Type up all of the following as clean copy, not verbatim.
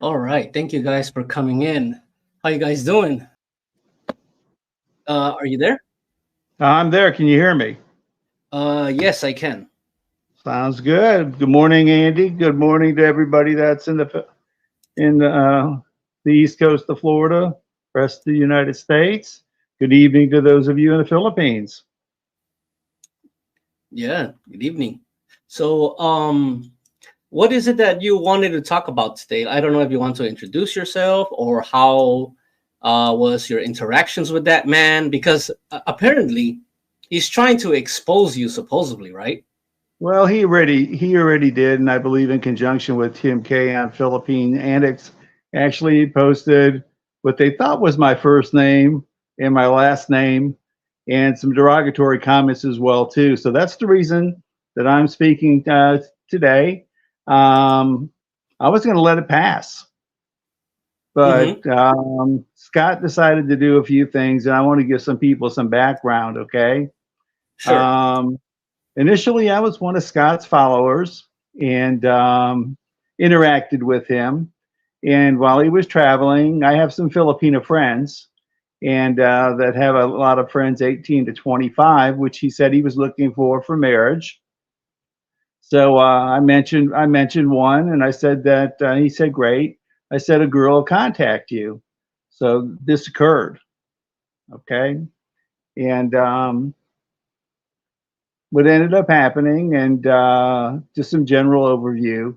All right. Thank you guys for coming in. How you guys doing? Are you there? I'm there. Can you hear me? Yes, I can. Sounds good. Good morning, Andy. Good morning to everybody that's in the East Coast of Florida, rest of the United States. Good evening to those of you in the Philippines. Yeah. Good evening. So, what is it that you wanted to talk about today? I don't know if you want to introduce yourself or how was your interactions with that man, because apparently he's trying to expose you, supposedly, right? Well, he already did, and I believe in conjunction with Tim K on Philippine Antics, actually posted what they thought was my first name and my last name, and some derogatory comments as well too. So that's the reason that I'm speaking today. Um, I was going to let it pass, Mm-hmm. but Scott decided to do a few things, and I want to give some people some background. Okay. Sure. Um, Initially, I was one of Scott's followers and interacted with him. And while he was traveling, I have some Filipino friends and that have a lot of friends 18 to 25, which he said he was looking for marriage. So I mentioned one, and I said that he said great. I said a girl will contact you. So this occurred, okay, and what ended up happening, and just some general overview,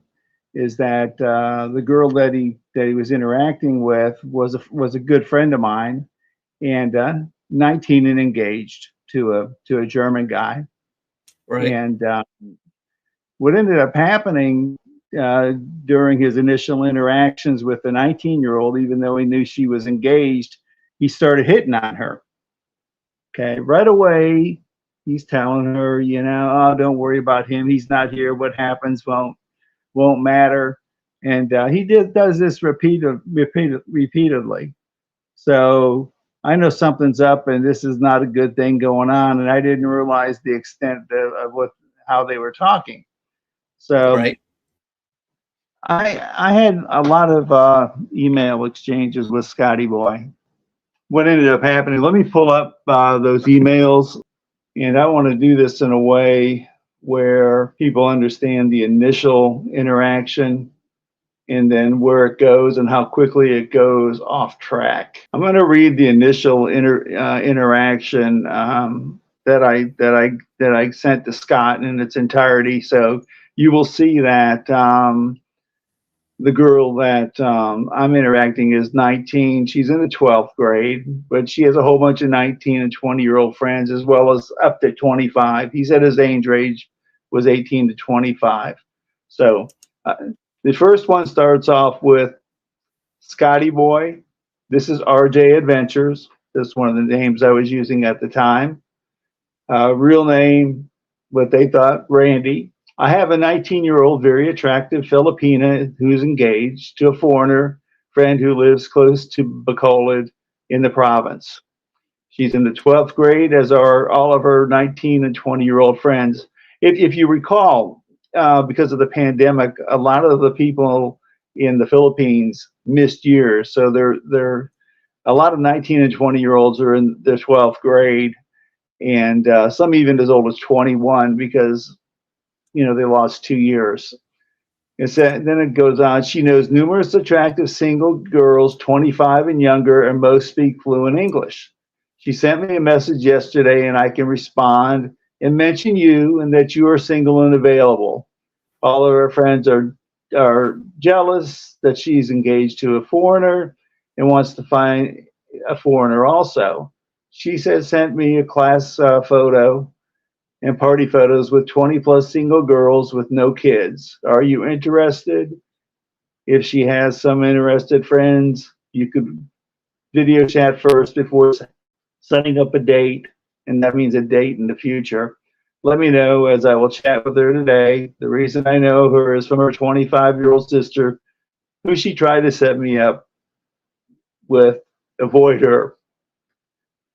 is that the girl that he was interacting with was a good friend of mine, and 19 and engaged to a German guy. Right. And what ended up happening uh, during his initial interactions with the 19-year-old, even though he knew she was engaged, he started hitting on her. Okay, right away, he's telling her, oh, don't worry about him. He's not here. What happens won't matter. And he does this repeatedly. So I know something's up, and this is not a good thing going on. And I didn't realize the extent of what how they were talking. So Right. I had a lot of email exchanges with Scotty Boy. What ended up happening? Let me pull up those emails. And I want to do this in a way where people understand the initial interaction and then where it goes and how quickly it goes off track. I'm going to read the initial interaction that I sent to Scott in its entirety. So you will see that the girl that I'm interacting is 19. She's in the 12th grade, but she has a whole bunch of 19 and 20-year-old friends, as well as up to 25. He said his age range was 18 to 25. So uh, the first one starts off with Scotty Boy. This is RJ Adventures. This is one of the names I was using at the time. Real name, what they thought, Randy. I have a 19-year-old, very attractive Filipina who's engaged to a foreigner friend who lives close to Bacolod in the province. She's in the 12th grade, as are all of her 19 and 20-year-old friends. If you recall, because of the pandemic, a lot of the people in the Philippines missed years. So they're a lot of 19 and 20-year-olds are in the 12th grade, and some even as old as 21 because they lost 2 years. Then it goes on. She knows numerous attractive single girls, 25 and younger, and most speak fluent English. She sent me a message yesterday, and I can respond and mention you and that you are single and available. All of her friends are jealous that she's engaged to a foreigner and wants to find a foreigner also. She said sent me a class photo and party photos with 20 plus single girls with no kids. Are you interested? If she has some interested friends, you could video chat first before setting up a date, and that means a date in the future. Let me know as I will chat with her today. The reason I know her is from her 25-year-old sister, who she tried to set me up with. Avoid her.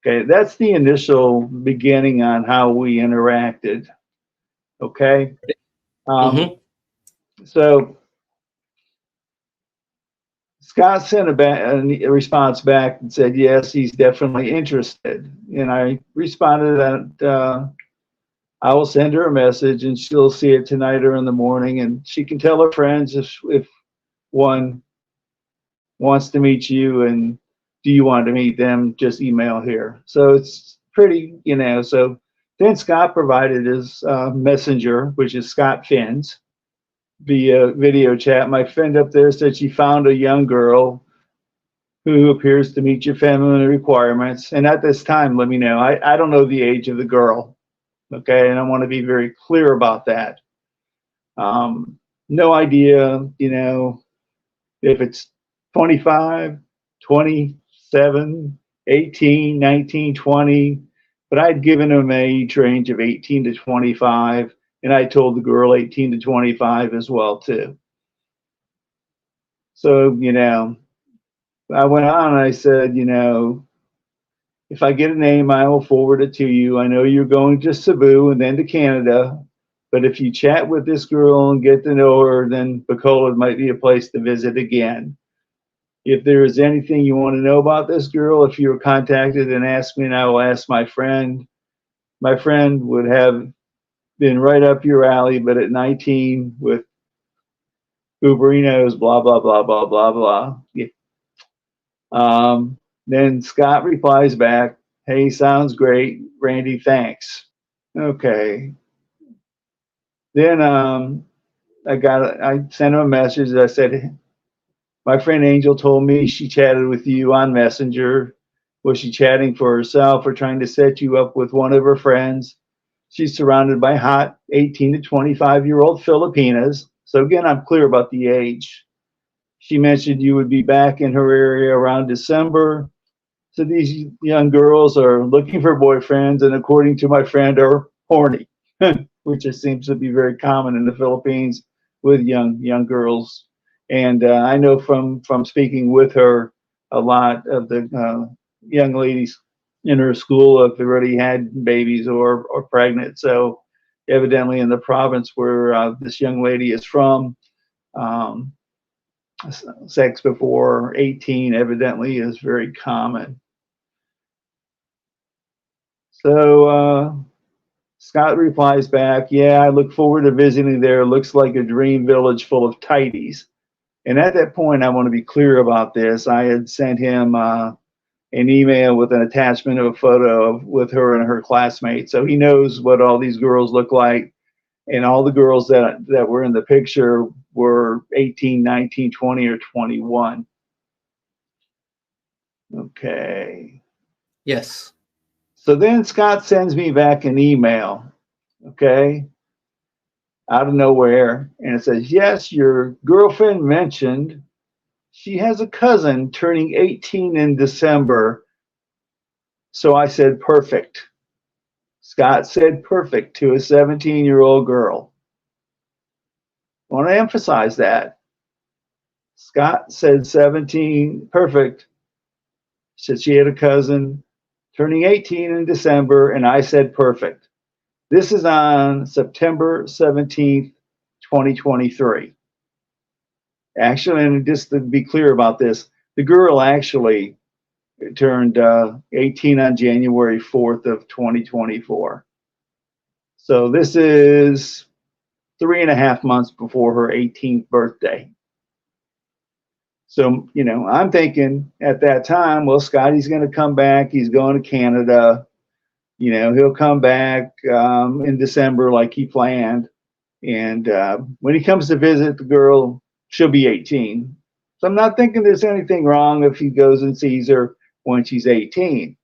Okay, that's the initial beginning on how we interacted. Okay, um, Mm-hmm. so Scott sent a response back and said, yes, he's definitely interested. And I responded that I will send her a message and she'll see it tonight or in the morning. And she can tell her friends if one wants to meet you and do you want to meet them, just email here. So it's pretty, you know. So then Scott provided his messenger, which is Scott Finn's, via video chat. My friend up there said she found a young girl who appears to meet your family requirements. And at this time, let me know. I don't know the age of the girl, okay? And I want to be very clear about that. No idea, you know, if it's 25, 27, 18, 19, 20, but I'd given him an age range of 18 to 25, and I told the girl 18 to 25 as well, too. So, you know, I went on and I said, you know, if I get a name, I will forward it to you. I know you're going to Cebu and then to Canada, but if you chat with this girl and get to know her, then Bacolod might be a place to visit again. If there is anything you want to know about this girl, if you were contacted and asked me, and I will ask my friend. My friend would have been right up your alley, but at 19 with Uberinos, blah, blah, blah, blah, blah, blah. Yeah. Then Scott replies back, hey, sounds great. Randy, thanks. Okay. Then I sent him a message. I said, my friend Angel told me she chatted with you on Messenger. Was she chatting for herself or trying to set you up with one of her friends? She's surrounded by hot 18 to 25-year-old Filipinas. So again, I'm clear about the age. She mentioned you would be back in her area around December. So these young girls are looking for boyfriends, and according to my friend, are horny, which just seems to be very common in the Philippines with young girls. And I know from speaking with her, a lot of the young ladies in her school have already had babies or pregnant. So evidently in the province where this young lady is from, sex before 18 evidently is very common. So Scott replies back, yeah, I look forward to visiting there. Looks like a dream village full of tidies. And at that point, I want to be clear about this. I had sent him an email with an attachment of a photo with her and her classmates. So he knows what all these girls look like. And all the girls that were in the picture were 18, 19, 20, or 21. Okay. Yes. So then Scott sends me back an email, okay, out of nowhere. And it says, yes, your girlfriend mentioned she has a cousin turning 18 in December. So I said, perfect. Scott said perfect to a 17-year-old girl. I want to emphasize that. Scott said 17, perfect. Said she had a cousin turning 18 in December, and I said perfect. This is on September 17th, 2023. Actually, and just to be clear about this, the girl actually turned 18 on January 4th of 2024. So this is 3.5 months before her 18th birthday. So, you know, I'm thinking at that time, well, Scotty's going to come back. He's going to Canada. You know, he'll come back in December like he planned. And when he comes to visit the girl, she'll be 18. So I'm not thinking there's anything wrong if he goes and sees her when she's 18.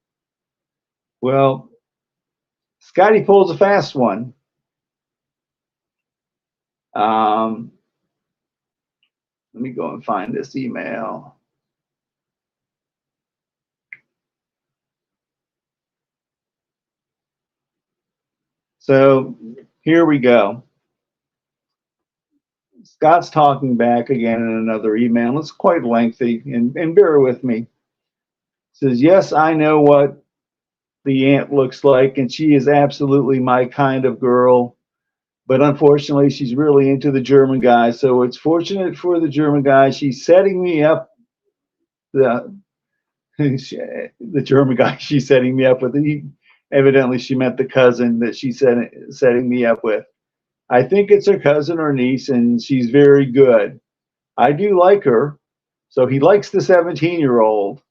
Well, Scotty pulls a fast one. Let me go and find this email. So here we go. Scott's talking back again in another email. It's quite lengthy, and bear with me. It says, yes, I know what the aunt looks like, and she is absolutely my kind of girl. But unfortunately, she's really into the German guy. So it's fortunate for the German guy. She's setting me up the the German guy she's setting me up with. Evidently, she met the cousin that she's setting me up with. I think it's her cousin or niece, and she's very good. I do like her. So he likes the 17-year-old.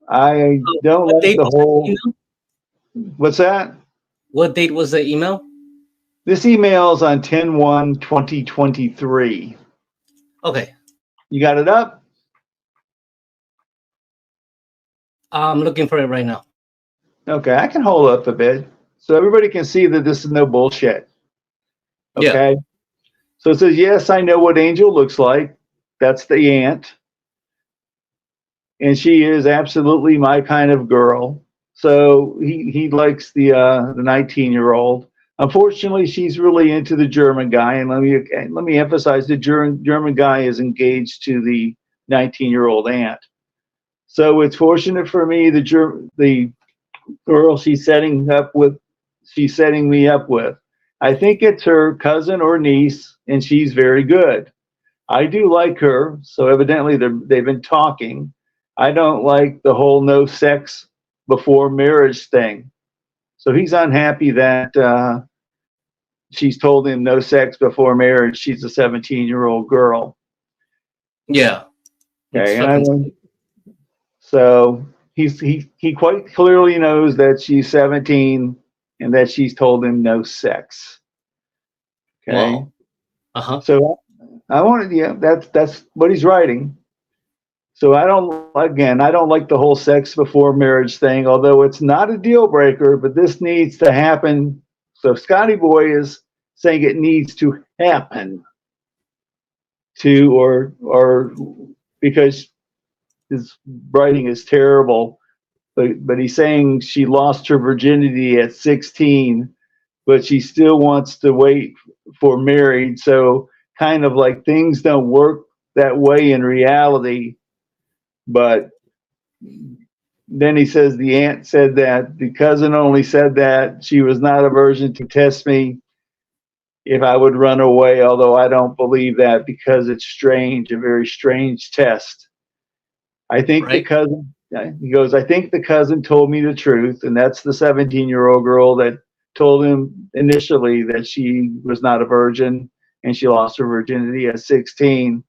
I don't What like date the was the whole. email? What's that? What date was the email? This email's on 10/1/2023. Okay. You got it up? I'm looking for it right now. Okay, I can hold up a bit so everybody can see that this is no bullshit. Okay. Yeah. So it says, yes, I know what Angel looks like. That's the aunt. And she is absolutely my kind of girl. So he likes the 19-year-old. Unfortunately, she's really into the German guy. And let me emphasize, the German guy is engaged to the 19-year-old aunt. So it's fortunate for me, the girl she's setting me up with. I think it's her cousin or niece, and she's very good. I do like her, so evidently they've been talking. I don't like the whole no sex before marriage thing. So he's unhappy that she's told him no sex before marriage. She's a 17-year-old girl. Yeah. Okay, and so he quite clearly knows that she's 17 and that she's told him no sex. Okay. Wow. Uh-huh. So I wanted, yeah, that's what he's writing. So I don't like the whole sex before marriage thing, although it's not a deal breaker, but this needs to happen. So Scotty Boy is saying it needs to happen or because his writing is terrible, but he's saying she lost her virginity at 16, but she still wants to wait for married. So kind of like things don't work that way in reality. But then he says the aunt said that, the cousin only said that she was not a virgin to test me if I would run away, although I don't believe that because it's strange, a very strange test. I think the cousin, he goes, I think the cousin told me the truth, and that's the 17-year-old girl that told him initially that she was not a virgin and she lost her virginity at 16.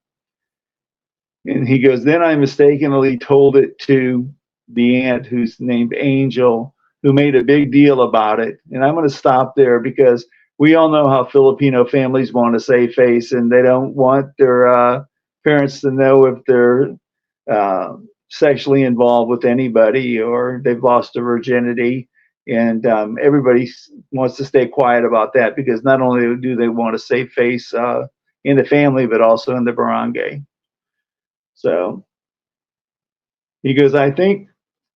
And he goes, then I mistakenly told it to the aunt who's named Angel, who made a big deal about it. And I'm going to stop there because we all know how Filipino families want to save face, and they don't want their parents to know if they're sexually involved with anybody or they've lost their virginity. And everybody wants to stay quiet about that because not only do they want to save face in the family, but also in the barangay. So he goes, I think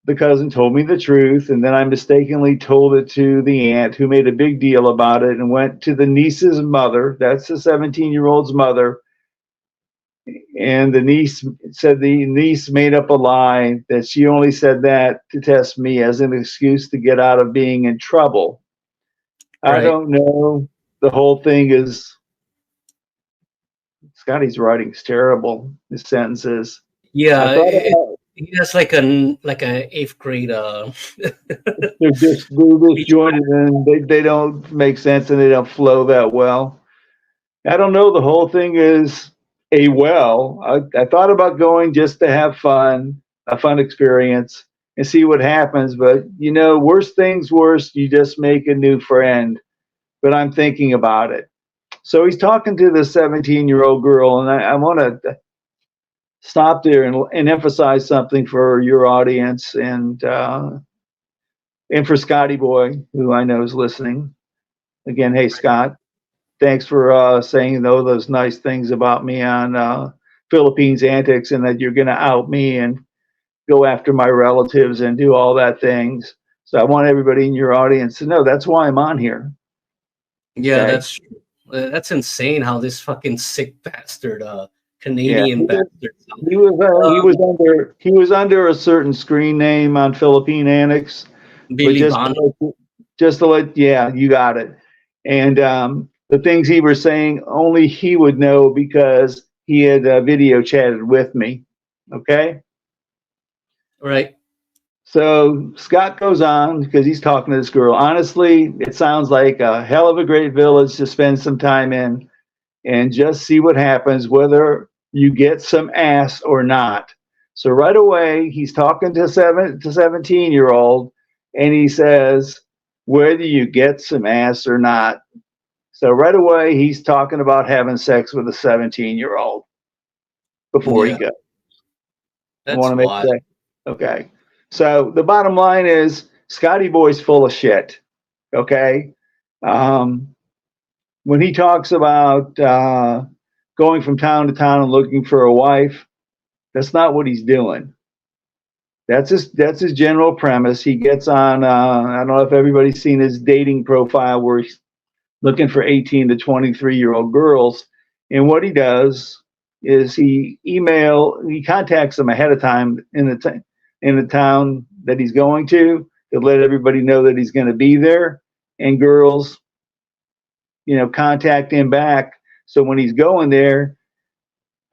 the cousin told me the truth, and then I mistakenly told it to the aunt, who made a big deal about it and went to the niece's mother. That's the 17-year-old's mother. And the niece said the niece made up a lie that she only said that to test me as an excuse to get out of being in trouble. Right. I don't know. The whole thing is, Scotty's writing's terrible. His sentences. Yeah, he has like a 8th grade. They're disjointed and they don't make sense and they don't flow that well. I don't know. The whole thing is I thought about going just to have fun, a fun experience, and see what happens. But worst things worst, you just make a new friend. But I'm thinking about it. So he's talking to the 17-year-old girl, and I want to stop there and emphasize something for your audience and for Scotty Boy, who I know is listening. Again, hey Scott, thanks for saying those nice things about me on Philippines Antics, and that you're going to out me and go after my relatives and do all that things. So I want everybody in your audience to know that's why I'm on here. Yeah, okay? That's insane how this fucking sick bastard Canadian bastard. He was under a certain screen name on Philippine Annex. Just to let you got it. And the things he was saying, only he would know because he had video chatted with me. Okay. Right. So Scott goes on because he's talking to this girl. Honestly, it sounds like a hell of a great village to spend some time in and just see what happens, whether you get some ass or not. So right away, he's talking to 17-year-old, and he says, whether you get some ass or not. So right away, he's talking about having sex with a 17-year-old before he Yeah. goes. I want That's to make wild. that okay. So the bottom line is Scotty Boy's full of shit. Okay. Um, when he talks about going from town to town and looking for a wife, that's not what he's doing. That's his general premise. He gets on. I don't know if everybody's seen his dating profile where he's looking for 18 to 23-year-old girls, and what he does is he contacts them ahead of time in the town that he's going to let everybody know that he's going to be there, and girls, contact him back. So when he's going there,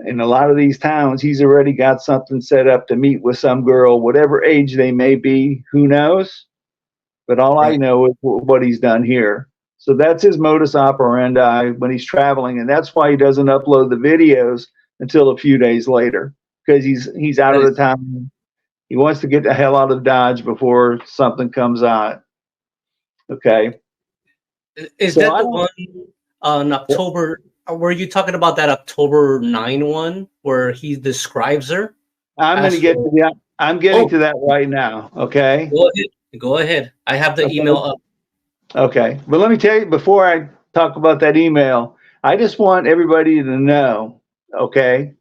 in a lot of these towns, he's already got something set up to meet with some girl, whatever age they may be, who knows? But all I Right. know is what he's done here. So that's his modus operandi when he's traveling, and that's why he doesn't upload the videos until a few days later, because he's out That of the is, town. He wants to get the hell out of Dodge before something comes on. Okay. is So that I the don't. one on October? Were you talking about that October 9 one where he describes her I'm going to as get for? to that. I'm getting Oh, to that right now. Okay. go ahead. Go ahead. I have the email Okay. up. Okay. But let me tell you before I talk about that email, I just want everybody to know. Okay.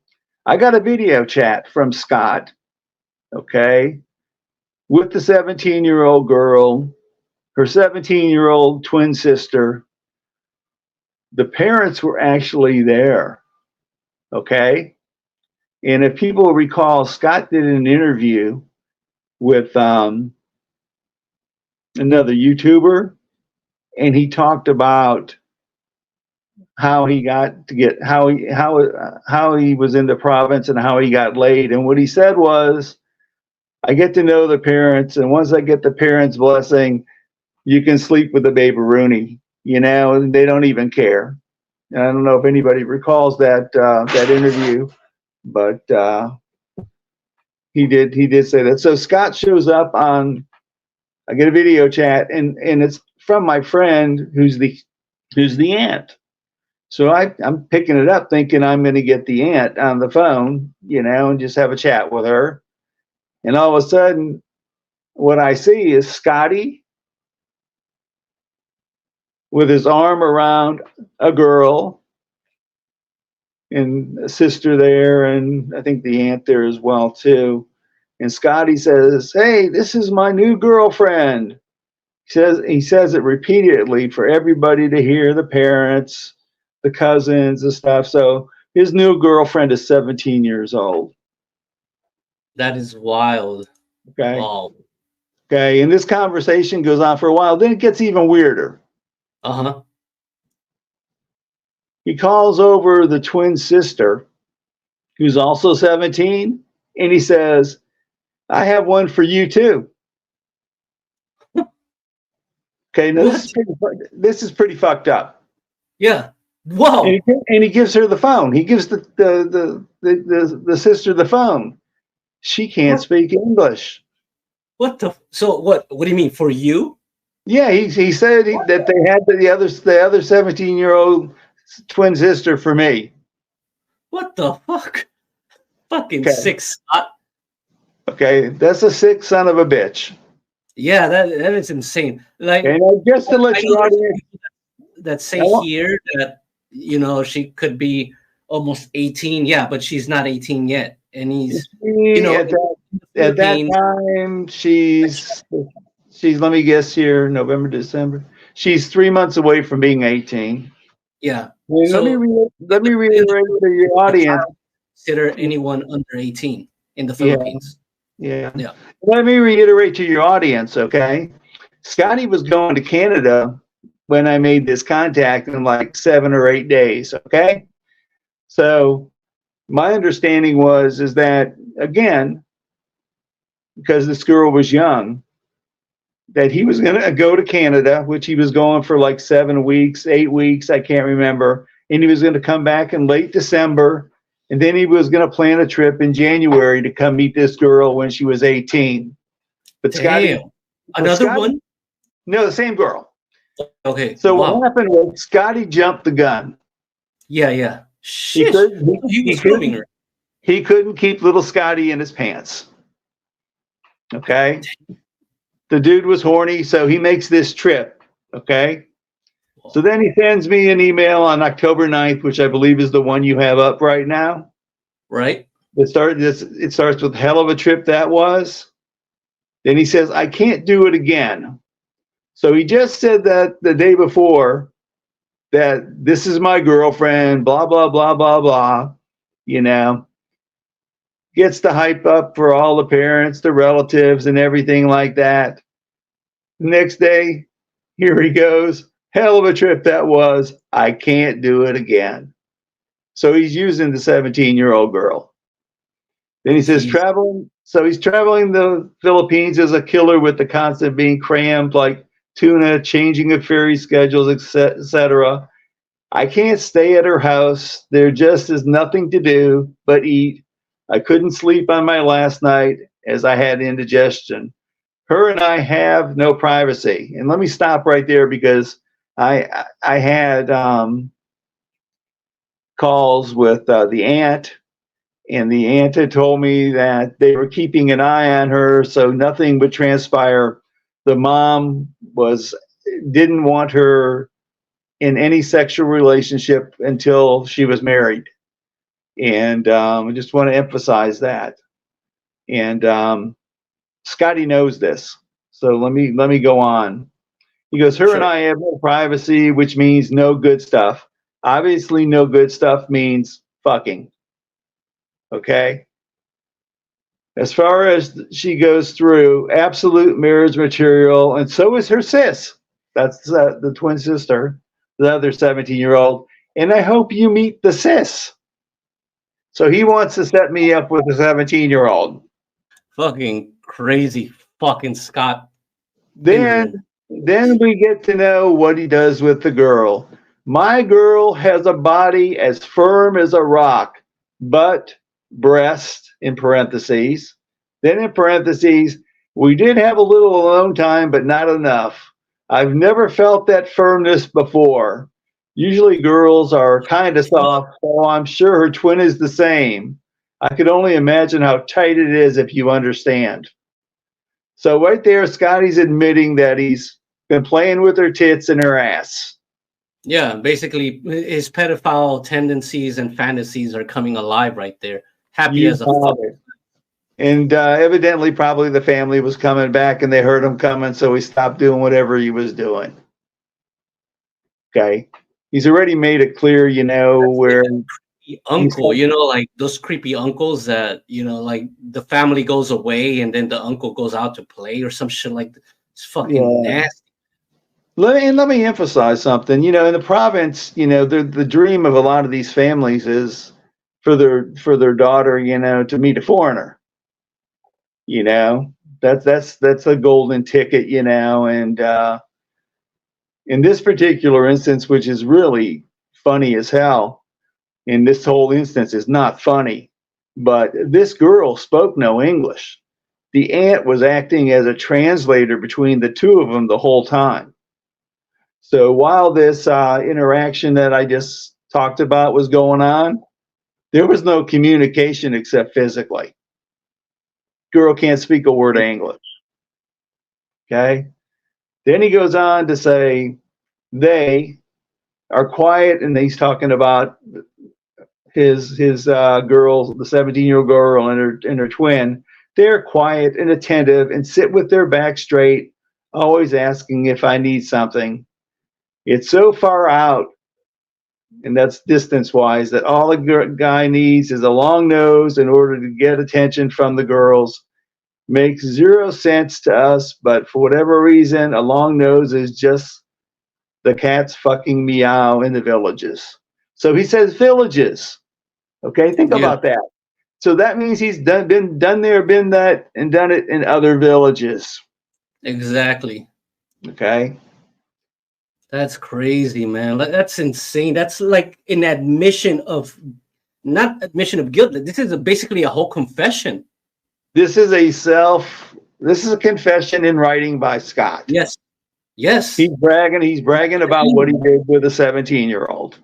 I got a video chat from Scott. Okay. With the 17-year-old girl, her 17-year-old twin sister. The parents were actually there. Okay. And if people recall, Scott did an interview with another YouTuber, and he talked about how he got to get how he was in the province and how he got laid. And what he said was, I get to know the parents, and once I get the parents' blessing, you can sleep with the baby Rooney, and they don't even care. And I don't know if anybody recalls that interview, but he did say that. So Scott shows up on. I get a video chat, and it's from my friend who's the aunt. So I'm picking it up, thinking I'm going to get the aunt on the phone, and just have a chat with her. And all of a sudden, what I see is Scotty with his arm around a girl and a sister there, and I think the aunt there as well too. And Scotty says, "Hey, this is my new girlfriend." He says it repeatedly for everybody to hear, the parents, the cousins, and stuff. So his new girlfriend is 17 years old. That is wild. Okay. Wow. Okay. And this conversation goes on for a while. Then it gets even weirder. Uh-huh. He calls over the twin sister, who's also 17, and he says, I have one for you too. Okay. Now What? this is pretty fucked up. Yeah. And Whoa. he gives her the phone. He gives the sister the phone. She can't What? speak English. What the? So what do you mean for you? Yeah, he said that they had the other 17-year-old twin sister for me. What the fuck? Fucking Okay, sick Scott. okay, that's a sick son of a bitch. Yeah, that is insane. Like Okay, now just to let I know your there's audience, people that I say want, here that she could be almost 18. Yeah, but she's not 18 yet. And he's she, in at the that Philippines. time, she's let me guess here, November, December. She's 3 months away from being 18. Yeah. And So let me in the reiterate to your Philippines, a audience. child consider anyone under 18 in the Yeah, Philippines. yeah. Yeah. Let me reiterate to your audience, okay? Scotty was going to Canada when I made this contact in like 7 or 8 days, okay? So My understanding is that, again, because this girl was young, that he was going to go to Canada, which he was going for like 7 weeks, 8 weeks, I can't remember. And he was going to come back in late December. And then he was going to plan a trip in January to come meet this girl when she was 18. But Damn. Another one? No, the same girl. Okay. So what happened was Scotty jumped the gun. Yeah. Shit. He was filming her. He couldn't keep little Scotty in his pants. Okay. The dude was horny, so he makes this trip. Okay. So then he sends me an email on October 9th, which I believe is the one you have up right now. Right. It starts with hell of a trip that was. Then he says, I can't do it again. So he just said that the day before that this is my girlfriend, blah, blah, blah, blah, blah, you know, gets the hype up for all the parents, the relatives, and everything like that. Next day, here he goes. Hell of a trip that was. I can't do it again. So he's using the 17-year-old girl. Then he says traveling. So he's traveling the Philippines as a killer with the constant being crammed like tuna, changing of ferry schedules, etc. I can't stay at her house. There just is nothing to do but eat. I couldn't sleep on my last night as I had indigestion. Her and I have no privacy. And let me stop right there because I had calls with the aunt, and the aunt had told me that they were keeping an eye on her so nothing would transpire. The mom didn't want her in any sexual relationship until she was married. And I just want to emphasize that. And Scotty knows this. So let me go on. He goes, her and I have no privacy, which means no good stuff. Obviously, no good stuff means fucking. Okay. As far as she goes through, absolute marriage material, and so is her sis. That's the twin sister, the other 17-year-old. And I hope you meet the sis. So he wants to set me up with a 17-year-old. Fucking crazy fucking Scott. Then we get to know what he does with the girl. My girl has a body as firm as a rock, but breast in parentheses. Then in parentheses, we did have a little alone time, but not enough. I've never felt that firmness before. Usually girls are kind of soft, so I'm sure her twin is the same. I could only imagine how tight it is if you understand. So right there, Scotty's admitting that he's been playing with her tits and her ass. Yeah, basically his pedophile tendencies and fantasies are coming alive right there. Happy as a fuck. And evidently, probably the family was coming back and they heard him coming, so he stopped doing whatever he was doing. Okay. He's already made it clear, you know, where uncle, you know, like those creepy uncles that, you know, like the family goes away and then the uncle goes out to play or some shit like that. It's fucking nasty. Let me emphasize something. You know, in the province, you know, the dream of a lot of these families is for their daughter, you know, to meet a foreigner. You know, that's a golden ticket, you know, and in this particular instance, which is really funny as hell, in this whole instance is not funny, but this girl spoke no English. The aunt was acting as a translator between the two of them the whole time. So while this interaction that I just talked about was going on, there was no communication except physically. Girl can't speak a word of English. Okay. Then he goes on to say they are quiet, and he's talking about his girl, the 17-year-old girl and her twin. They're quiet and attentive and sit with their back straight, always asking if I need something. It's so far out, and that's distance-wise, that all a guy needs is a long nose in order to get attention from the girls. Makes zero sense to us, but for whatever reason, a long nose is just the cats fucking meow in the villages. So he says villages. Okay, think Yeah, about that. So that means he's been done there, been that, and done it in other villages. exactly. Okay. That's crazy, man. That's insane. That's like an admission of, not admission of guilt. This is basically a whole confession. This is a this is a confession in writing by Scott. Yes. Yes. He's bragging about what he did with a 17-year-old.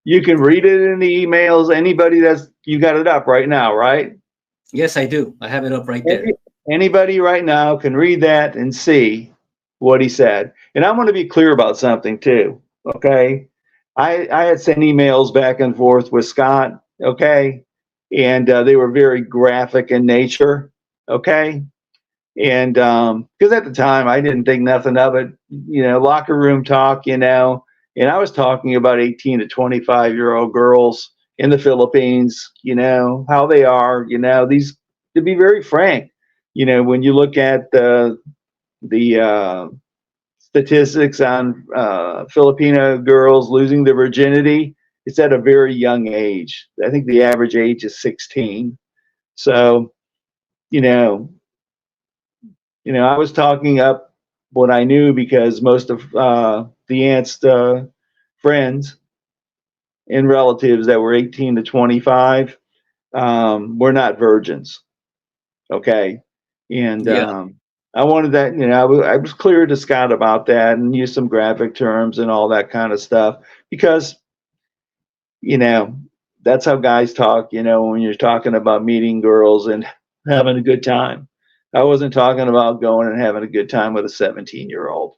You can read it in the emails. Anybody you got it up right now, right? Yes, I do. I have it up right there. Anybody right now can read that and see what he said. And I want to be clear about something too. Okay. I had sent emails back and forth with Scott. Okay. And they were very graphic in nature. Okay. And because at the time I didn't think nothing of it, locker room talk, and I was talking about 18 to 25-year-old girls in the Philippines, how they are, these, to be very frank, when you look at the statistics on Filipino girls losing their virginity, it's at a very young age. I think the average age is 16. So, I was talking up what I knew because most of the aunt's friends and relatives that were 18 to 25 were not virgins. Okay. And Yeah. I wanted that, I was clear to Scott about that and used some graphic terms and all that kind of stuff because, that's how guys talk, when you're talking about meeting girls and having a good time. I wasn't talking about going and having a good time with a 17-year-old.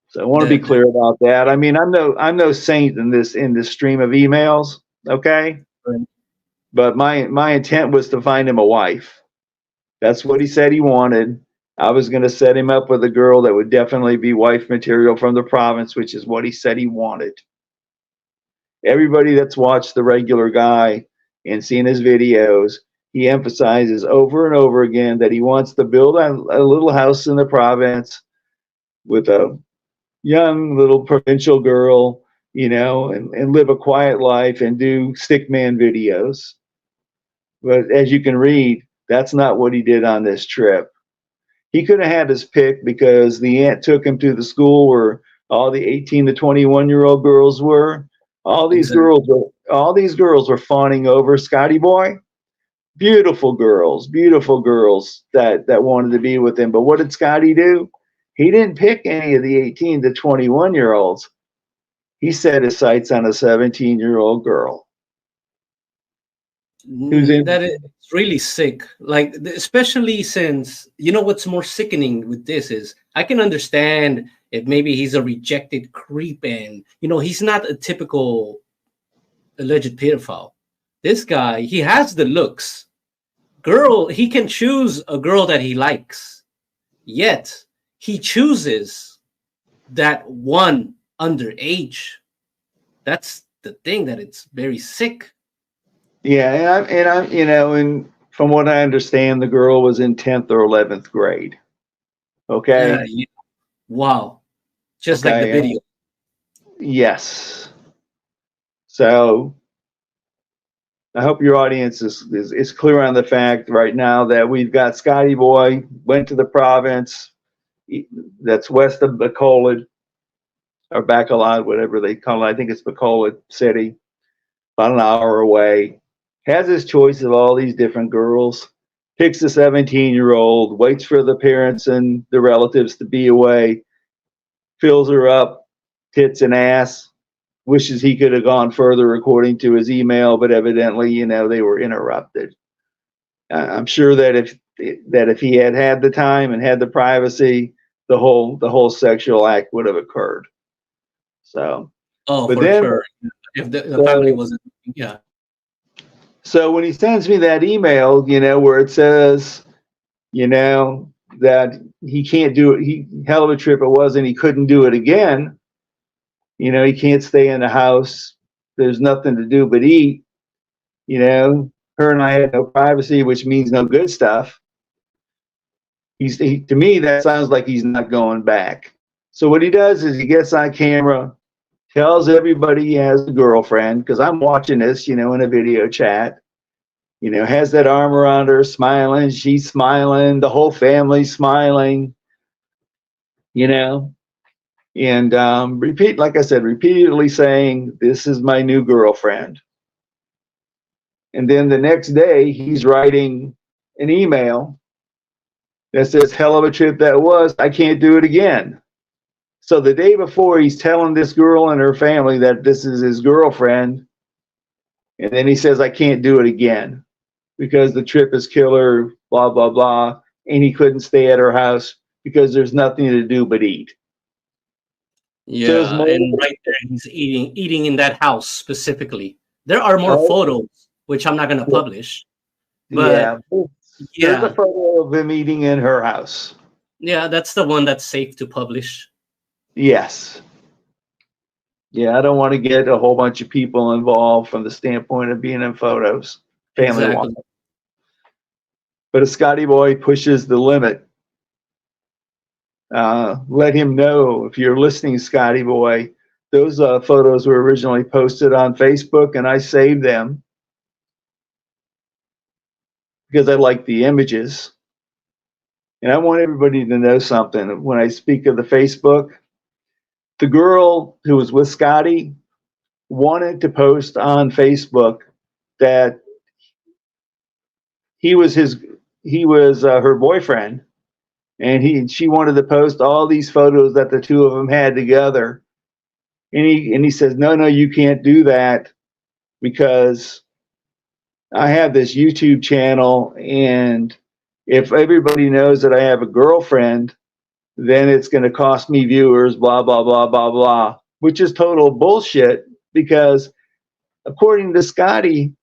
So I want to be The, clear about that. I mean, I'm no saint in this stream of emails, okay? the, But my intent was to find him a wife. That's what he said he wanted. I was going to set him up with a girl that would definitely be wife material from the province, which is what he said he wanted. Everybody that's watched The Regular Guy and seen his videos, he emphasizes over and over again that he wants to build a little house in the province with a young little provincial girl, and live a quiet life and do stickman videos. But as you can read, that's not what he did on this trip. He could have had his pick because the aunt took him to the school where all the 18 to 21-year-old girls were. exactly. All these girls were fawning over Scotty Boy. Beautiful girls that wanted to be with him. But what did Scotty do? He didn't pick any of the 18 to 21-year-olds. He set his sights on a 17-year-old girl who's in. That is really sick. Like, especially since, what's more sickening with this is I can understand if maybe he's a rejected creep and, he's not a typical alleged pedophile. This guy, he has the looks. He can choose a girl that he likes. Yet he chooses that one underage. That's the thing, that it's very sick. Yeah, and from what I understand, the girl was in 10th or 11th grade. Okay. Yeah. Wow. Just like the Okay. video. Yes. So I hope your audience is clear on the fact right now that we've got Scotty Boy went to the province that's west of Bacolod or Bacolod, whatever they call it. I think it's Bacolod City, about an hour away. Has his choice of all these different girls, picks a 17-year-old, waits for the parents and the relatives to be away, fills her up, tits and ass, wishes he could have gone further according to his email, but evidently, they were interrupted. I'm sure that if he had the time and had the privacy, the whole sexual act would have occurred. So, Oh, but for then, sure. If the family wasn't, yeah. So when he sends me that email, where it says, that he can't do it, hell of a trip it was, and he couldn't do it again. He can't stay in the house. There's nothing to do but eat. Her and I had no privacy, which means no good stuff. To me, that sounds like he's not going back. So what he does is he gets on camera, tells everybody he has a girlfriend, because I'm watching this, in a video chat. Has that arm around her, smiling. She's smiling. The whole family's smiling. And like I said, repeatedly saying, "This is my new girlfriend." And then the next day, he's writing an email that says, "Hell of a trip that was. I can't do it again." So the day before, he's telling this girl and her family that this is his girlfriend. And then he says, "I can't do it again because the trip is killer, blah, blah, blah." And he couldn't stay at her house because there's nothing to do but eat. So Yeah, and right there, he's eating in that house specifically. There are more photos, which I'm not going to publish. But there's a photo of him eating in her house. Yeah, that's the one that's safe to publish. Yes. Yeah, I don't want to get a whole bunch of people involved from the standpoint of being in photos, family-wise. Exactly. But a Scotty boy pushes the limit. Let him know, if you're listening, Scotty boy, those photos were originally posted on Facebook, and I saved them because I like the images. And I want everybody to know something. When I speak of the Facebook, the girl who was with Scotty wanted to post on Facebook that he was her boyfriend, and she wanted to post all these photos that the two of them had together. And he says, no, you can't do that because I have this YouTube channel, and if everybody knows that I have a girlfriend, then it's going to cost me viewers, blah, blah, blah, blah, blah, which is total bullshit because according to Scotty,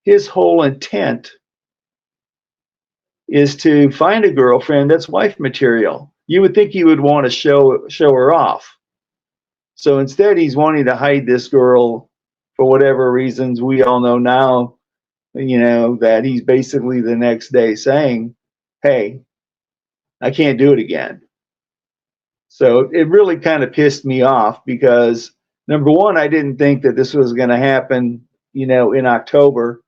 his whole intent is to find a girlfriend that's wife material. You would think he would want to show her off. So instead, he's wanting to hide this girl for whatever reasons. We all know now, that he's basically the next day saying, "Hey, I can't do it again." So it really kind of pissed me off because, number one, I didn't think that this was going to happen, in October.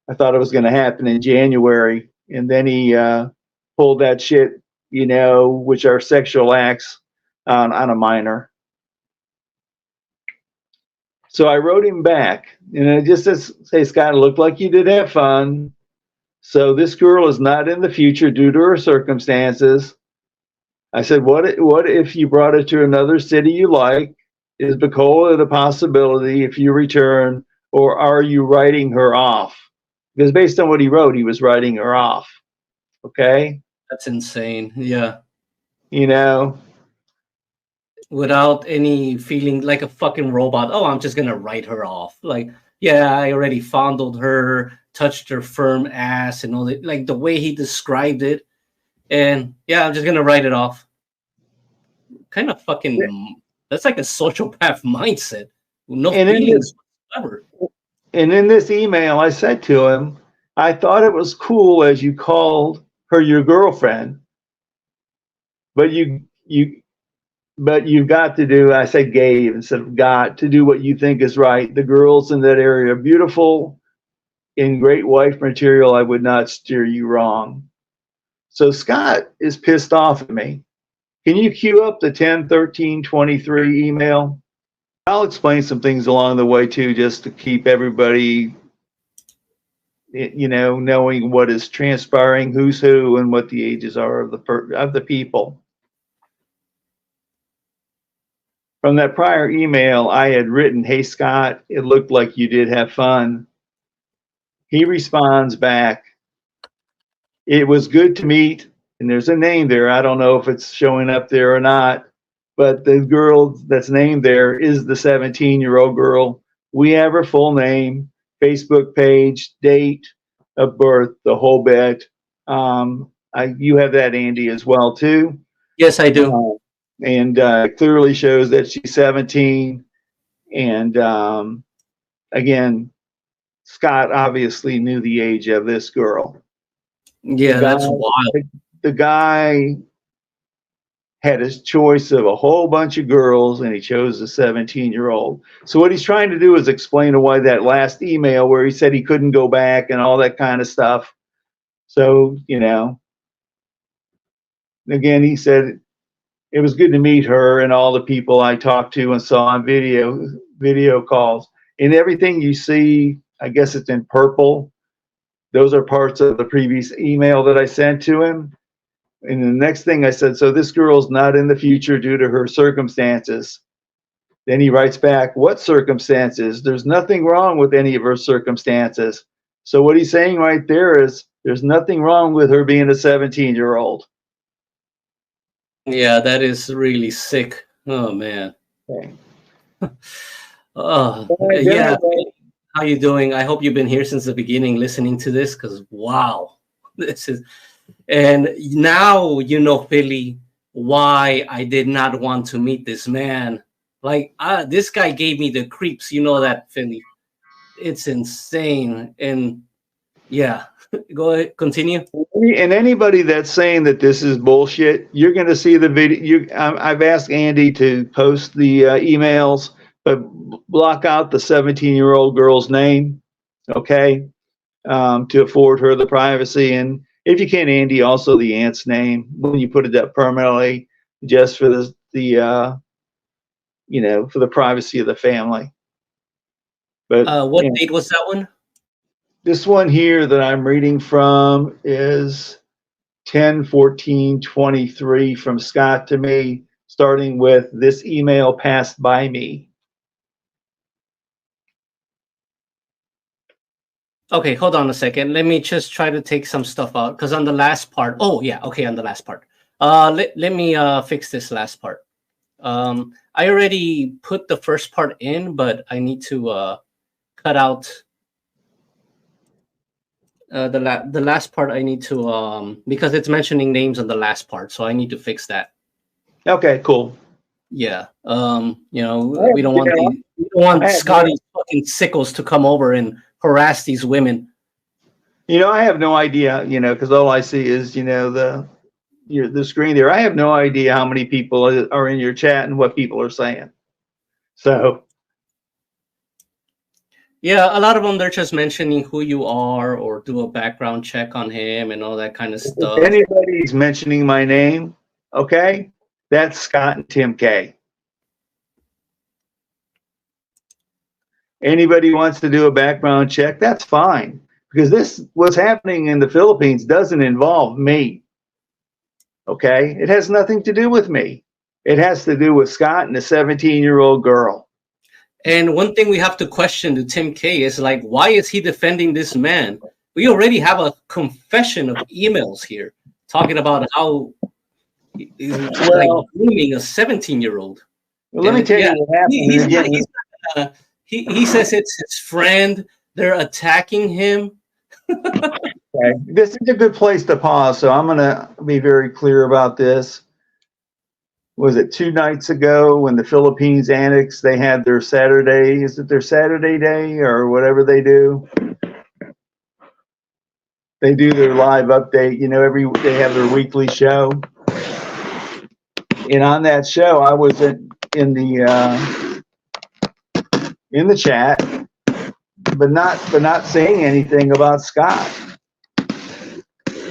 I thought it was going to happen in January. And then he pulled that shit, which are sexual acts on a minor. So I wrote him back, and it just says, "Hey, Scott, it looked like you did have fun. So this girl is not in the future due to her circumstances." I said, what if you brought her to another city you like? Is Bacola a possibility if you return, or are you writing her off? Because based on what he wrote, he was writing her off. Okay? That's insane. Yeah. Without any feeling like a fucking robot. Oh, I'm just going to write her off. Like, yeah, I already fondled her, touched her firm ass and all that. Like the way he described it. And yeah, I'm just going to write it off. Kind of fucking, that's like a sociopath mindset. No feelings whatsoever. And in this email, I said to him, "I thought it was cool as you called her your girlfriend, but you've got to do," I said gave instead of got, "to do what you think is right. The girls in that area are beautiful, in great wife material. I would not steer you wrong." So Scott is pissed off at me. Can you cue up the 10/13/23 email? I'll explain some things along the way too, just to keep everybody, knowing what is transpiring, who's who, and what the ages are of the people. From that prior email, I had written, "Hey Scott, it looked like you did have fun." He responds back, "It was good to meet," and there's a name there. I don't know if it's showing up there or not, but the girl that's named there is the 17-year-old girl. We have her full name, Facebook page, date of birth, the whole bit. You have that, Andy, as well too. Yes, I do. And it clearly shows that she's 17. And again, Scott obviously knew the age of this girl. Yeah, that's wild. The guy had his choice of a whole bunch of girls, and he chose a 17-year-old. So what he's trying to do is explain away that last email where he said he couldn't go back and all that kind of stuff. So, you know, again, he said it was good to meet her and all the people I talked to and saw on video calls. And everything you see, I guess it's in purple. Those are parts of the previous email that I sent to him. And the next thing I said, so this girl's not in the future due to her circumstances. Then he writes back, what circumstances? There's nothing wrong with any of her circumstances. So what he's saying right there is there's nothing wrong with her being a 17-year-old. Yeah, that is really sick. Oh man. Okay. Yeah. How you doing? I hope you've been here since the beginning listening to this, because wow, this is. And now you know, Philly, why I did not want to meet this man. Like, this guy gave me the creeps. You know that, Philly. It's insane. And yeah, go ahead, continue. And anybody that's saying that this is bullshit, you're going to see the video. I've asked Andy to post the emails, but block out the 17-year-old girl's name, okay, to afford her the privacy. And if you can, Andy, also the aunt's name when you put it up permanently, just for the you know, for the privacy of the family. But what date was that one? This one here that I'm reading from is 10/14/23 from Scott to me, starting with this email passed by me. Okay, hold on a second. Let me just try to take some stuff out, because on the last part, oh yeah, okay, on the last part. Let me fix this last part. I already put the first part in, but I need to cut out the last part. I need to because it's mentioning names on the last part, so I need to fix that. Okay, cool. Yeah. You know, we don't want Scotty's fucking sickles to come over and harass these women. You know, I have no idea, you know, because all I see is, you know, the screen there. I have no idea how many people are in your chat and what people are saying. So yeah, a lot of them, they're just mentioning who you are or do a background check on him and all that kind of stuff. If anybody's mentioning my name, okay, that's Scott and Tim K. Anybody wants to do a background check, that's fine. Because what's happening in the Philippines doesn't involve me. Okay? It has nothing to do with me. It has to do with Scott and a 17-year-old girl. And one thing we have to question to Tim K is, like, why is he defending this man? We already have a confession of emails here talking about how he's like grooming a 17-year-old. Well, let me tell you what happened. He says it's his friend. They're attacking him. Okay. This is a good place to pause, so I'm going to be very clear about this. Was it 2 nights ago when the Philippines annexed, they had their Saturday, is it their Saturday day or whatever they do? They do their live update, you know, they have their weekly show. And on that show, I was in the chat, but not saying anything about Scott.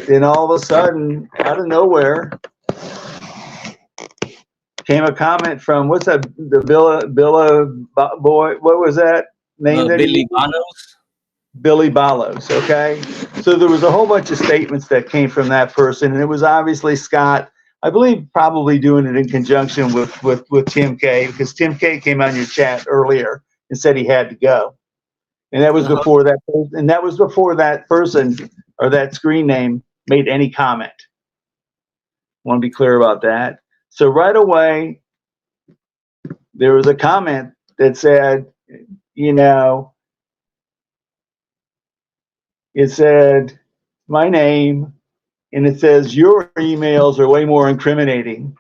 Then all of a sudden, out of nowhere, came a comment from, what's that, the Billa boy, what was that name? Billy Banos. Billy Balos, okay? So there was a whole bunch of statements that came from that person, and it was obviously Scott, I believe, probably doing it in conjunction with Tim K, because Tim K came on your chat earlier and said he had to go. And that was before that, and that was before that person or that screen name made any comment. I want to be clear about that. So right away, there was a comment that said, you know, it said my name, and it says your emails are way more incriminating.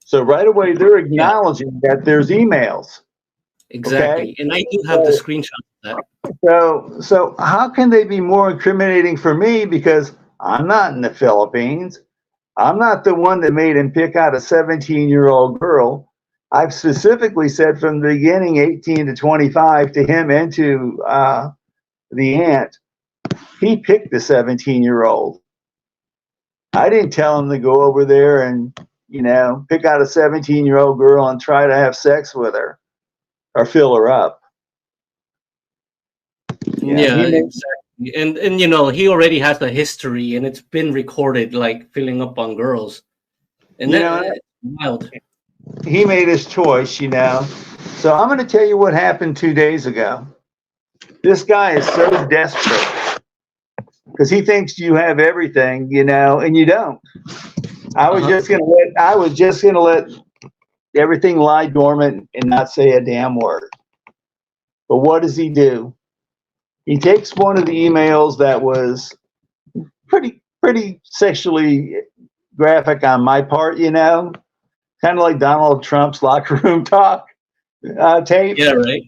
So right away, they're acknowledging that there's emails. Exactly. Okay? And I do have the screenshot of that. So how can they be more incriminating for me? Because I'm not in the Philippines. I'm not the one that made him pick out a 17-year-old girl. I've specifically said from the beginning, 18 to 25, to him and to the aunt, he picked the 17-year-old. I didn't tell him to go over there and, pick out a 17-year-old girl and try to have sex with her or fill her up. Yeah, exactly. And he already has a history, and it's been recorded, like filling up on girls. And that's wild. He made his choice, So I'm going to tell you what happened 2 days ago. This guy is so desperate because he thinks you have everything, and you don't. I was just going to let everything lie dormant and not say a damn word. But what does he do? He takes one of the emails that was pretty sexually graphic on my part, kind of like Donald Trump's locker room talk tape. Yeah, right.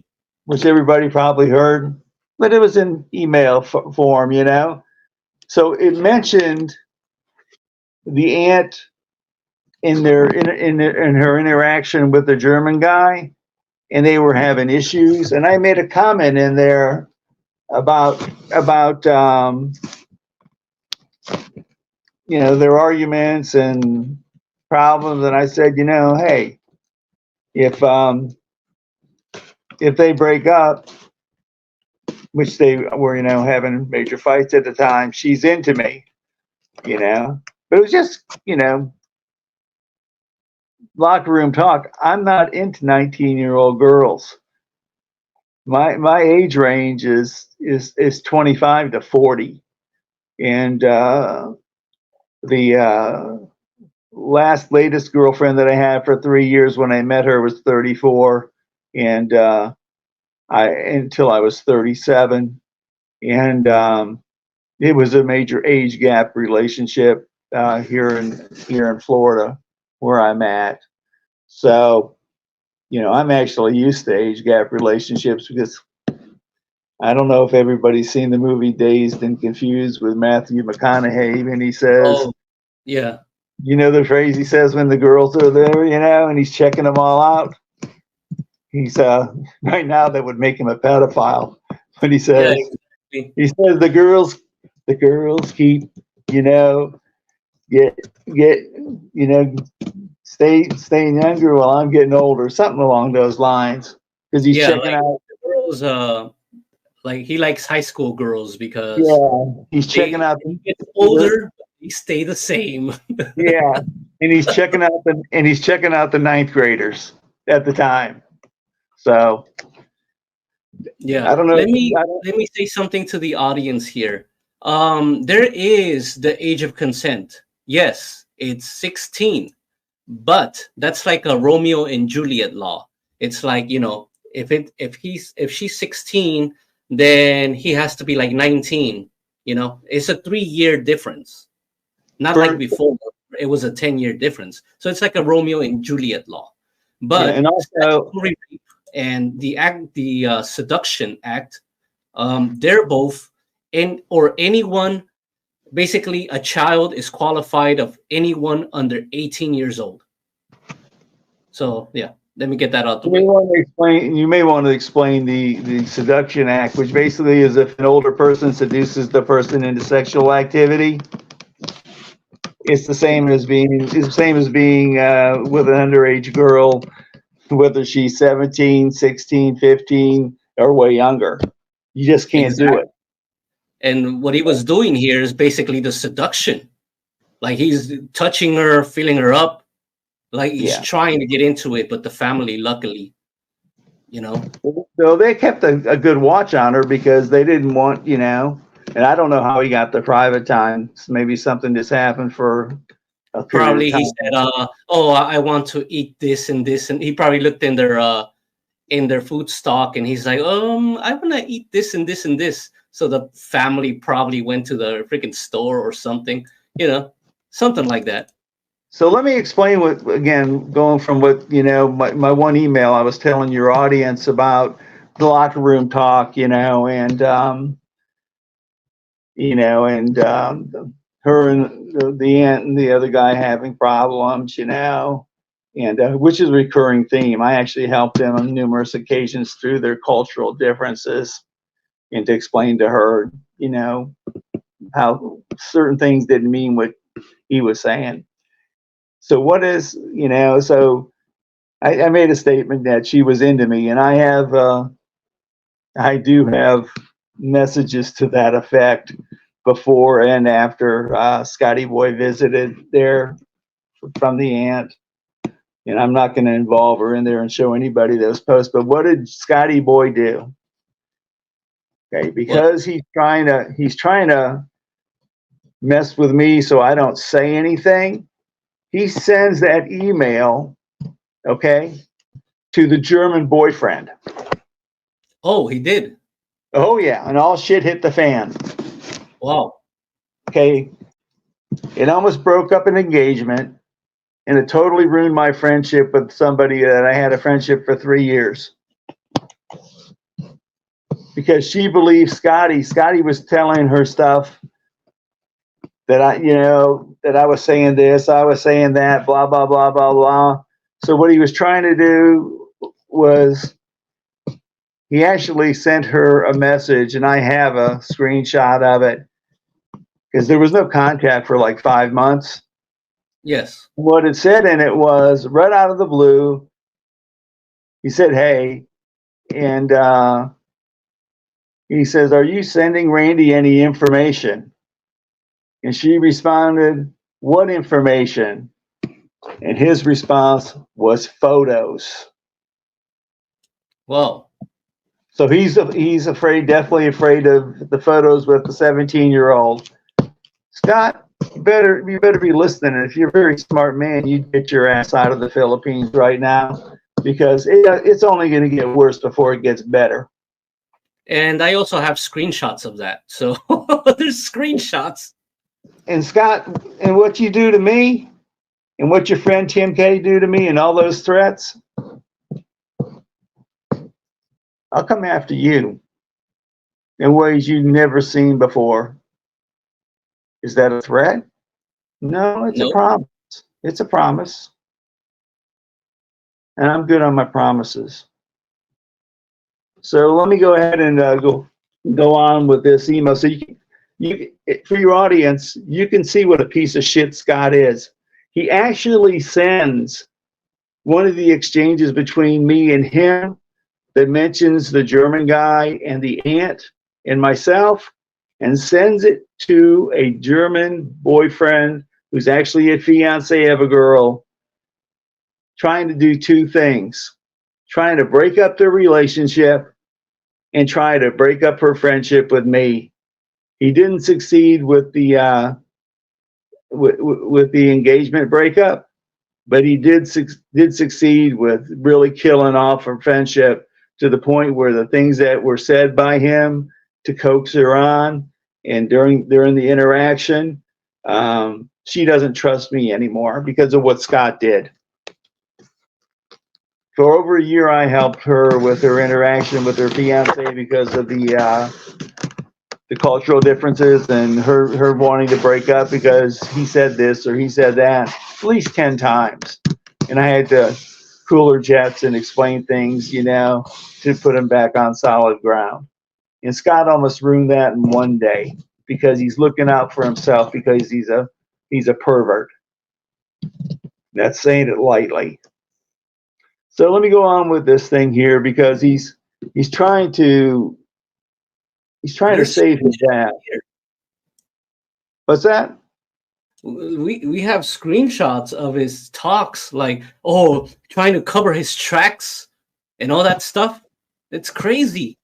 Which everybody probably heard, but it was in email form, So it mentioned the aunt in her interaction with the German guy, and they were having issues. And I made a comment in there about their arguments and problems, and I said, hey, if they break up, which they were, having major fights at the time, she's into me, but it was just, locker room talk. I'm not into 19-year-old girls. My age range is 25 to 40, and the latest girlfriend that I had for 3 years when I met her was 34, and until I was 37, and it was a major age gap relationship here in Florida where I'm at. So, I'm actually used to age gap relationships because I don't know if everybody's seen the movie Dazed and Confused with Matthew McConaughey, and he says, "Oh, yeah." The phrase he says when the girls are there, and he's checking them all out. He's right now that would make him a pedophile. But he says, he says the girls keep, staying younger while I'm getting older, something along those lines. Because he's checking out girls. Like he likes high school girls because he's checking out. He gets older, but they stay the same. Yeah, and he's checking out the ninth graders at the time. So yeah, I don't know. Let me say something to the audience here. There is the age of consent. Yes, it's 16, but that's like a Romeo and Juliet law. It's like, if she's 16, then he has to be like 19. It's a 3-year difference. Not like before, it was a 10-year difference. So it's like a Romeo and Juliet law. But and also and the seduction act, they're both or anyone. Basically, a child is qualified of anyone under 18 years old. So yeah, let me get that out the way. You may want to explain the seduction act, which basically is if an older person seduces the person into sexual activity. It's the same as being with an underage girl, whether she's 17, 16, 15, or way younger. You just can't do it. And what he was doing here is basically the seduction. Like he's touching her, feeling her up. Like he's trying to get into it, but the family, luckily, So they kept a good watch on her because they didn't want, and I don't know how he got the private time. So maybe something just happened for a period probably of time. He said, I want to eat this and this. And he probably looked in their food stock and he's like, I want to eat this and this and this. So the family probably went to the freaking store or something, something like that. So let me explain going from what, my one email I was telling your audience about the locker room talk, and her and the aunt and the other guy having problems, you know, and which is a recurring theme. I actually helped them on numerous occasions through their cultural differences and to explain to her, you know, how certain things didn't mean what he was saying. So what is, you know, so I made a statement that she was into me, and I do have messages to that effect before and after Scotty Boy visited there from the aunt. And I'm not going to involve her in there and show anybody those posts. But what did Scotty Boy do? Okay, because he's trying to mess with me so I don't say anything. He sends that email, okay, to the German boyfriend. Oh, he did. Oh yeah, and all shit hit the fan. Wow. Okay, it almost broke up an engagement, and it totally ruined my friendship with somebody that I had a friendship for 3 years. Because she believed Scotty. Scotty was telling her stuff that that I was saying this, I was saying that, blah, blah, blah, blah, blah. So what he was trying to do was he actually sent her a message, and I have a screenshot of it, because there was no contact for like 5 months. Yes. What it said in it was, right out of the blue, he said, hey, and he says, are you sending Randy any information? And she responded, what information? And his response was photos. Wow. So he's afraid, definitely afraid of the photos with the 17-year-old. Scott, you better be listening. And if you're a very smart man, you'd get your ass out of the Philippines right now, because it's only going to get worse before it gets better. And I also have screenshots of that. So there's screenshots. And Scott, and what you do to me, and what your friend Tim K do to me, and all those threats, I'll come after you in ways you've never seen before. Is that a threat? No, it's a promise. It's a promise. And I'm good on my promises. So let me go ahead and go on with this email. So you for your audience, you can see what a piece of shit Scott is. He actually sends one of the exchanges between me and him that mentions the German guy and the aunt and myself, and sends it to a German boyfriend who's actually a fiance of a girl, trying to do two things: trying to break up their relationship and try to break up her friendship with me. He didn't succeed with the engagement breakup, but he did succeed with really killing off her friendship, to the point where the things that were said by him to coax her on, and during the interaction, she doesn't trust me anymore because of what Scott did. For over a year, I helped her with her interaction with her fiance because of the cultural differences, and her wanting to break up because he said this or he said that at least 10 times. And I had to cool her jets and explain things, to put him back on solid ground. And Scott almost ruined that in one day, because he's looking out for himself, because he's a pervert. That's saying it lightly. So let me go on with this thing here, because he's trying to save his dad. What's that? We have screenshots of his talks, like, trying to cover his tracks and all that stuff. It's crazy.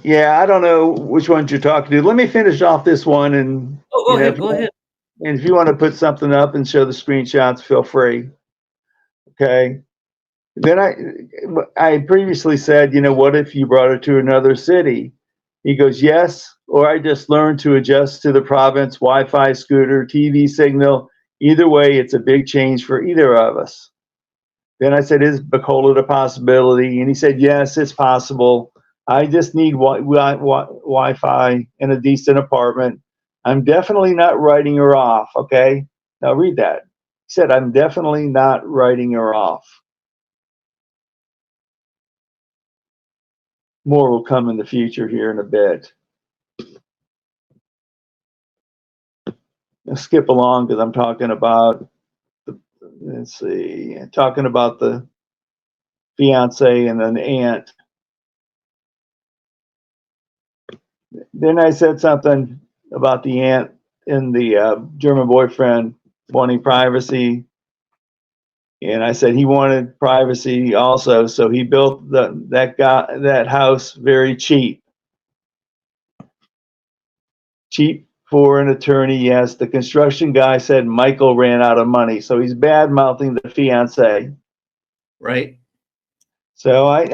Yeah, I don't know which ones you're talking to. Let me finish off this one, and go ahead. And if you want to put something up and show the screenshots, feel free. Okay. Then I previously said, what if you brought her to another city? He goes, yes, or I just learned to adjust to the province, Wi-Fi, scooter, TV signal. Either way, it's a big change for either of us. Then I said, is Bacola a possibility? And he said, yes, it's possible. I just need Wi-Fi and a decent apartment. I'm definitely not writing her off. Okay. Now read that. He said, I'm definitely not writing her off. More will come in the future here in a bit. I'll skip along because I'm talking about let's see, talking about the fiance and then the aunt. Then I said something about the aunt and the German boyfriend wanting privacy. And I said he wanted privacy also, so he built that house very cheap. Cheap for an attorney, yes. The construction guy said Michael ran out of money, so he's bad mouthing the fiance. Right. So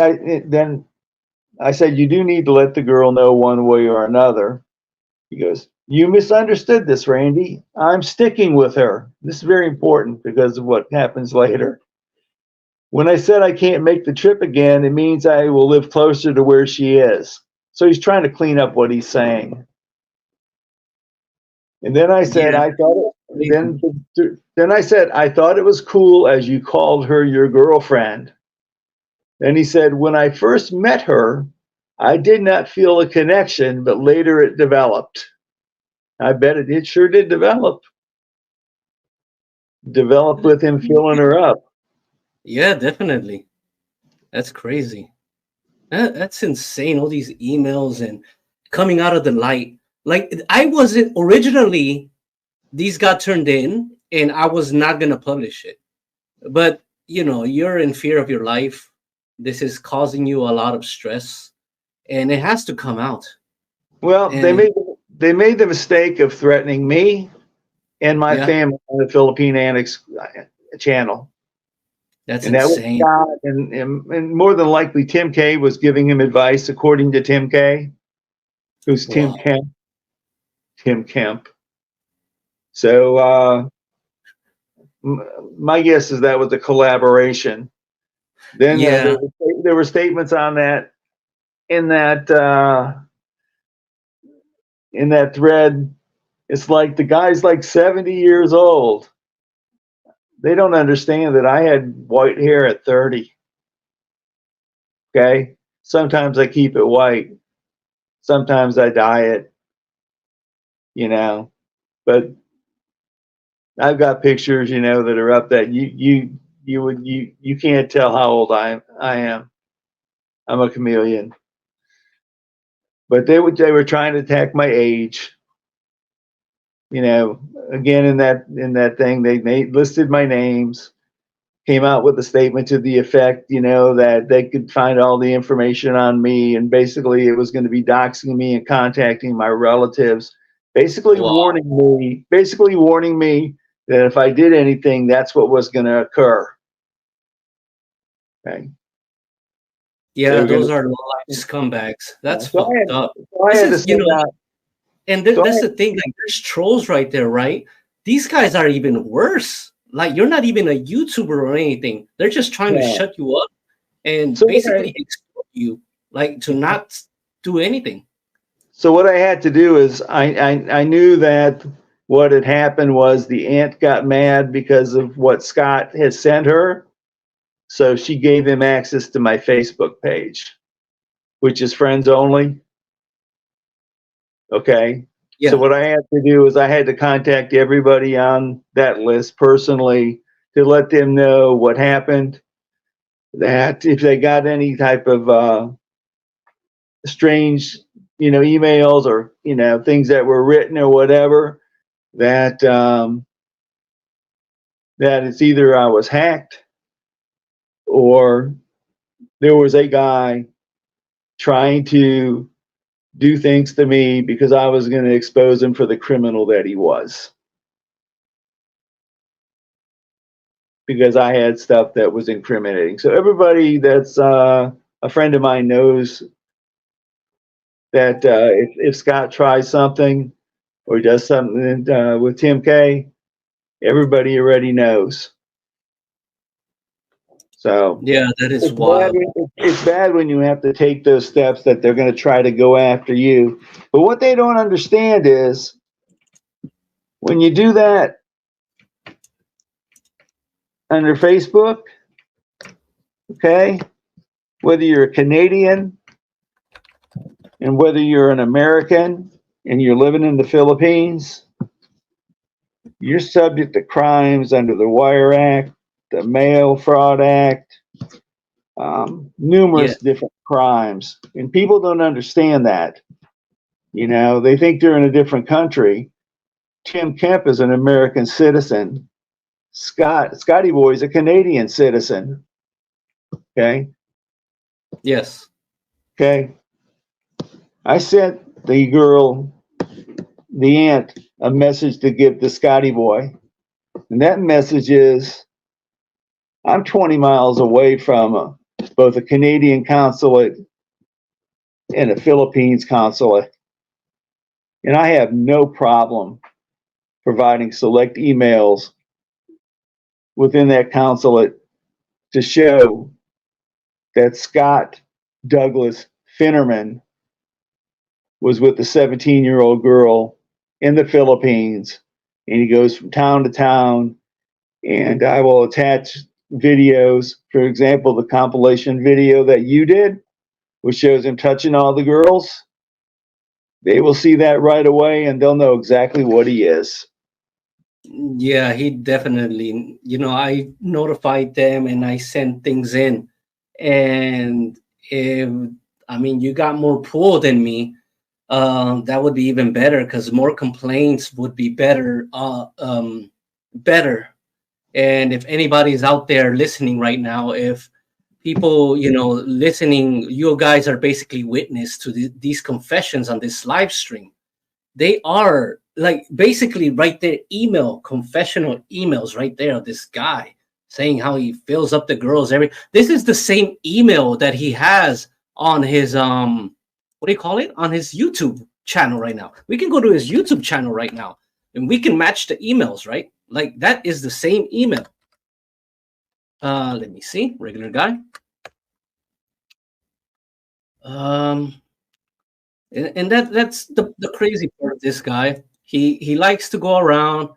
then I said, you do need to let the girl know one way or another. He goes, you misunderstood this, Randy. I'm sticking with her. This is very important because of what happens later. When I said I can't make the trip again, it means I will live closer to where she is. So he's trying to clean up what he's saying. And then I said, Yeah. then I said, I thought it was cool as you called her your girlfriend. Then he said, when I first met her, I did not feel a connection, but later it developed. I bet it sure did develop. Develop with him filling her up. Yeah, definitely. That's crazy. That's insane. All these emails and coming out of the light. Like, I wasn't originally, these got turned in and I was not going to publish it. But, you know, you're in fear of your life. This is causing you a lot of stress and it has to come out. Well, And they made the mistake of threatening me and my family on the Philippine Annex channel. That's and that insane. was Scott, and more than likely Tim K was giving him advice, according to Tim K, who's Tim Kemp. Tim Kemp. So my guess is that was a collaboration. Then there were statements on that in that thread. It's like the guy's like 70 years old. They don't understand that I had white hair at 30. Okay. Sometimes I keep it white. Sometimes I dye it, you know, but I've got pictures, you know, that are up that you can't tell how old I am. I'm a chameleon. But they were trying to attack my age. You know, again in that thing, they listed my names, came out with a statement to the effect, you know, that they could find all the information on me, and basically it was going to be doxing me and contacting my relatives, basically warning me that if I did anything, that's what was going to occur. Okay. Yeah, those are low-life scumbags. That's fucked up. That's the thing. Like, there's trolls right there, right? These guys are even worse. Like, you're not even a YouTuber or anything. They're just trying to shut you up and basically exploit you, like, to not do anything. So what I had to do is I knew that what had happened was the aunt got mad because of what Scott has sent her. So she gave him access to my Facebook page, which is friends only. Okay. Yeah. So what I had to do is I had to contact everybody on that list personally to let them know what happened, that if they got any type of strange, you know, emails or, you know, things that were written or whatever, that that it's either I was hacked or there was a guy trying to do things to me because I was going to expose him for the criminal that he was. Because I had stuff that was incriminating. So everybody that's a friend of mine knows that if Scott tries something or does something with Tim K, everybody already knows. So yeah, that is wild. It's bad when you have to take those steps that they're going to try to go after you. But what they don't understand is when you do that under Facebook, okay, whether you're a Canadian and whether you're an American and you're living in the Philippines, you're subject to crimes under the Wire Act, the Mail Fraud Act, Yeah. numerous different crimes. And people don't understand that. You know, they think they're in a different country. Tim Kemp is an American citizen. Scotty Boy is a Canadian citizen. Okay. Yes. Okay. I sent the girl, the aunt, a message to give to Scotty Boy. And that message is, I'm 20 miles away from both a Canadian consulate and a Philippines consulate. And I have no problem providing select emails within that consulate to show that Scott Douglas Finnerman was with the 17-year-old girl in the Philippines, and he goes from town to town. And I will attach videos, for example, the compilation video that you did, which shows him touching all the girls. They will see that right away, and they'll know exactly what he is. Yeah, he definitely, I notified them and I sent things in. And if, you got more pull than me, that would be even better, because more complaints would be better. Better. And if anybody's out there listening right now, if people, listening, you guys are basically witness to these confessions on this live stream. They are like basically right there, confessional emails right there of this guy saying how he fills up the girls. This is the same email that he has on his what do you call it, on his YouTube channel right now. We can go to his YouTube channel right now and we can match the emails, right? Like that is the same email. Let me see, regular guy. And that's the crazy part of this guy. He likes to go around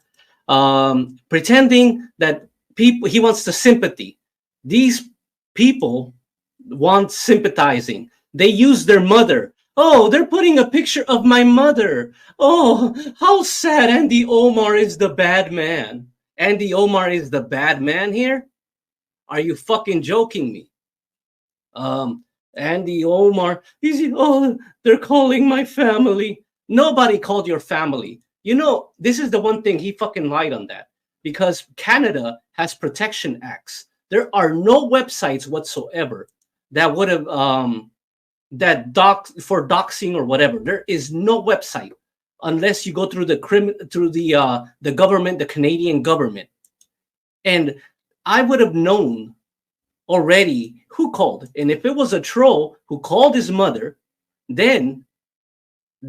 pretending that he wants the sympathy. These people want sympathizing. They use their mother. Oh, they're putting a picture of my mother. Oh, how sad. Andy Omar is the bad man. Andy Omar is the bad man here? Are you fucking joking me? Andy Omar, they're calling my family. Nobody called your family. This is the one thing he fucking lied on that, because Canada has protection acts. There are no websites whatsoever that would have for doxing or whatever. There is no website unless you go through the government, the Canadian government. And I would have known already who called. And if it was a troll who called his mother, then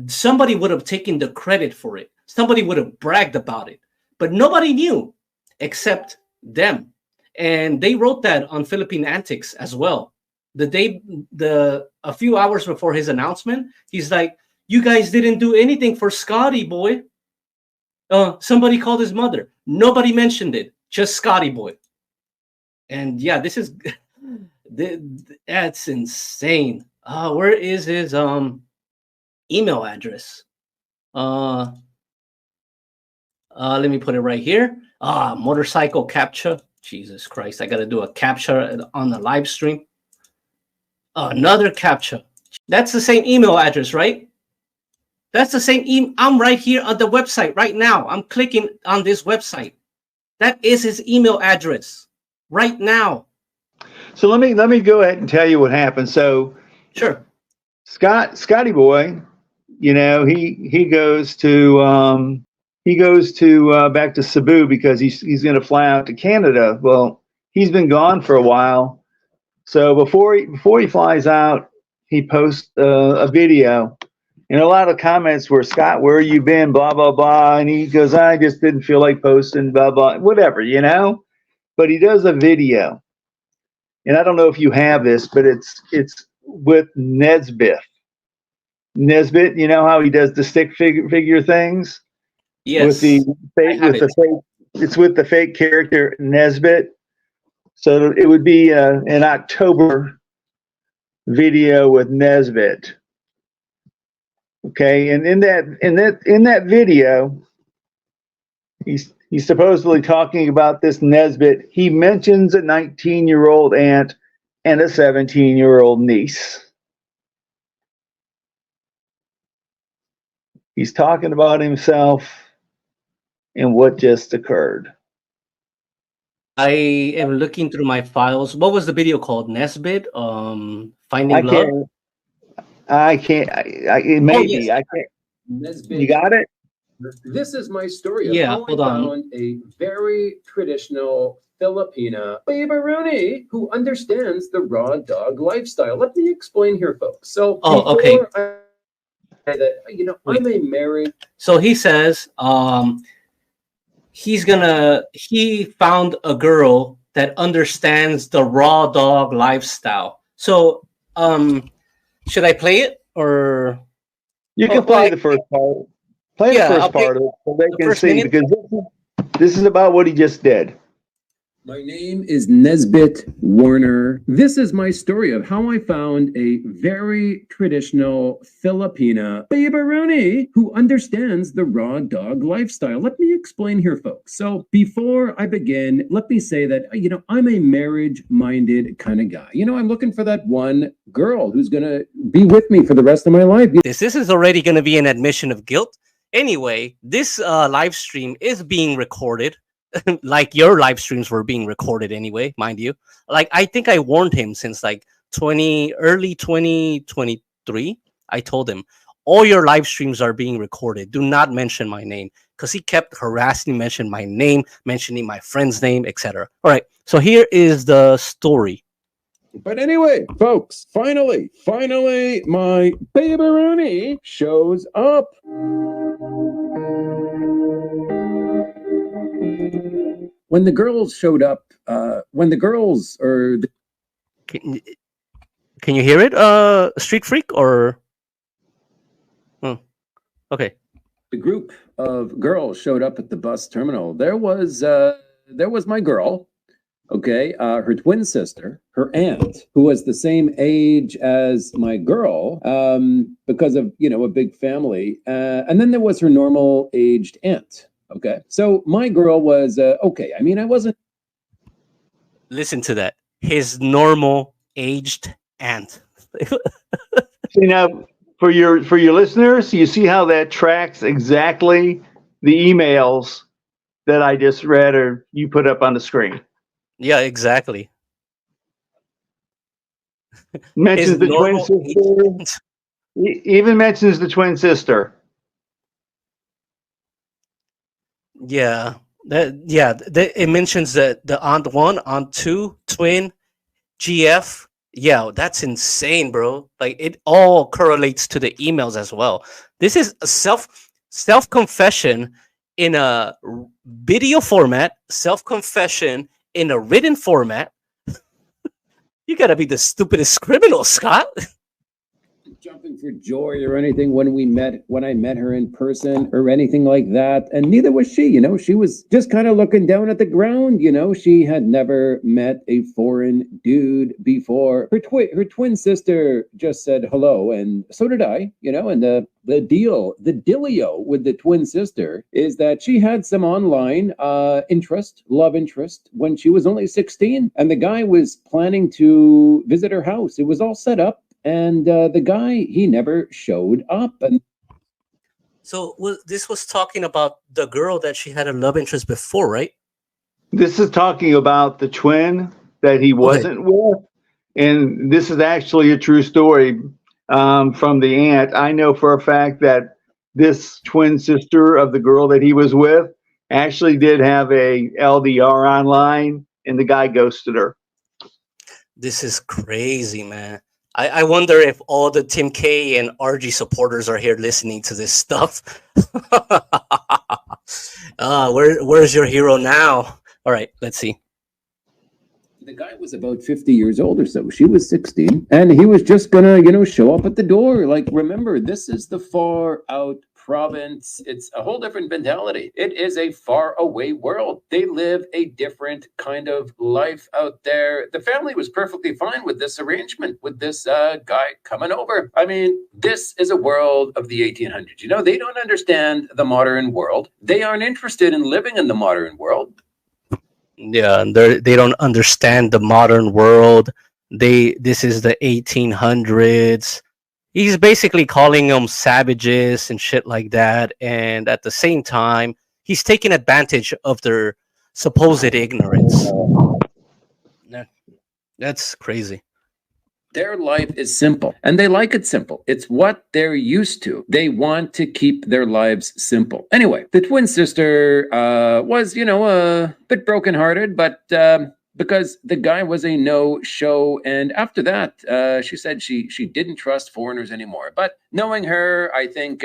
somebody would have taken the credit for it. Somebody would have bragged about it. But nobody knew except them. And they wrote that on Philippine Antics as well. A few hours before his announcement, he's like, you guys didn't do anything for Scotty Boy. Somebody called his mother. Nobody mentioned it. Just Scotty Boy. And yeah, this is that's insane. Where is his email address? Let me put it right here. Motorcycle captcha. Jesus Christ, I gotta do a captcha on the live stream. Another captcha. That's the same email address, right? That's the same email. I'm right here on the website right now. I'm clicking on this website. That is his email address right now. So let me go ahead and tell you what happened. So sure, Scotty Boy, he goes to back to Cebu because he's going to fly out to Canada. Well, he's been gone for a while, so before he flies out, he posts a video, and a lot of comments were, Scott, where you been, blah blah blah, and he goes, I just didn't feel like posting, blah blah, whatever, But he does a video, and I don't know if you have this, but it's with Nesbitt. Nesbitt, you know how he does the stick figure things? with the Yes, I fake have with it. the fake. It's with the fake character Nesbit. So it would be an October video with Nesbit. Okay, and in that video, he's supposedly talking about this Nesbit. He mentions a 19-year-old aunt and a 17-year-old niece. He's talking about himself and what just occurred. I am looking through my files. What was the video called? Nesbit? I Finding Love? can't. I can't. It Oh may yes. be. I can't. You Nesbit. got it. This is my story of Yeah, how I hold on. found a very traditional Filipina babaroni who understands the raw dog lifestyle. Let me explain here, folks. So Oh, okay. before I that Wait. I'm a married. So he says he found a girl that understands the raw dog lifestyle. So should I play it or You can play the first part. Play the I'll first play part of it so they the can first see minute. because this is about what he just did. My name is Nesbit Warner. This is my story of how I found a very traditional Filipina babaroni who understands the raw dog lifestyle. Let me explain here, folks. So before I begin, let me say that, I'm a marriage-minded kind of guy. I'm looking for that one girl who's going to be with me for the rest of my life. This is already going to be an admission of guilt. Anyway, this live stream is being recorded. Like your live streams were being recorded anyway, mind you. Like I think I warned him since like early 2023. I told him all your live streams are being recorded. Do not mention my name, because he kept harassing, mentioning my name, mentioning my friend's name, etc. All right, so here is the story. But anyway, folks, finally, my babaroni shows up. When the girls showed up, Can you hear it, Street Freak? Or okay. The group of girls showed up at the bus terminal, there was my girl, okay, her twin sister, her aunt, who was the same age as my girl, because of a big family, and then there was her normal aged aunt. Okay, so my girl was okay. I mean, I wasn't. Listen to that. His normal aged aunt. See now, for your listeners, you see how that tracks exactly the emails that I just read or you put up on the screen. Yeah, exactly. Mentions the twin sister. Even mentions the twin sister. Yeah, it mentions that the aunt one, aunt two, twin, GF. Yeah, that's insane, bro. Like it all correlates to the emails as well. This is a self confession in a video format, self confession in a written format. You gotta be the stupidest criminal, Scott. Jumping for joy or anything when I met her in person or anything like that, and neither was she. She was just kind of looking down at the ground. She had never met a foreign dude before. Her twin sister just said hello, and so did I. And the dealio with the twin sister is that she had some online love interest when she was only 16, and the guy was planning to visit her house. It was all set up. And the guy, he never showed up. And so this was talking about the girl that she had a love interest before, right? This is talking about the twin that he wasn't with. And this is actually a true story from the aunt. I know for a fact that this twin sister of the girl that he was with actually did have a LDR online, and the guy ghosted her. This is crazy, man. I wonder if all the Tim K and RG supporters are here listening to this stuff. Where's your hero now? All right, let's see. The guy was about 50 years old or so. She was 16. And he was just gonna, show up at the door. Like, remember, this is the far out province, it's a whole different mentality. It is a far away world. They live a different kind of life out there. The family was perfectly fine with this arrangement, with this guy coming over. I mean, this is a world of the 1800s. You know, they don't understand the modern world. They aren't interested in living in the modern world. Yeah, and they don't understand the modern world. This is the 1800s. He's basically calling them savages and shit like that, and at the same time, he's taking advantage of their supposed ignorance. That's crazy. Their life is simple, and they like it simple. It's what they're used to. They want to keep their lives simple. Anyway, the twin sister was, you know, a bit brokenhearted, but because the guy was a no-show, and after that, she said she didn't trust foreigners anymore. But knowing her, I think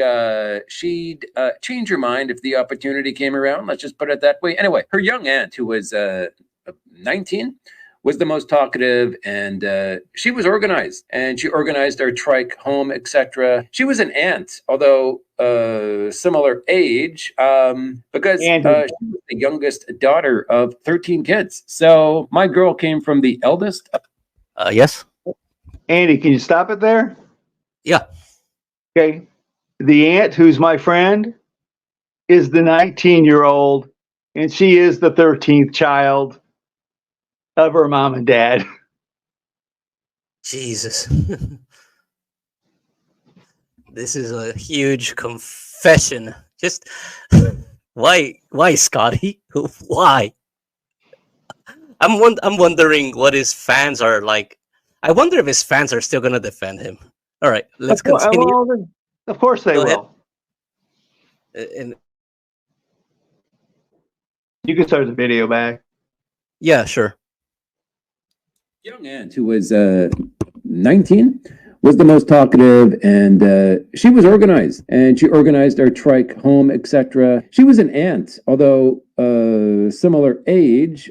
she'd change her mind if the opportunity came around. Let's just put it that way. Anyway, her young aunt, who was 19, was the most talkative, and she was organized, and she organized our trike home, etc. She was an aunt, although similar age, because she was the youngest daughter of 13 kids. So my girl came from the eldest. Yes. Andy, can you stop it there? Yeah. Okay. The aunt, who's my friend, is the 19-year-old, and she is the 13th child of her mom and dad. Jesus. This is a huge confession. Just why, Scotty? Why? I'm wondering what his fans are like. I wonder if his fans are still gonna defend him. All right, let's continue. Well, of course they will. And you can start the video back. yeah, sure. Young aunt, who was 19, was the most talkative, and she was organized, and she organized our trike home, etc. She was an aunt, although similar age,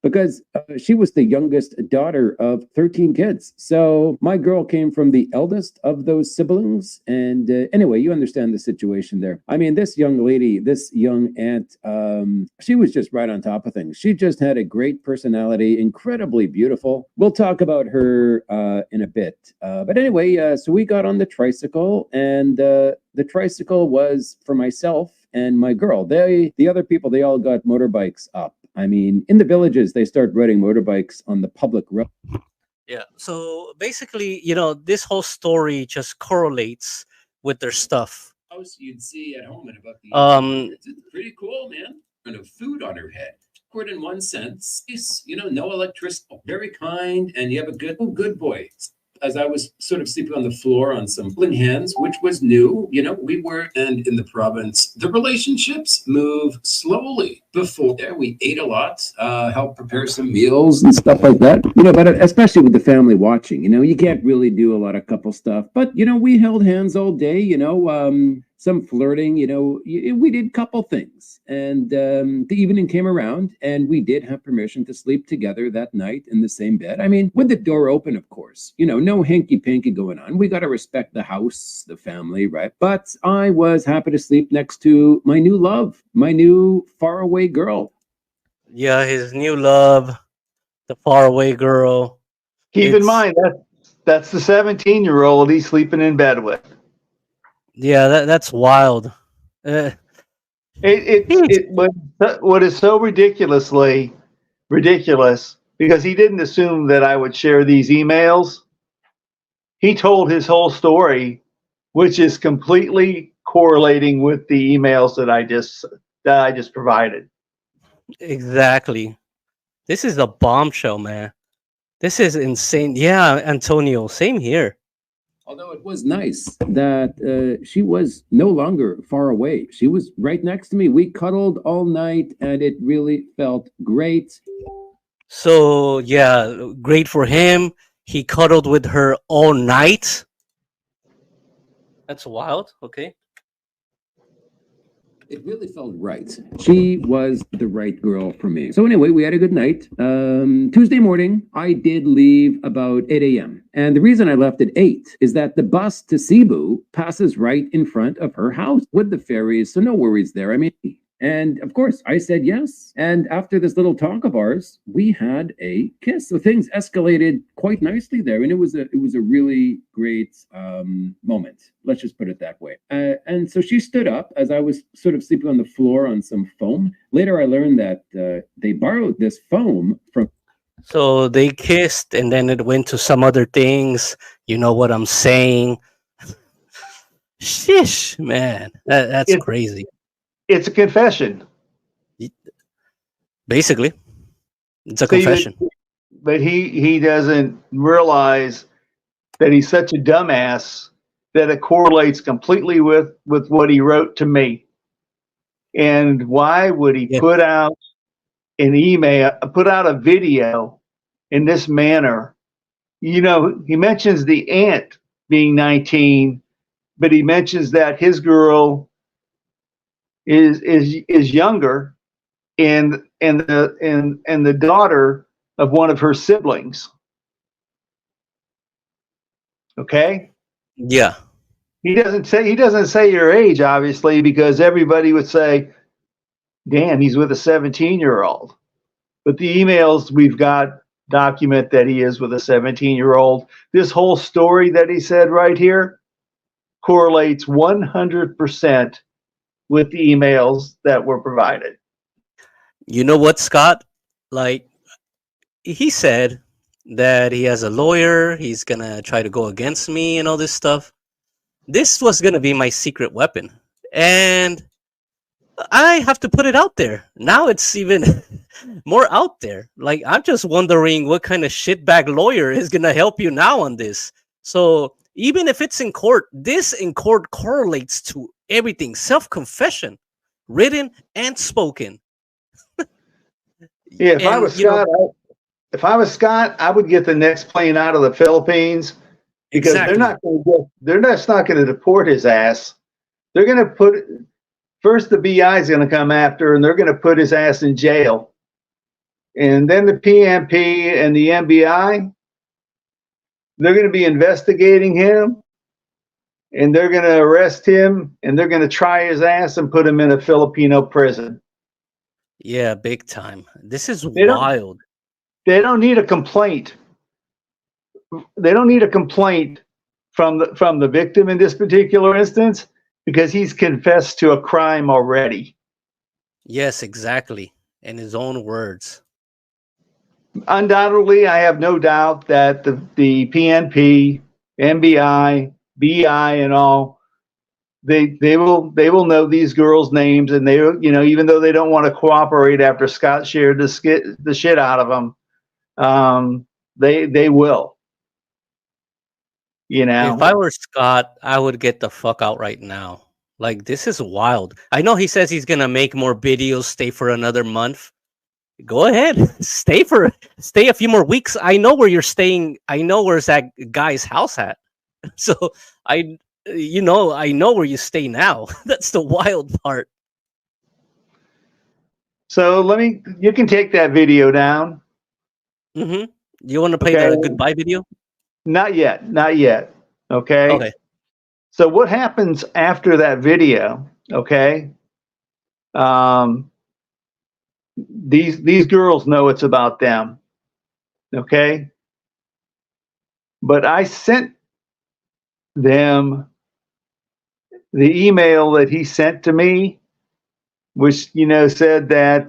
because she was the youngest daughter of 13 kids. So my girl came from the eldest of those siblings, and anyway, you understand the situation there. I mean, this young lady, this young aunt, she was just right on top of things. She just had a great personality, incredibly beautiful. We'll talk about her in a bit. But anyway, so we got on the tricycle, and the tricycle was for myself and my girl. The other people, they all got motorbikes up. I mean, in the villages, they start riding motorbikes on the public road. Yeah. So basically, you know, this whole story just correlates with their stuff. You'd see at home in about the it's pretty cool, man. Kind of food on her head. Awkward in one sense. You know, no electricity. Very kind, and you have a good boy. As I was sort of sleeping on the floor on some holding hands, which was new, you know, we were, and in the province, the relationships move slowly. Before there, we ate a lot, helped prepare some meals and stuff like that, you know, but especially with the family watching, you know, you can't really do a lot of couple stuff, but, you know, we held hands all day, you know, some flirting, you know, we did couple things, and the evening came around, and we did have permission to sleep together that night in the same bed. I mean, with the door open, of course, you know, no hanky-panky going on. We got to respect the house, the family, right? But I was happy to sleep next to my new love, my new faraway girl. Yeah, his new love, the faraway girl. Keep in mind that's the 17-year-old he's sleeping in bed with. Yeah, that's wild. What is so ridiculously ridiculous, because he didn't assume that I would share these emails. He told his whole story, which is completely correlating with the emails that I just provided. Exactly. This is a bombshell, man. This is insane. Yeah, Antonio, same here. Although it was nice that she was no longer far away. She was right next to me. We cuddled all night, and it really felt great. So, yeah, great for him. He cuddled with her all night. That's wild. Okay. It really felt right. She was the right girl for me. So anyway, we had a good night. Tuesday morning, I did leave about 8 a.m. And the reason I left at 8 is that the bus to Cebu passes right in front of her house with the ferries, so no worries there. I mean, and of course, I said yes. And after this little talk of ours, we had a kiss. So things escalated quite nicely there, and it was a really great moment. Let's just put it that way. And so she stood up as I was sort of sleeping on the floor on some foam. Later, I learned that they borrowed this foam from. So they kissed, and then it went to some other things. You know what I'm saying? Shish, man, that's It- crazy. It's a confession. Basically, it's a See, confession. but he doesn't realize that he's such a dumbass that it correlates completely with what he wrote to me. And why would he Yeah. put out an email, put out a video in this manner? You know, he mentions the aunt being 19, but he mentions that his girl is younger, and the daughter of one of her siblings. Okay, Yeah. he doesn't say your age, obviously, because everybody would say, "Damn, he's with a 17-year-old." But the emails we've got document that he is with a 17-year-old. This whole story that he said right here correlates 100% with the emails that were provided. You know what, Scott? Like, he said that he has a lawyer, he's gonna try to go against me and all this stuff. This was gonna be my secret weapon. And I have to put it out there. Now it's even more out there. Like, I'm just wondering what kind of shitbag lawyer is gonna help you now on this. So even if it's in court, this in court correlates to everything. Self-confession, written and spoken. Yeah, if I And was Scott, I would get the next plane out of the Philippines, because exactly. they're just not going to deport his ass. They're going to first the BI is going to come after, and they're going to put his ass in jail, and then the PNP and the MBI, they're going to be investigating him, and they're going to arrest him, and they're going to try his ass and put him in a Filipino prison. Yeah, big time. This is They don't- wild. They don't need a complaint. They don't need a complaint from the victim in this particular instance, because he's confessed to a crime already. Yes, exactly. In his own words. Undoubtedly, I have no doubt that the PNP, MBI, BI, and all, they will know these girls' names, and they, you know, even though they don't want to cooperate after Scott shared the shit out of them, they will. You know, If I were Scott, I would get the fuck out right now. Like, this is wild. I know he says he's gonna make more videos, stay for another month. Go ahead. Stay a few more weeks. I know where you're staying. I know where's that guy's house at. So I know where you stay now. That's the wild part. so you can take that video down. Mm-hmm. You want to play Okay. the goodbye video? Not yet. Okay. Okay. So what happens after that video? Okay. These girls know it's about them. Okay. But I sent them the email that he sent to me, which, you know, said that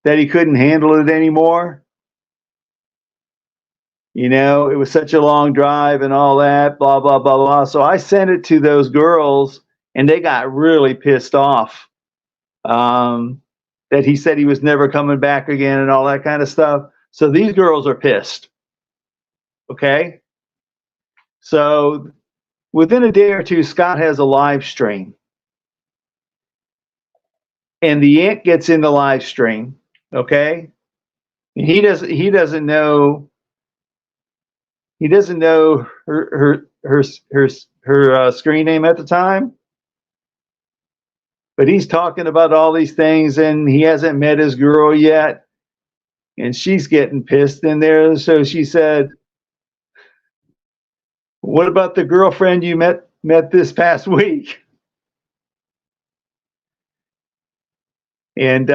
that he couldn't handle it anymore. You know, it was such a long drive and all that, blah, blah, blah, blah. So I sent it to those girls, and they got really pissed off that he said he was never coming back again and all that kind of stuff. So these girls are pissed. Okay. So within a day or two, Scott has a live stream. And the aunt gets in the live stream. Okay. And he doesn't know her screen name at the time. But he's talking about all these things, and he hasn't met his girl yet, and she's getting pissed in there. So she said, "What about the girlfriend you met this past week?" And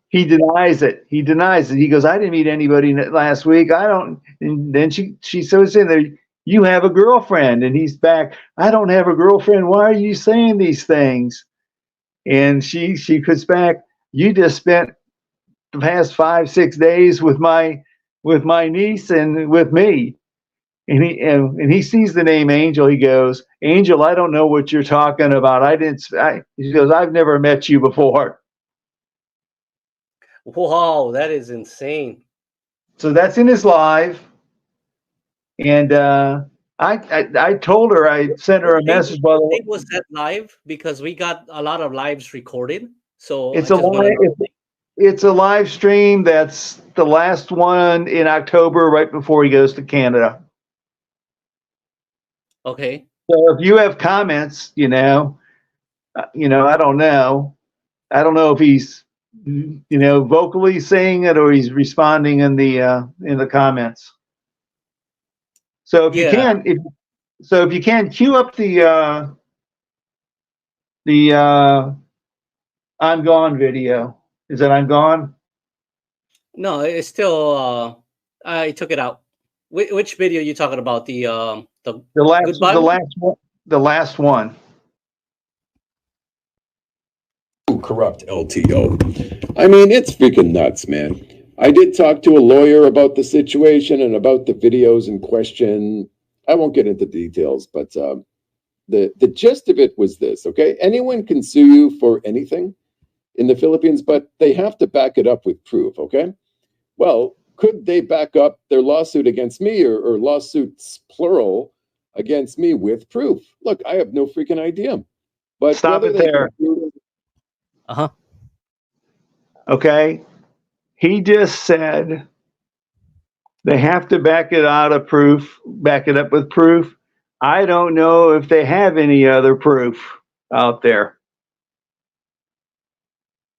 he denies it. He denies it. He goes, "I didn't meet anybody last week. I don't." And then she says in there, "You have a girlfriend." And he's back, "I don't have a girlfriend. Why are you saying these things?" And she puts back, "You just spent the past 5-6 days with my niece and with me." And he sees the name Angel. He goes, "Angel, I don't know what you're talking about. He goes, "I've never met you before." Wow, that is insane. So that's in his live. And I told her, I sent her a message. By the way, was that live? Because we got a lot of lives recorded. So it's a live stream. That's the last one in October, right before he goes to Canada. Okay. So if you have comments, I don't know. I don't know if he's, vocally saying it or he's responding in the comments. So if you can, cue up the "I'm Gone" video. Is that "I'm Gone"? No, it's still. I took it out. Which video are you talking about? The last one. The last one. Corrupt LTO. I mean, it's freaking nuts, man. I did talk to a lawyer about the situation and about the videos in question. I won't get into details, but the gist of it was this, okay? Anyone can sue you for anything in the Philippines, but they have to back it up with proof, okay? Well, could they back up their lawsuit against me or lawsuits, plural, against me with proof? Look, I have no freaking idea. But stop it there. Uh-huh. Okay. He just said they have to back it up with proof. I don't know if they have any other proof out there.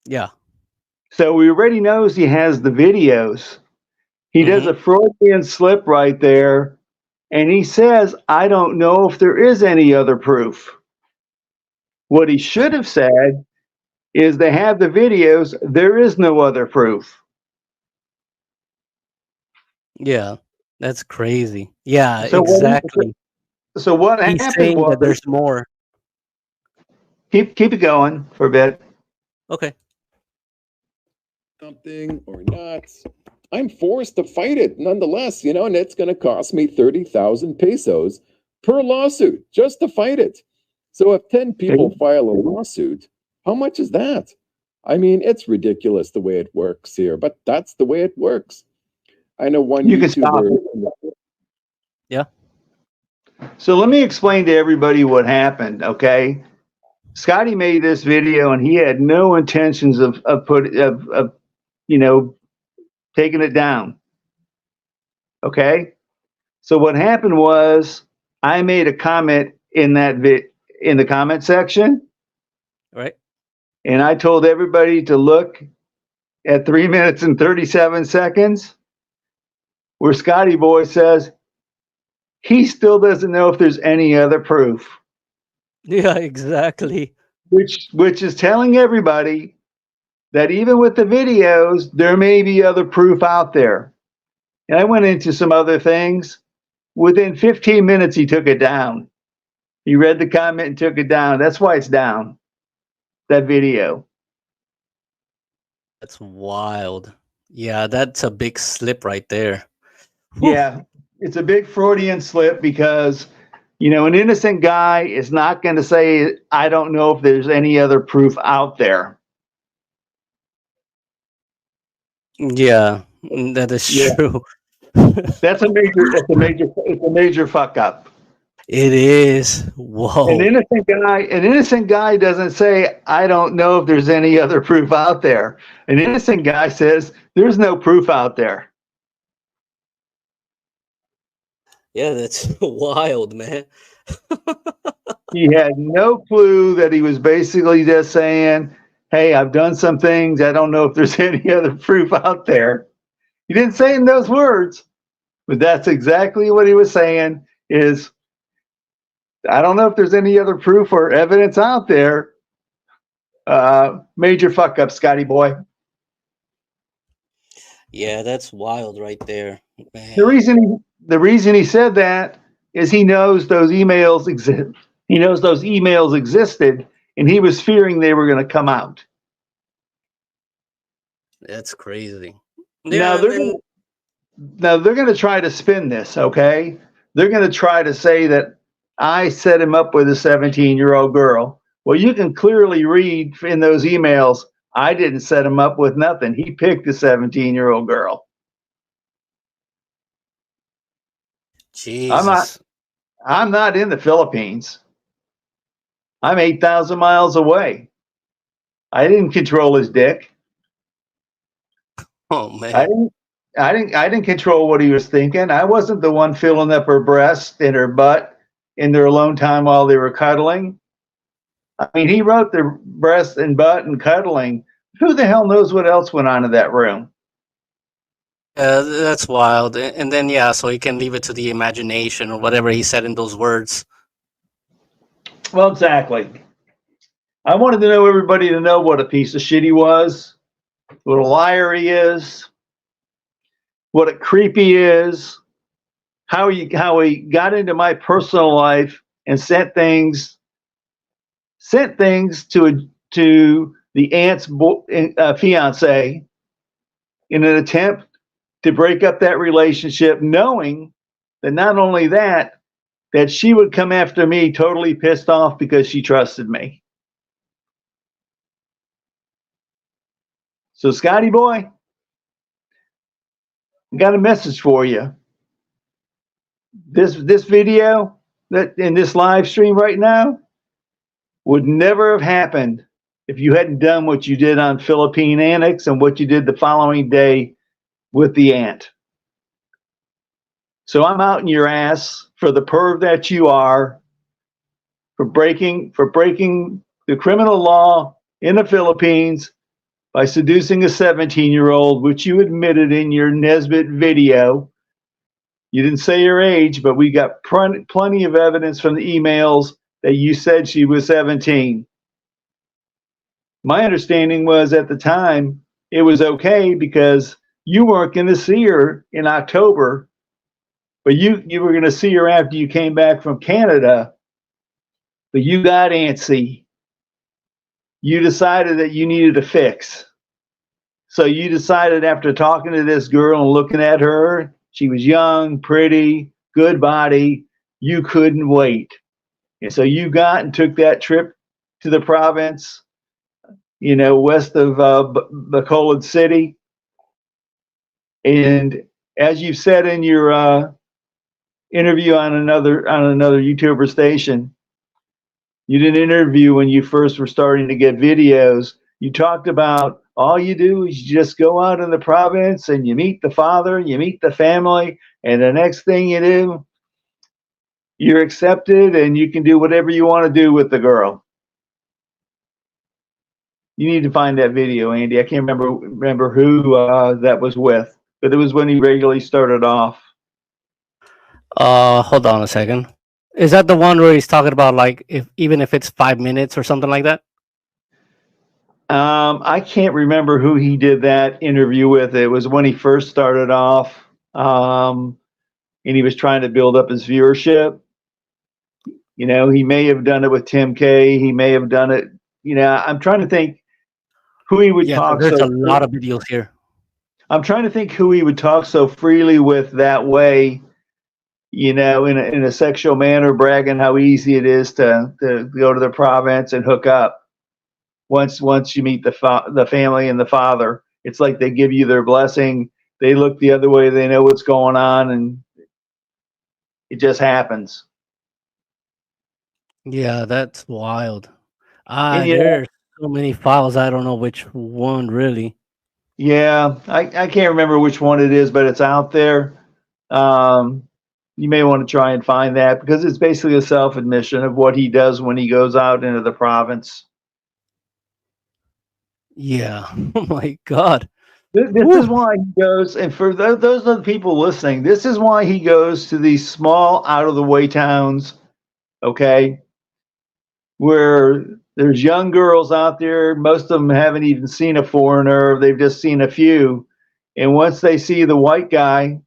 Yeah. So we already knows he has the videos. He does a Freudian slip right there, and he says, "I don't know if there is any other proof." What he should have said is, "They have the videos. There is no other proof." Yeah, that's crazy. Yeah, So exactly. So what He's happened saying was, that there's more. keep it going for a bit. Okay. Something or not, I'm forced to fight it nonetheless, and it's going to cost me 30,000 pesos per lawsuit just to fight it. So if 10 people file a lawsuit, how much is that? I mean, it's ridiculous the way it works here, but that's the way it works. I know one YouTuber. Yeah. So let me explain to everybody what happened, okay? Scotty made this video and he had no intentions of taking it down. Okay? So what happened was, I made a comment in in the comment section. Right. And I told everybody to look at 3 minutes and 37 seconds where Scotty Boy says he still doesn't know if there's any other proof. Yeah, exactly. Which is telling everybody that even with the videos, there may be other proof out there. And I went into some other things. Within 15 minutes, he took it down. He read the comment and took it down. That's why it's down, that video. That's wild. Yeah, that's a big slip right there. Whew. Yeah, it's a big Freudian slip because, an innocent guy is not going to say, "I don't know if there's any other proof out there." Yeah, that is true. It's a major fuck up. It is. Whoa. An innocent guy doesn't say, "I don't know if there's any other proof out there." An innocent guy says, "There's no proof out there." Yeah, that's wild, man. He had no clue that he was basically just saying, hey, I've done some things. I don't know if there's any other proof out there. He didn't say in those words, but that's exactly what he was saying is, I don't know if there's any other proof or evidence out there. Major fuck up, Scotty boy. Yeah, that's wild right there, The man. reason he said that is he knows those emails exist. He knows those emails existed, and he was fearing they were going to come out. That's crazy. Now Yeah, they're and going to try to spin this, okay? They're going to try to say that I set him up with a 17-year-old girl. Well, you can clearly read in those emails, I didn't set him up with nothing. He picked a 17-year-old girl. I'm not Jesus. I'm not in the Philippines. I'm 8,000 miles away. I didn't control his dick. Oh I man. didn't I didn't control what he was thinking. I wasn't the one filling up her breast and her butt in their alone time while they were cuddling. I mean, he wrote their breast and butt and cuddling. Who the hell knows what else went on in that room? That's wild. And then yeah, so he can leave it to the imagination or whatever he said in those words. Well, exactly. I wanted to know everybody to know what a piece of shit he was, what a liar he is, what a creep he is, how he got into my personal life and sent things to the aunt's fiance in an attempt to break up that relationship, knowing that not only that she would come after me totally pissed off because she trusted me. So, Scotty boy, I got a message for you. This video that in this live stream right now would never have happened if you hadn't done what you did on Philippine Annex and what you did the following day with the aunt. So I'm out in your ass for the perv that you are, for breaking the criminal law in the Philippines by seducing a 17-year-old, which you admitted in your Nesbitt video. You didn't say your age, but we got plenty of evidence from the emails that you said she was 17. My understanding was at the time it was okay because you weren't going to see her in October, but you were going to see her after you came back from Canada. But you got antsy. You decided that you needed a fix. So you decided after talking to this girl and looking at her, she was young, pretty, good body, you couldn't wait. And so you got and took that trip to the province, west of Bacolod City. And as you've said in your interview on another YouTuber station, you did an interview when you first were starting to get videos. You talked about all you do is you just go out in the province and you meet the father, you meet the family, and the next thing you do, you're accepted and you can do whatever you want to do with the girl. You need to find that video, Andy. I can't remember who that was with, but it was when he regularly started off. Hold on a second. Is that the one where he's talking about like even if it's 5 minutes or something like that? I can't remember who he did that interview with. It was when he first started off, and he was trying to build up his viewership. He may have done it with Tim K. He may have done it. I'm trying to think who he would talk. There's a lot of videos here. I'm trying to think who he would talk so freely with that way, in a sexual manner, bragging how easy it is to go to the province and hook up. Once you meet the family and the father, it's like they give you their blessing. They look the other way. They know what's going on, and it just happens. Yeah, that's wild. And There's so many files. I don't know which one really. yeah, I can't remember which one it is, but it's out there. You may want to try and find that because it's basically a self-admission of what he does when he goes out into the province. Yeah. Oh my God. This is why he goes, and for those of the people listening, this is why he goes to these small, out-of-the-way towns, okay, where there's young girls out there. Most of them haven't even seen a foreigner. They've just seen a few. And once they see the white guy,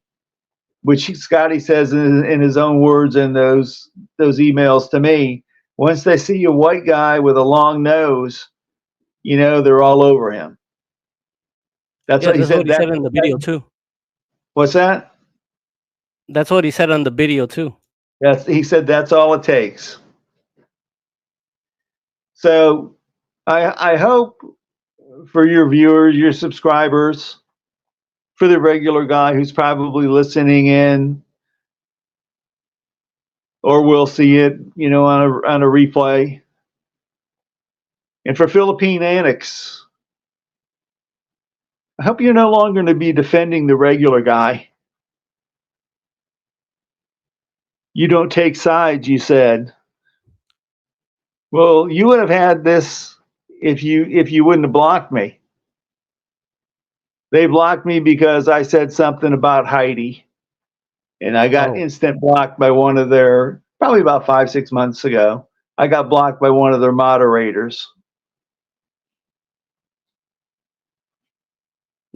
which Scotty says in his own words in those emails to me, once they see a white guy with a long nose, they're all over him. That's Yeah, what he that's said. what he said in the video too. What's that? That's what he said on the video too. Yes, he said that's all it takes. So I hope for your viewers, your subscribers, for the regular guy who's probably listening in or will see it, on a replay. And for Philippine Annex, I hope you're no longer going to be defending the regular guy. You don't take sides, you said. Well, you would have had this if you wouldn't have blocked me. They blocked me because I said something about Heidi. And I got instant blocked by one of their, probably about 5-6 months ago. I got blocked by one of their moderators.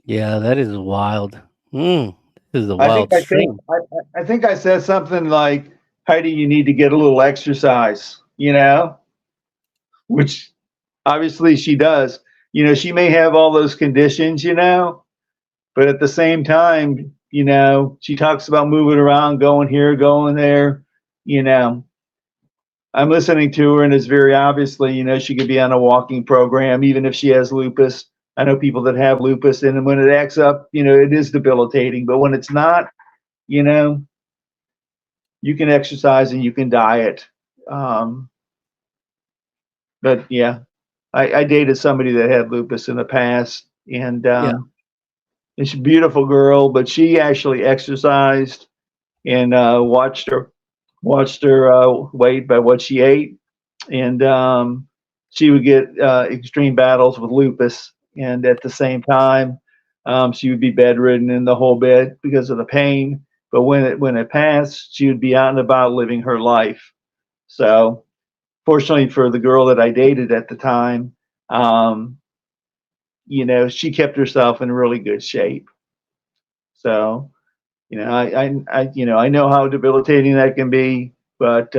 Yeah, that is wild. This is a I wild stream. think I said something like, Heidi, you need to get a little exercise, which obviously she does. She may have all those conditions, but at the same time, she talks about moving around, going here, going there, I'm listening to her, and it's very obviously, she could be on a walking program, even if she has lupus. I know people that have lupus, and when it acts up, it is debilitating. But when it's not, you can exercise and you can diet. But yeah, I dated somebody that had lupus in the past, and she's a beautiful girl, but she actually exercised and watched her weight by what she ate, and she would get extreme battles with lupus, and at the same time, she would be bedridden in the whole bit because of the pain. But when it passed, she would be out and about living her life. So, fortunately for the girl that I dated at the time, she kept herself in really good shape. So, I know how debilitating that can be, but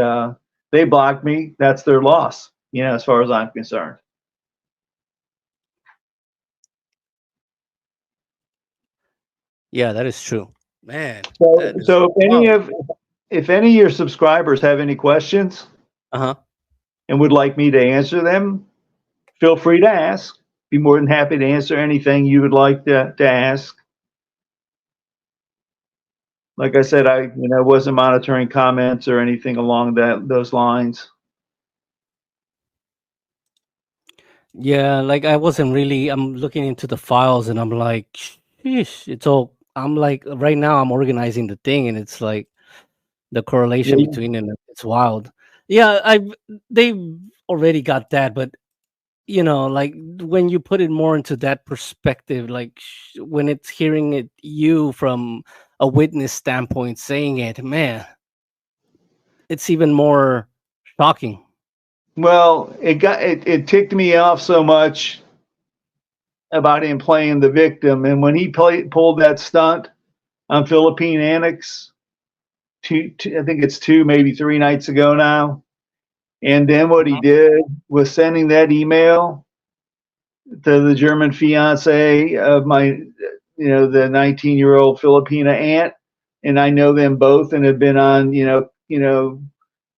they blocked me. That's their loss, as far as I'm concerned. Yeah, that is true, man. So if any of your subscribers have any questions and would like me to answer them, feel free to ask. Be more than happy to answer anything you would like to ask. Like I said, I wasn't monitoring comments or anything along those lines. Yeah, like I wasn't really. I'm looking into the files, and I'm like, sheesh, it's all. I'm like, right now, I'm organizing the thing, and it's like the correlation between them. It's wild. Yeah, they've already got that, but like when you put it more into that perspective, like when it's hearing it you from a witness standpoint saying it, man, it's even more shocking. Well, it ticked me off so much about him playing the victim, and when he pulled that stunt on Philippine Annex, I think it's 2, maybe 3 nights ago now, and then what he did was sending that email to the German fiance of my, the 19-year-old Filipina aunt, and I know them both and have been on,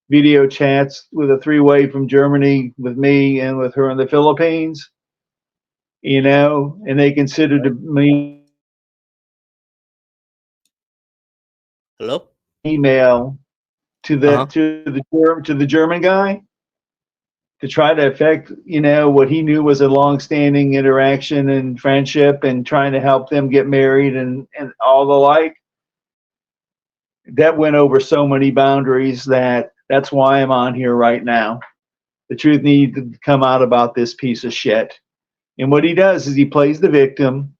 video chats with a 3-way from Germany with me and with her in the Philippines, and they considered me Hello? email to the German guy to try to affect, what he knew was a long-standing interaction and friendship and trying to help them get married and all the like. that went over so many boundaries that's why I'm on here right now. The truth needs to come out about this piece of shit. And what he does is he plays the victim.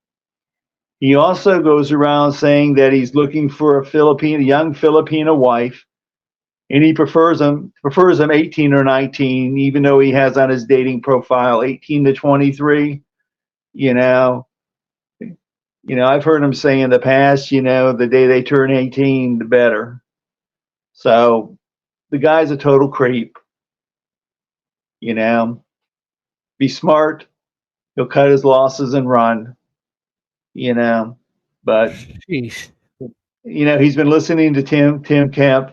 He also goes around saying that he's looking for a young Filipino wife, and he prefers them 18 or 19, even though he has on his dating profile 18 to 23. You know, I've heard him say in the past, the day they turn 18, the better. So the guy's a total creep. Be smart. He'll cut his losses and run. But Jeez. he's been listening to Tim Kemp,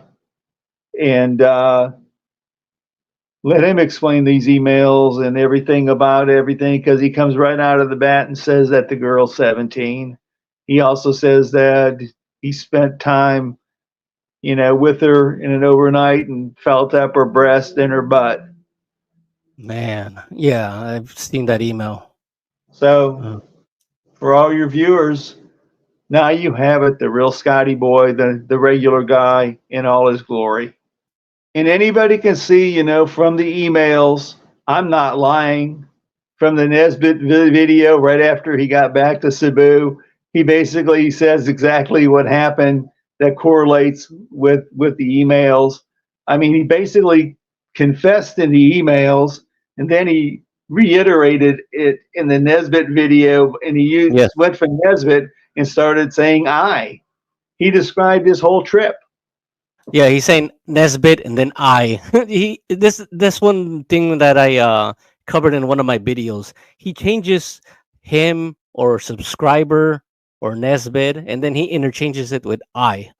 and let him explain these emails and everything about everything, because he comes right out of the bat and says that the girl's 17. He also says that he spent time, with her in an overnight and felt up her breast and her butt. Man, yeah, I've seen that email. So for all your viewers, now you have it, the real Scotty boy, the regular guy in all his glory. And anybody can see, from the emails, I'm not lying. From the Nesbitt video right after he got back to Cebu, he basically says exactly what happened that correlates with the emails. I mean, he basically confessed in the emails, and then he reiterated it in the Nesbitt video, and he went from Nesbitt and started saying I. He described his whole trip. Yeah, he's saying Nesbitt and then I. This one thing that I covered in one of my videos. He changes him or subscriber or Nesbitt, and then he interchanges it with I.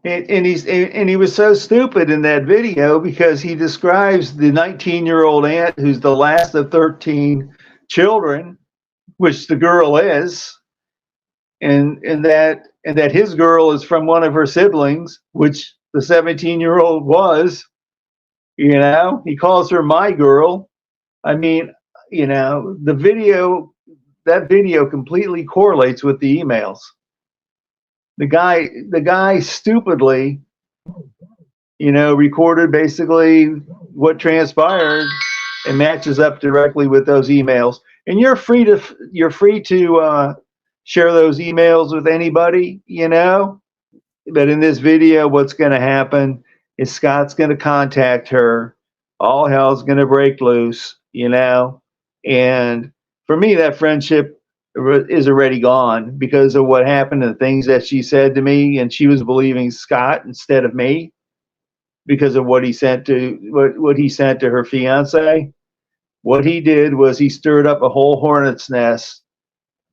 And he was so stupid in that video because he describes the 19-year-old aunt who's the last of 13 children, which the girl is, and that his girl is from one of her siblings, which the 17-year-old was. He calls her my girl. I mean, that video completely correlates with the emails. The guy stupidly, recorded basically what transpired and matches up directly with those emails. And you're free to share those emails with anybody, But in this video, what's going to happen is Scott's going to contact her. All hell's going to break loose, And for me, that friendship is already gone because of what happened and the things that she said to me, and she was believing Scott instead of me because of what he sent to her fiance. What he did was he stirred up a whole hornet's nest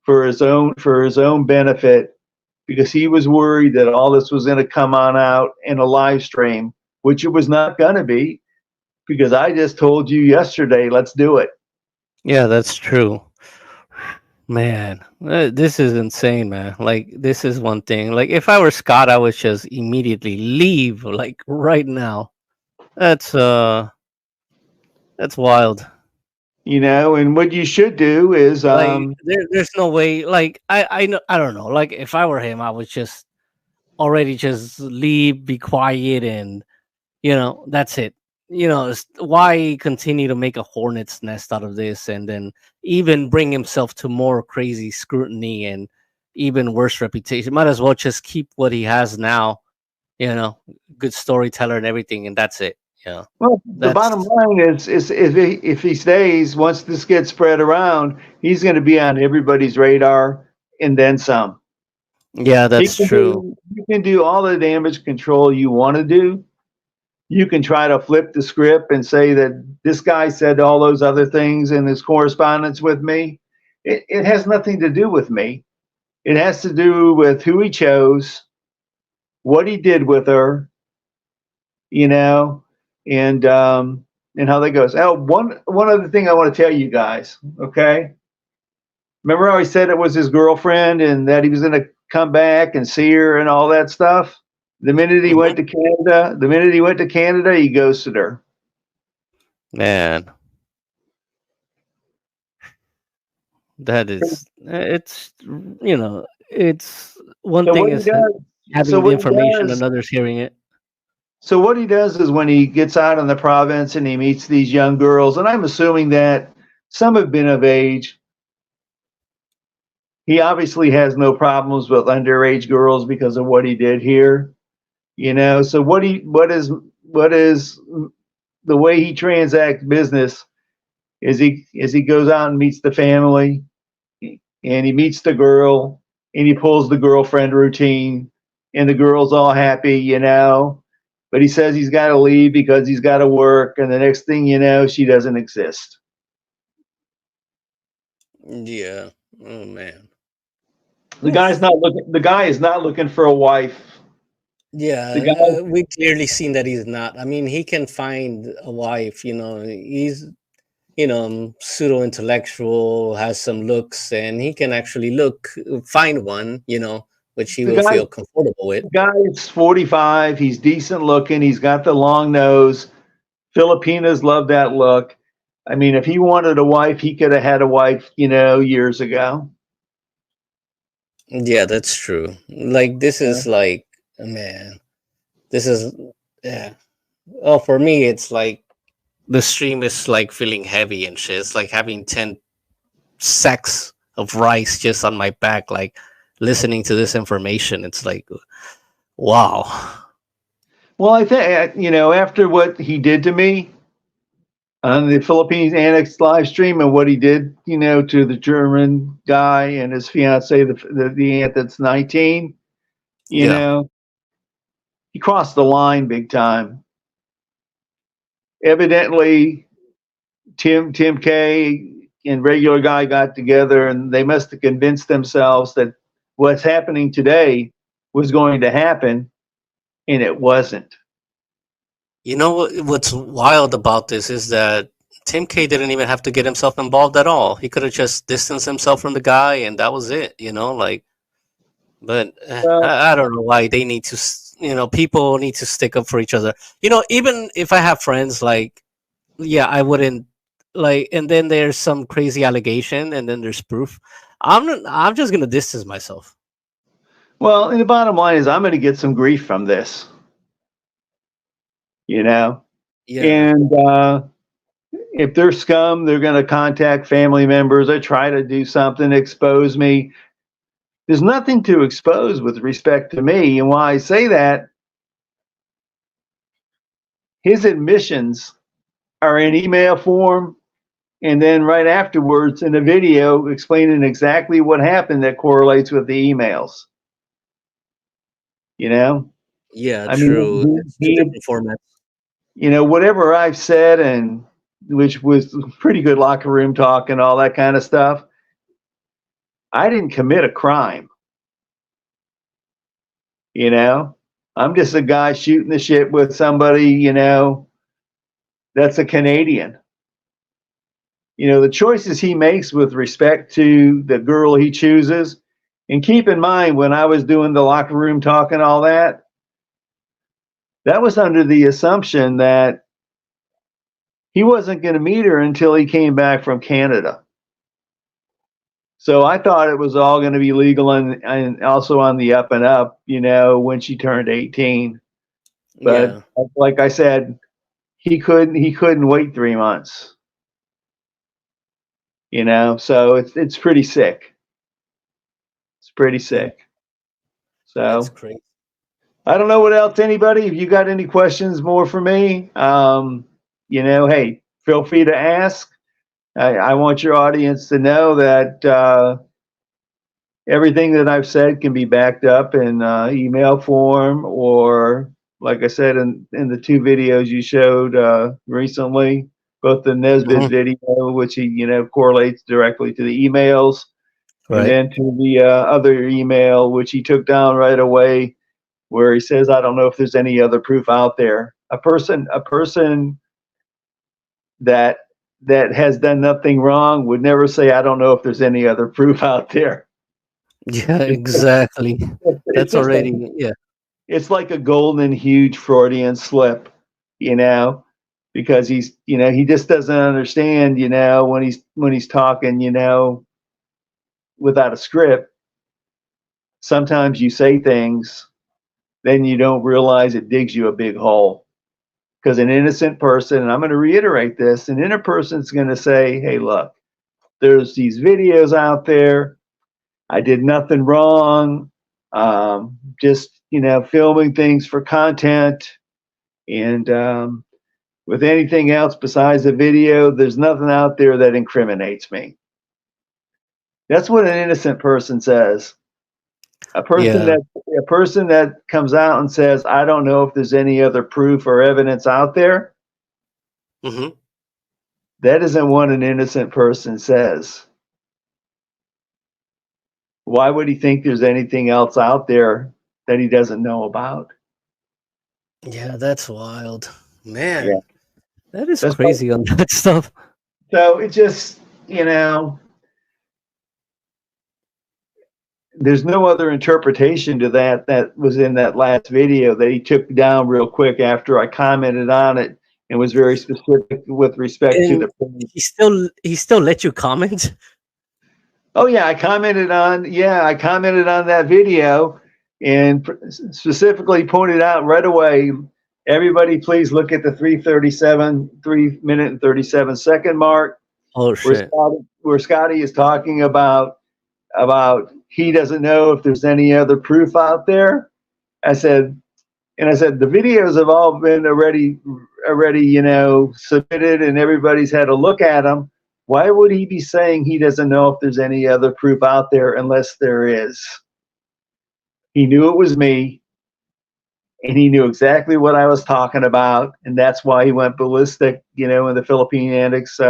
for his own benefit, because he was worried that all this was going to come on out in a live stream, which it was not going to be, because I just told you yesterday, let's do it. Yeah, that's true. Man, this is insane, man. Like, this is one thing. Like, if I were Scott, I would just immediately leave, like, right now. That's wild. And what you should do is Like, there's no way. Like, I know, I don't know. Like, if I were him, I would just already just leave, be quiet, and that's it. Why continue to make a hornet's nest out of this, and then even bring himself to more crazy scrutiny and even worse reputation? Might as well just keep what he has now. Good storyteller and everything, and that's it. Well, the bottom line is if he stays, once this gets spread around, he's going to be on everybody's radar and then some. Yeah, that's true. You can do all the damage control you want to do. You can try to flip the script and say that this guy said all those other things in his correspondence with me. It has nothing to do with me. It has to do with who he chose, what he did with her, and how that goes. Oh, one other thing I want to tell you guys, okay? Remember how he said it was his girlfriend and that he was going to come back and see her and all that stuff? The minute he went to Canada, he ghosted her. Man, that is, it's it's one So thing what he is does, so having the what he information does, and others hearing it. so what he does is when he gets out in the province and he meets these young girls, and I'm assuming that some have been of age. He obviously has no problems with underage girls because of what he did here, you know. So what is the way he transacts business is he goes out and meets the family, and he meets the girl, and he pulls the girlfriend routine, and the girl's all happy, you know. But he says he's got to leave because he's got to work, and the next thing you know, she doesn't exist. Yeah. Oh man. The guy's not looking. The guy is not looking for a wife. The Yeah, guy, we clearly seen that he's not. I mean, he can find a wife. He's pseudo intellectual, has some looks, and he can actually find one. Which he the will guy, feel comfortable with. the guy is 45. He's decent looking. He's got the long nose. Filipinas love that look. I mean, if he wanted a wife, he could have had a wife, you know, years ago. Yeah, that's true. Like this Yeah. is like, man, this is yeah. Oh, for me, it's like the stream is like feeling heavy and shit. It's like having 10 sacks of rice just on my back, like listening to this information. It's like, wow. Well, I think, you know, after what he did to me on the Philippines Annex live stream and what he did, you know, to the German guy and his fiance, the aunt that's 19, you Yeah. know, he crossed the line big time. Evidently, Tim K and regular guy got together and they must have convinced themselves that what's happening today was going to happen, and it wasn't. What's wild about this is that Tim K didn't even have to get himself involved at all. He could have just distanced himself from the guy and that was it, like. But Well, I don't know why they need to, people need to stick up for each other. Even if I have friends, like, yeah, I wouldn't like, and then there's some crazy allegation, and then there's proof. I'm just gonna distance myself. well, and the bottom line is I'm going to get some grief from this, you know, Yeah, and if they're scum, they're going to contact family members or try to do something to expose me. There's nothing to expose with respect to me, and why I say that, his admissions are in email form, and then right afterwards in a video explaining exactly what happened that correlates with the emails. You know, yeah, I true. mean, It's two different formats. you know, whatever I've said, and which was pretty good locker room talk and all that kind of stuff, I didn't commit a crime. You know, I'm just a guy shooting the shit with somebody, you know, that's a Canadian. You know, the choices he makes with respect to the girl he chooses. And keep in mind, when I was doing the locker room talk and all that, that was under the assumption that he wasn't going to meet her until he came back from Canada. So I thought it was all going to be legal and also on the up and up, you know, when she turned 18. But Yeah, like I said, he couldn't wait 3 months, you know. So it's pretty sick. It's pretty yeah, sick. that's So crazy. I don't know what else. Anybody, if you got any questions more for me, you know, hey, feel free to ask. I want your audience to know that everything that I've said can be backed up in email form, or like I said in the two videos you showed recently, both the Nesbitt Mhm. video, which he, you know, correlates directly to the emails, and Right. then to the other email, which he took down right away, where he says, "I don't know if there's any other proof out there." A person that has done nothing wrong would never say, "I don't know if there's any other proof out there." Yeah, It's, exactly. it's That's just a already yeah. it's like a golden huge Freudian slip, you know, because he's, you know, he just doesn't understand, you know, when he's talking, you know, without a script. sometimes you say things, then you don't realize it digs you a big hole. Because an innocent person, and I'm going to reiterate this, an innocent person's going to say, hey, look, there's these videos out there. I did nothing wrong. Just, filming things for content. And with anything else besides the video, there's nothing out there that incriminates me. That's what an innocent person says. A person that comes out and says, I don't know if there's any other proof or evidence out there. Mm-hmm. That isn't what an innocent person says. Why would he think there's anything else out there that he doesn't know about? Yeah, that's wild, man. Yeah. That is crazy on that stuff. So it just, there's no other interpretation to that was in that last video that he took down real quick after I commented on it and was very specific with respect to the. He still let you comment. Oh yeah, I commented on that video and specifically pointed out right away. Everybody, please look at the 3 minute and 37 second mark. Oh shit! Where Scotty is talking about he doesn't know if there's any other proof out there. I said the videos have all been already submitted and everybody's had a look at them. Why would he be saying he doesn't know if there's any other proof out there unless there is? He knew it was me, and he knew exactly what I was talking about, and that's why he went ballistic, in the Philippine Antics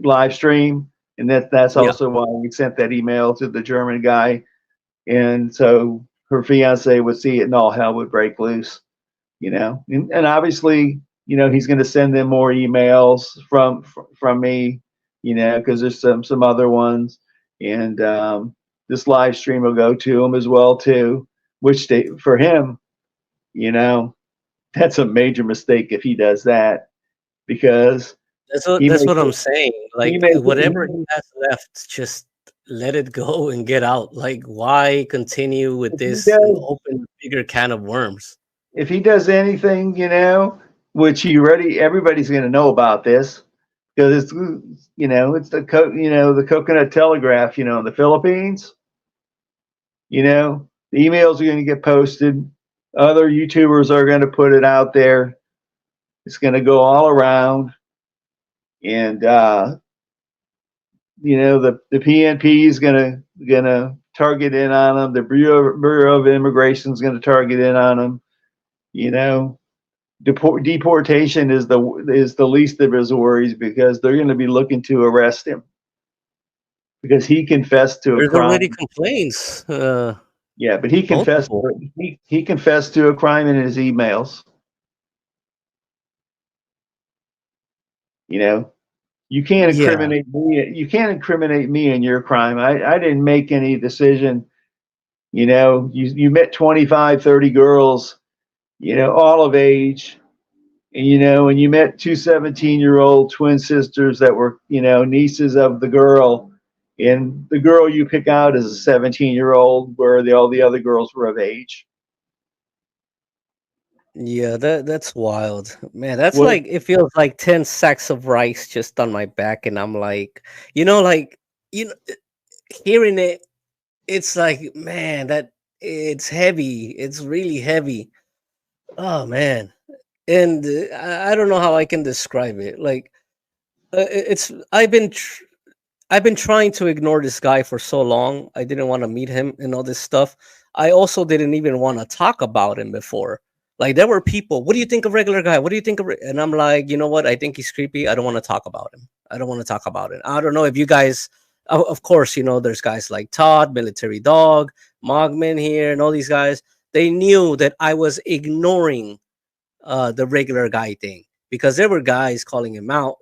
live stream, and that's also why we sent that email to the German guy, and so her fiance would see it and all hell would break loose, and obviously, he's going to send them more emails from me, because there's some other ones, and this live stream will go to him as well too, which for him, that's a major mistake if he does that, because that's what I'm saying. Like whatever he has left, just let it go and get out. Like why continue with this and open a bigger can of worms? If he does anything, which everybody's going to know about this, because it's the Coconut Telegraph, in the Philippines. The emails are going to get posted. Other YouTubers are going to put it out there. It's going to go all around, and the PNP is going to target in on them. The Bureau of Immigration is going to target in on them. Deportation is the least of his worries, because they're going to be looking to arrest him because he confessed to a crime. There's already complaints. Yeah, but he confessed to a crime in his emails. You can't incriminate me. You can't incriminate me in your crime. I didn't make any decision. You met 25, 30 girls, all of age, and you met two 17-year-old twin sisters that were, nieces of the girl, and the girl you pick out is a 17-year-old, where all the other girls were of age. Yeah, that's wild, man. That's like, it feels like 10 sacks of rice just on my back, and I'm like, hearing it, it's like, man, that it's heavy. It's really heavy. Oh man, and I don't know how I can describe it. Like, I've been trying to ignore this guy for so long. I didn't want to meet him and all this stuff. I also didn't even want to talk about him before. Like, there were people, what do you think of regular guy? What do you think of? And I'm like, you know what? I think he's creepy. I don't want to talk about him. I don't want to talk about it. I don't know if you guys, of course, there's guys like Todd, Military Dog, Mogman here, and all these guys. They knew that I was ignoring the regular guy thing, because there were guys calling him out.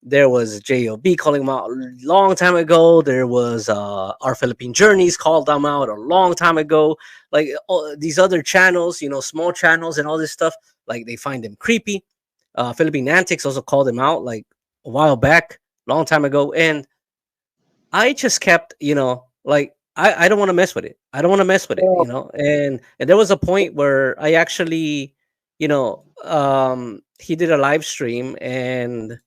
There was JOB calling him out a long time ago. There was our Philippine Journeys called them out a long time ago. Like these other channels, small channels and all this stuff, like they find him creepy. Philippine Antics also called him out like a while back, long time ago. And I just kept, like I don't want to mess with it. I don't want to mess with it, Well, And there was a point where I actually, he did a live stream, and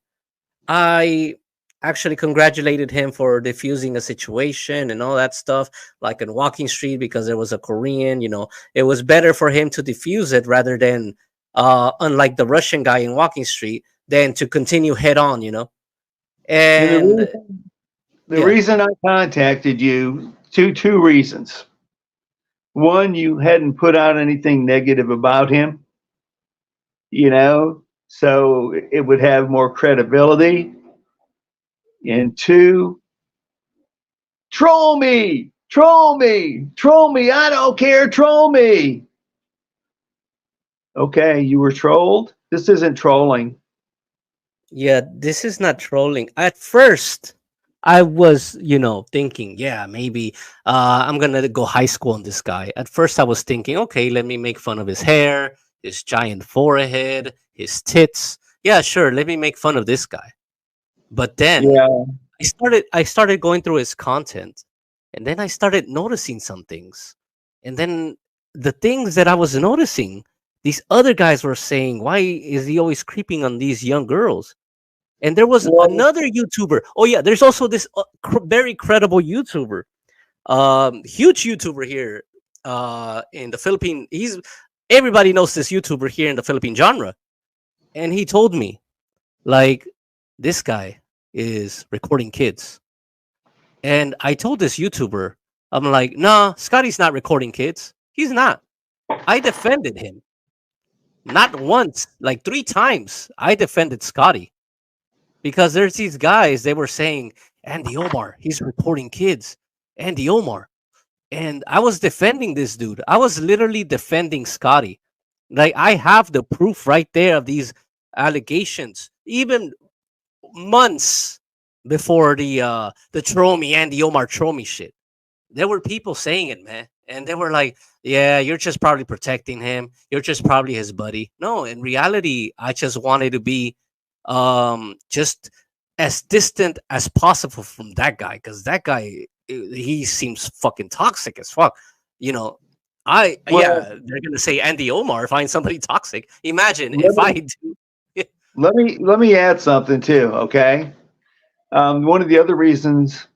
I actually congratulated him for diffusing a situation and all that stuff, like in Walking Street, because there was a Korean. It was better for him to diffuse it rather than, unlike the Russian guy in Walking Street, than to continue head on. and And the yeah, reason I contacted you, two reasons. One, you hadn't put out anything negative about him, so it would have more credibility. And two, troll me, troll me, troll me. I don't care, troll me. Okay, you were trolled. This isn't trolling. yeah, this is not trolling. At first, I was, thinking, yeah, maybe I'm gonna go high school on this guy. At first, I was thinking, okay, let me make fun of his hair, his giant forehead, his tits. Yeah, sure, let me make fun of this guy. But then Yeah. I started going through his content, and then I started noticing some things. And then the things that I was noticing, these other guys were saying, why is he always creeping on these young girls? And there was Well, another YouTuber. Oh yeah, there's also this very credible YouTuber, huge YouTuber here, in the Philippine. Everybody knows this YouTuber here in the Philippine genre, and he told me, like, this guy is recording kids. And I told this YouTuber, I'm like, nah, Scotty's not recording kids. He's not. I defended him. Not once, like 3 times. I defended Scotty. Because there's these guys, they were saying, Andy Omar, he's recording kids. Andy Omar. And I was defending this dude. I was literally defending Scotty. Like, I have the proof right there of these allegations. Even months before the Tromi, Andy Omar Tromi shit. There were people saying it, man. And they were like, yeah, you're just probably protecting him. You're just probably his buddy. No, in reality, I just wanted to be just as distant as possible from that guy, because that guy, he seems fucking toxic as fuck. You know, well, they're gonna say Andy Omar find somebody toxic. Imagine let if I me do. let me add something too. Okay. One of the other reasons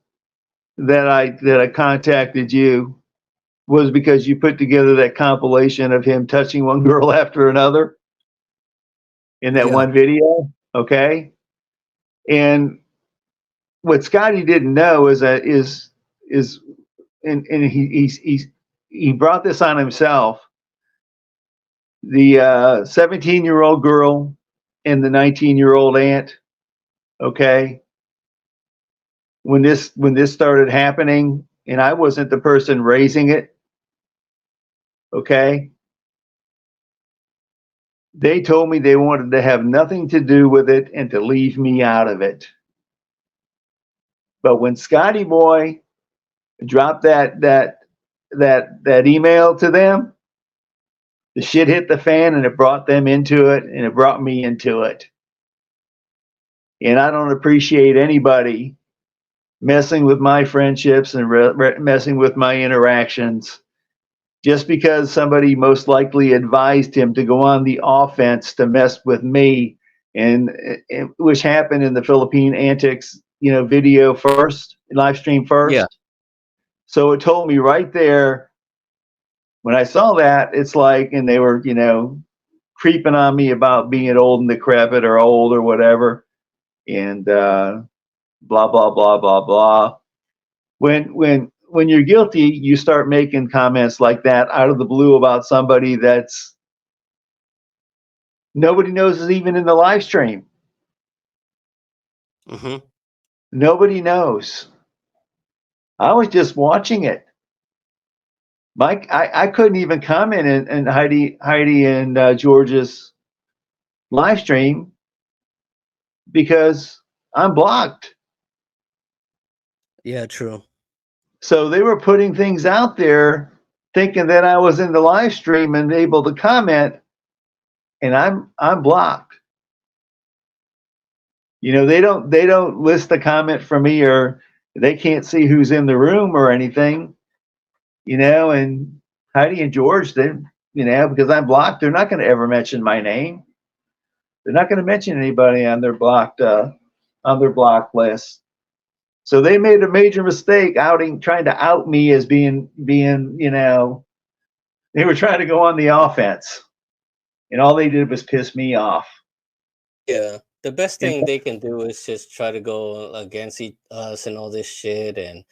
that I contacted you was because you put together that compilation of him touching one girl after another in that Yeah. one video. Okay. And what Scotty didn't know is that is and he brought this on himself. The 17-year-old girl and the 19-year-old aunt. Okay. When this started happening, and I wasn't the person raising it. Okay. They told me they wanted to have nothing to do with it and to leave me out of it. But when Scotty Boy dropped that email to them, the shit hit the fan, and it brought them into it, and it brought me into it. And I don't appreciate anybody messing with my friendships and messing with my interactions just because somebody most likely advised him to go on the offense to mess with me, and which happened in the Philippine Antics, video first, live stream Yeah. first. So it told me right there when I saw that, it's like, and they were, creeping on me about being old and decrepit or old or whatever, and blah blah blah blah blah. When you're guilty, you start making comments like that out of the blue about somebody that's nobody knows is even in the live stream. Hmm. Nobody knows. I was just watching it. Mike, I couldn't even comment in Heidi and George's live stream because I'm blocked. Yeah. True. So they were putting things out there thinking that I was in the live stream and able to comment, and I'm blocked. They don't list the comment for me or They can't see who's in the room or anything, you know. And Heidi and George, they, you know, because I'm blocked, they're not going to ever mention my name. They're not going to mention anybody on their blocked list. So they made a major mistake trying to out me as being, you know, they were trying to go on the offense, and all they did was piss me off. Yeah, the best And thing they can do is just try to go against us and all this shit, and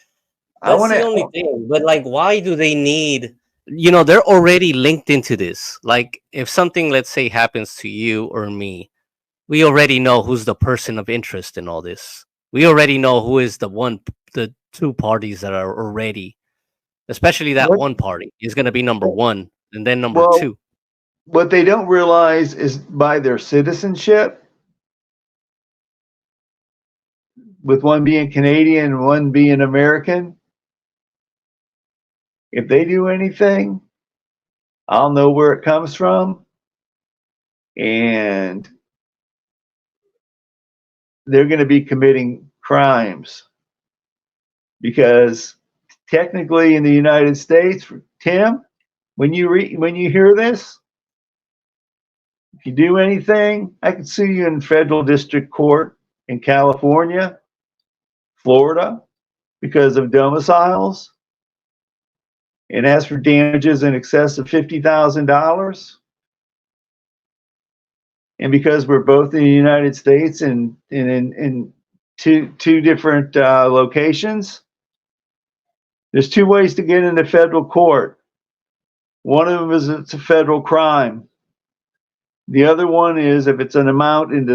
I that's want the only thing. But like, why do they need? You know, they're already linked into this. Like, if something, let's say, happens to you or me, we already know who's the person of interest in all this. We already know who is the two parties that are already, especially that what one party is going to be number one, and then number well, two. what they don't realize is by their citizenship, with one being Canadian and one being American, if they do anything, I'll know where it comes from, and they're going to be committing crimes, because technically in the United States, Tim, when you hear this, if you do anything, I could sue you in federal district court in California, Florida, because of domiciles, and ask for damages in excess of $50,000. And because we're both in the United States and in two different locations, there's two ways to get into federal court. One of them is it's a federal crime. The other one is if it's an amount in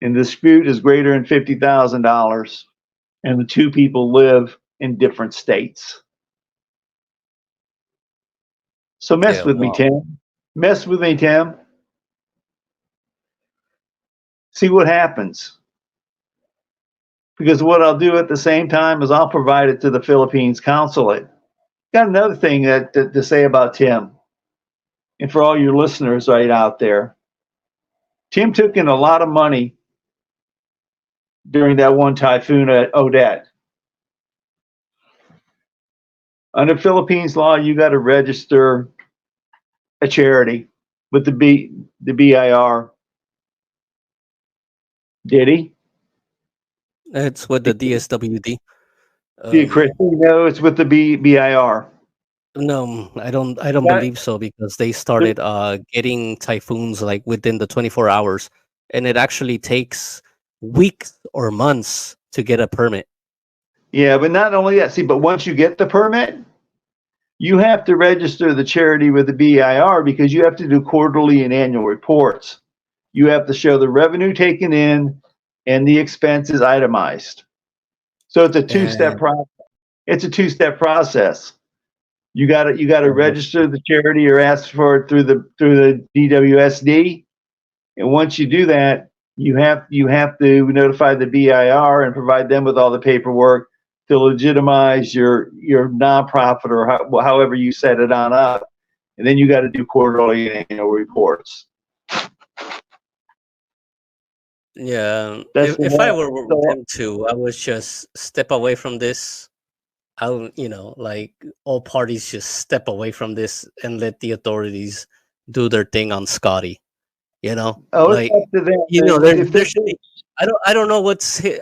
dispute is greater than $50,000, and the two people live in different states. So mess Yeah, with me, wow. Tim. Mess with me, Tim. See what happens. Because what I'll do at the same time is I'll provide it to the Philippines consulate. Got another thing to say about Tim, and for all your listeners right out there. Tim took in a lot of money during that one typhoon at Odette. Under Philippines law, you got to register a charity with the BIR. Did he? It's with the DSWD. Chris, no, it's with the BIR. No, I don't Got believe so, because they started getting typhoons like within the 24 hours, and it actually takes weeks or months to get a permit. Yeah, but not only that, see, but once you get the permit, you have to register the charity with the BIR, because you have to do quarterly and annual reports. You have to show the revenue taken in and the expenses itemized. So it's a two-step And process. It's a two-step process. You got to register the charity or ask for it through the DWSD, and once you do that, you have to notify the BIR and provide them with all the paperwork to legitimize your nonprofit, or however you set it on up, and then you got to do quarterly and annual reports. yeah, That's if I were so, them to, I would just step away from this. I would, like, all parties just step away from this and let the authorities do their thing on Scotty. oh, it's Like, up to them. But if there they should be. I don't know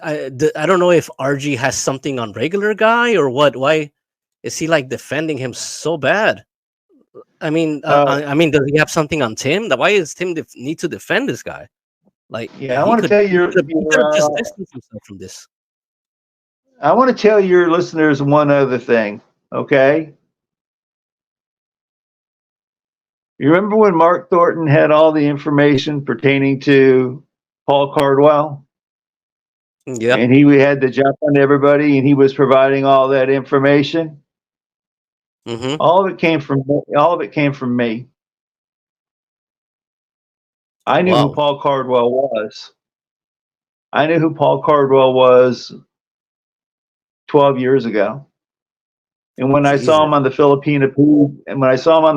I don't know if RG has something on regular guy or what. Why is he like defending him so bad? I mean, does he have something on Tim? Why is Tim need to defend this guy? Like, yeah, I want to tell he you, could have just distanced himself from this. I want to tell your listeners one other thing. Okay, you remember when Mark Thornton had all the information pertaining to Paul Cardwell? Yeah. And he had to jump on everybody, and he was providing all that information. Mm-hmm. All of it came from me. I knew who Wow. Paul Cardwell was. I knew who Paul Cardwell was 12 years ago. And when I saw Jesus. him on the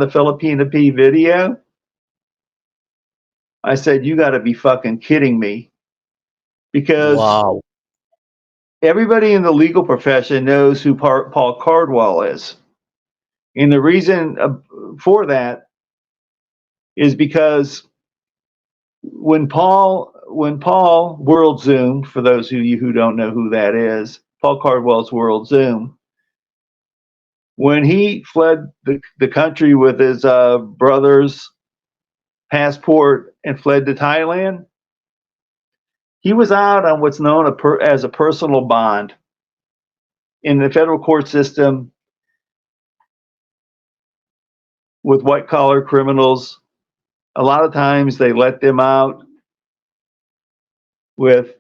Filipina P video, I said, "You got to be fucking kidding me," because Wow. everybody in the legal profession knows who Paul Cardwell is. And the reason for that is because when Paul World Zoom, for those of you who don't know who that is, Paul Cardwell's World Zoom, when he fled the country with his brother's passport and fled to Thailand, he was out on what's known as a personal bond. In the federal court system, with white-collar criminals, a lot of times they let them out with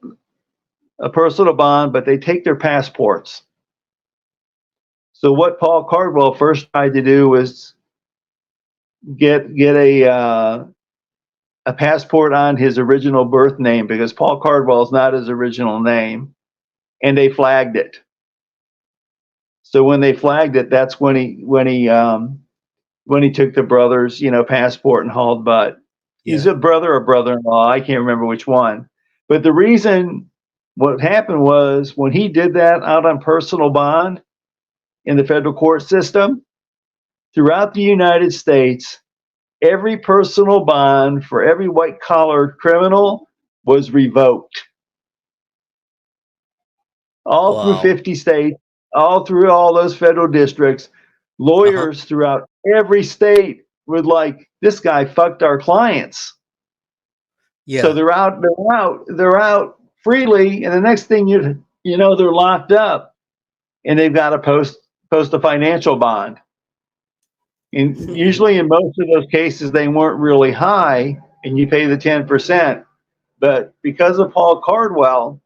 a personal bond, but they take their passports. So what Paul Cardwell first tried to do was get a passport on his original birth name, because Paul Cardwell is not his original name, and they flagged it. So when they flagged it, that's when he took the brother's passport and hauled butt. He's a brother or brother-in-law, I can't remember which one. But the reason what happened was, when he did that out on personal bond in the federal court system, throughout the United States, every personal bond for every white-collar criminal was revoked. All through 50 states, all through all those federal districts, lawyers throughout every state were like, this guy fucked our clients. Yeah. So they're out freely, and the next thing you know, they're locked up, and they've got to post a financial bond. And usually in most of those cases, they weren't really high, and you pay the 10%. But because of Paul Cardwell,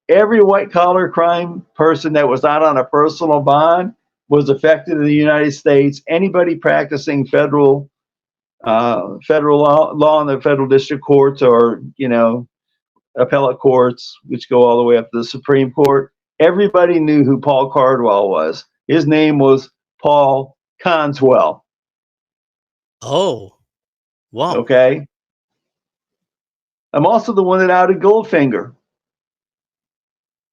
every white-collar crime person that was out on a personal bond was affected in the United States. Anybody practicing federal law in the federal district courts, or appellate courts, which go all the way up to the Supreme Court, everybody knew who Paul Cardwell was. His name was Paul Conswell. Oh, wow. Okay. I'm also the one that outed Goldfinger.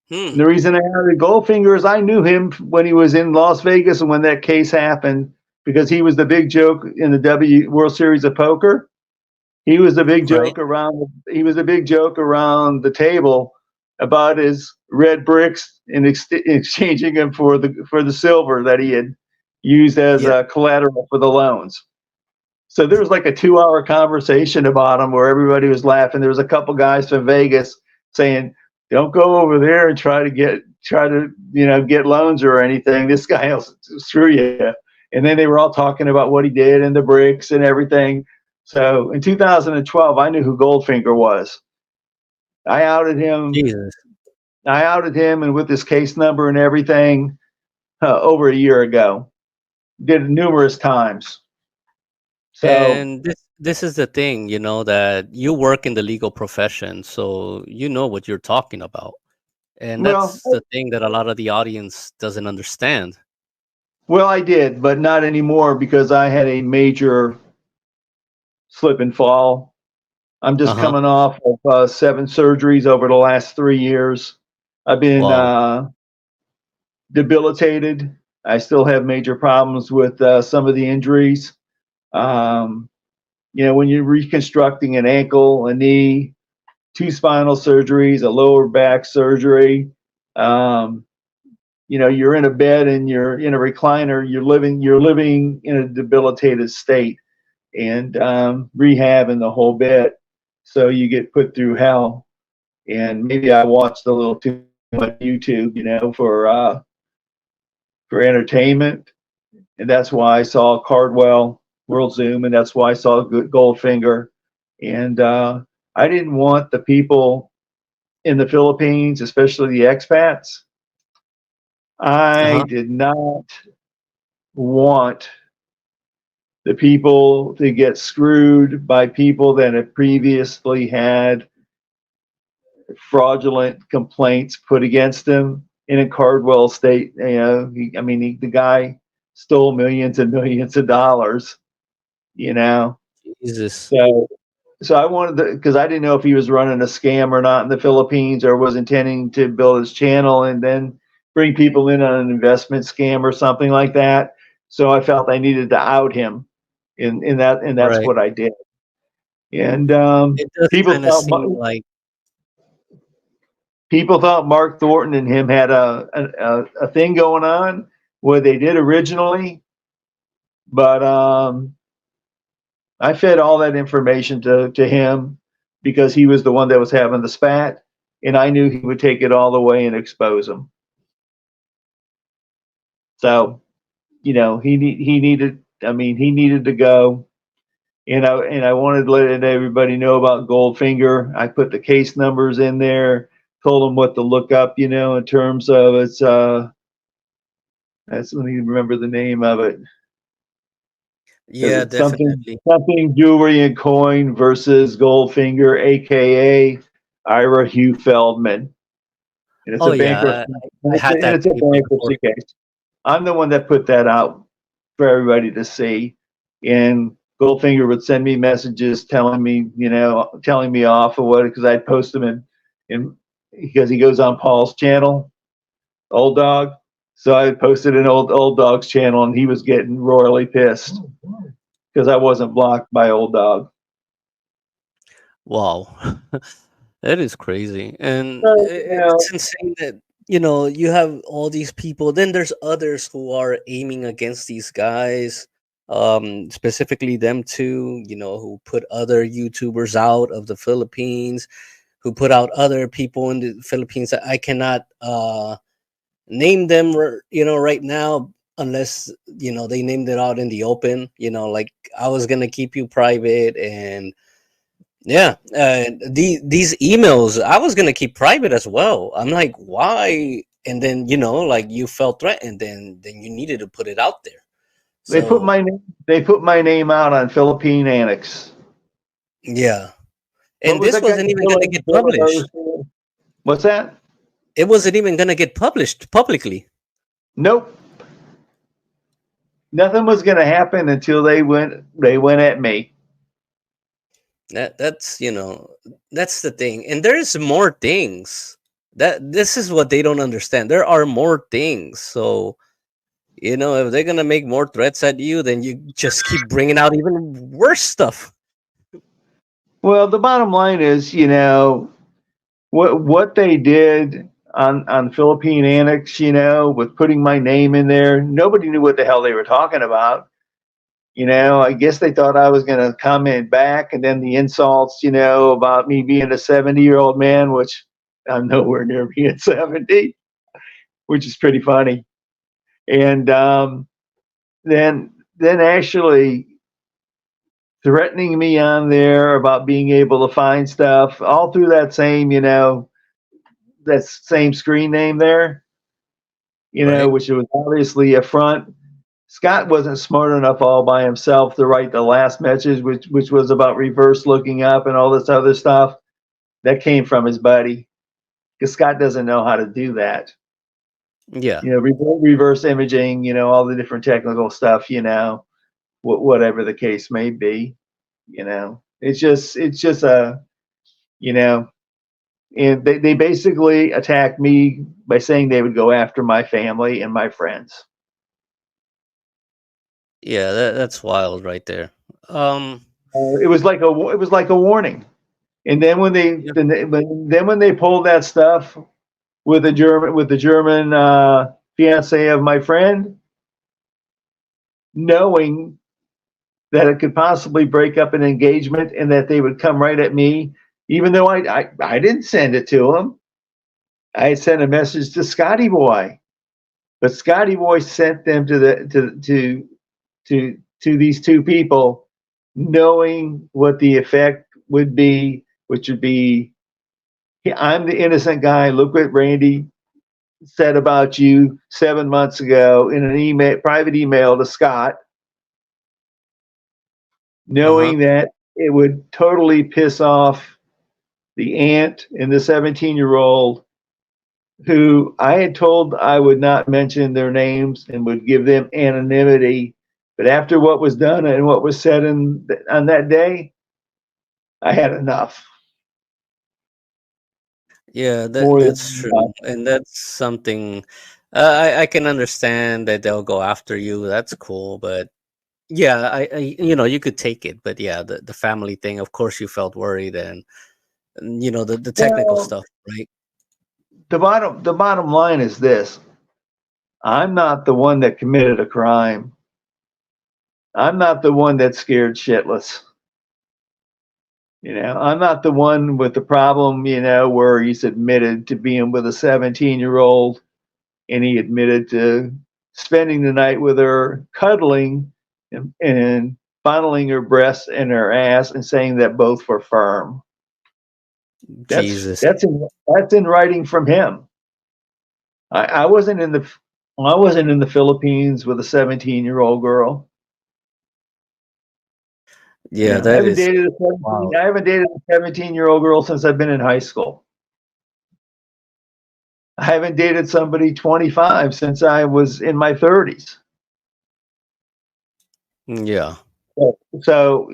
The reason I outed Goldfinger is I knew him when he was in Las Vegas and when that case happened, because he was the big joke in the World Series of Poker. He was the big joke around. He was the big joke around the table about his red bricks and exchanging them for the silver that he had used as collateral for the loans. So there was like a 2-hour conversation about him where everybody was laughing. There was a couple guys from Vegas saying, "Don't go over there and try to get loans or anything. This guy will screw you." And then they were all talking about what he did and the bricks and everything. So in 2012, I knew who Goldfinger was. I outed him. Jesus. I outed him, and with his case number and everything, over a year ago. Did it numerous times. So, and this is the thing, that you work in the legal profession, so you know what you're talking about. And that's the thing that a lot of the audience doesn't understand. Well, I did, but not anymore, because I had a major slip and fall. I'm just coming off of 7 surgeries over the last 3 years. I've been debilitated. I still have major problems with some of the injuries. When you're reconstructing an ankle, a knee, 2 spinal surgeries, a lower back surgery, you're in a bed and you're in a recliner, you're living in a debilitated state, and rehab and the whole bit. So you get put through hell. And maybe I watched a little too much YouTube, for entertainment. And that's why I saw Cardwell World Zoom, and that's why I saw Goldfinger. And I didn't want the people in the Philippines, especially the expats. I did not want the people to get screwed by people that had previously had fraudulent complaints put against them. In Cardwell state, the guy stole millions and millions of dollars. Jesus. so I wanted to, because I didn't know if he was running a scam or not in the Philippines, or was intending to build his channel and then bring people in on an investment scam or something like that. So I felt I needed to out him in that, and that's Right. what I did. And It does people kind of thought seem like, Mark Thornton and him had a thing going on, what they did originally, but I fed all that information to him because he was the one that was having the spat, and I knew he would take it all the way and expose him. So, you know, he needed. I mean, he needed to go, and I wanted to let everybody know about Goldfinger. I put the case numbers in there, told them what to look up, you know, in terms of its. Let me remember the name of it. Because yeah, it's something definitely. jewelry and coin versus Goldfinger, aka Ira Hugh Feldman, and it's Oh a yeah, bankruptcy, I had and that it's a paper before. bankruptcy case. I'm the one that put that out for everybody to see, and Goldfinger would send me messages telling me, you know, telling me off or what, because I'd post them in because he goes on Paul's channel, Old Dog. So I posted an old dog's channel, and he was getting royally pissed because I wasn't blocked by Old Dog. Wow, that is crazy, and So, you know, it's insane that you have all these people. Then there's others who are aiming against these guys, specifically them too. Who put other YouTubers out of the Philippines, who put out other people in the Philippines that I cannot name them. Right now, unless they named it out in the open. Like I was gonna keep you private and. Yeah, these emails I was gonna keep private as well. I'm like, why? And then like you felt threatened, then you needed to put it out there. they put So my name. They put my name out on Philippine Annex. yeah, What and was this that guy? wasn't even gonna get published. What's that? It wasn't even gonna get published publicly. Nope. Nothing was going to happen until they went. They went at me. That's the thing, and there's more things. That this is what they don't understand. There are more things. So if they're gonna make more threats at you, then you just keep bringing out even worse stuff. Well, the bottom line is, you know, what they did on Philippine Annex, you know, with putting my name in there. Nobody knew what the hell they were talking about. You know, I guess they thought I was going to comment back, and then the insults, you know, about me being a 70-year-old man, which I'm nowhere near being 70, which is pretty funny. And then actually threatening me on there about being able to find stuff all through that same, you know, that same screen name there, you know, Right. which was obviously a front. Scott wasn't smart enough all by himself to write the last message, which was about reverse looking up and all this other stuff. That came from his buddy, because Scott doesn't know how to do that. Yeah. You know, reverse imaging, you know, all the different technical stuff, you know, whatever the case may be, you know, it's just a, you know, and they basically attacked me by saying they would go after my family and my friends. Yeah, that's wild right there. Um, It was like a warning. And then yeah. when they pulled that stuff with the German fiance of my friend, knowing that it could possibly break up an engagement and that they would come right at me, even though I didn't send it to him. I sent a message to Scotty Boy, but Scotty Boy sent them to these two people, knowing what the effect would be, which would be, I'm the innocent guy. Look what Randy said about you 7 months ago in an email, private email to Scott, Uh-huh. knowing that it would totally piss off the aunt and the 17-year-old, who I had told I would not mention their names and would give them anonymity. But after what was done and what was said on that day, I had enough. Yeah, More that's than enough. true, and that's something. I can understand that they'll go after you. That's cool, but yeah, you could take it, but yeah, the family thing. Of course, you felt worried, and the technical Well, stuff, right? the bottom line is this: I'm not the one that committed a crime. I'm not the one that's scared shitless. I'm not the one with the problem, where he's admitted to being with a 17-year-old and he admitted to spending the night with her, cuddling and fondling her breasts and her ass and saying that both were firm. That's Jesus. that's in that's in writing from him. I wasn't in the Philippines with a 17-year-old girl. Yeah, I that haven't is dated a 17 wow. I haven't dated a 17-year-old girl since I've been in high school. I haven't dated somebody 25 since I was in my 30s. Yeah. So,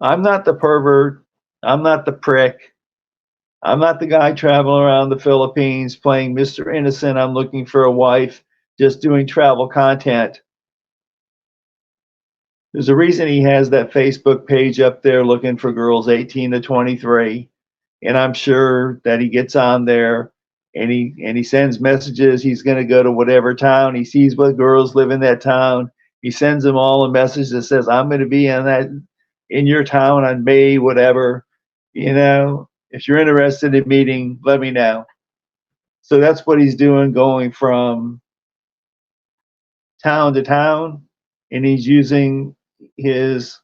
I'm not the pervert. I'm not the prick. I'm not the guy traveling around the Philippines playing Mr. Innocent. I'm looking for a wife, just doing travel content. There's a reason he has that Facebook page up there looking for girls 18 to 23. And I'm sure that he gets on there and he sends messages. He's going to go to whatever town. He sees what girls live in that town. He sends them all a message that says, I'm going to be in your town on May, whatever. If you're interested in meeting, let me know. So that's what he's doing, going from town to town. And he's using his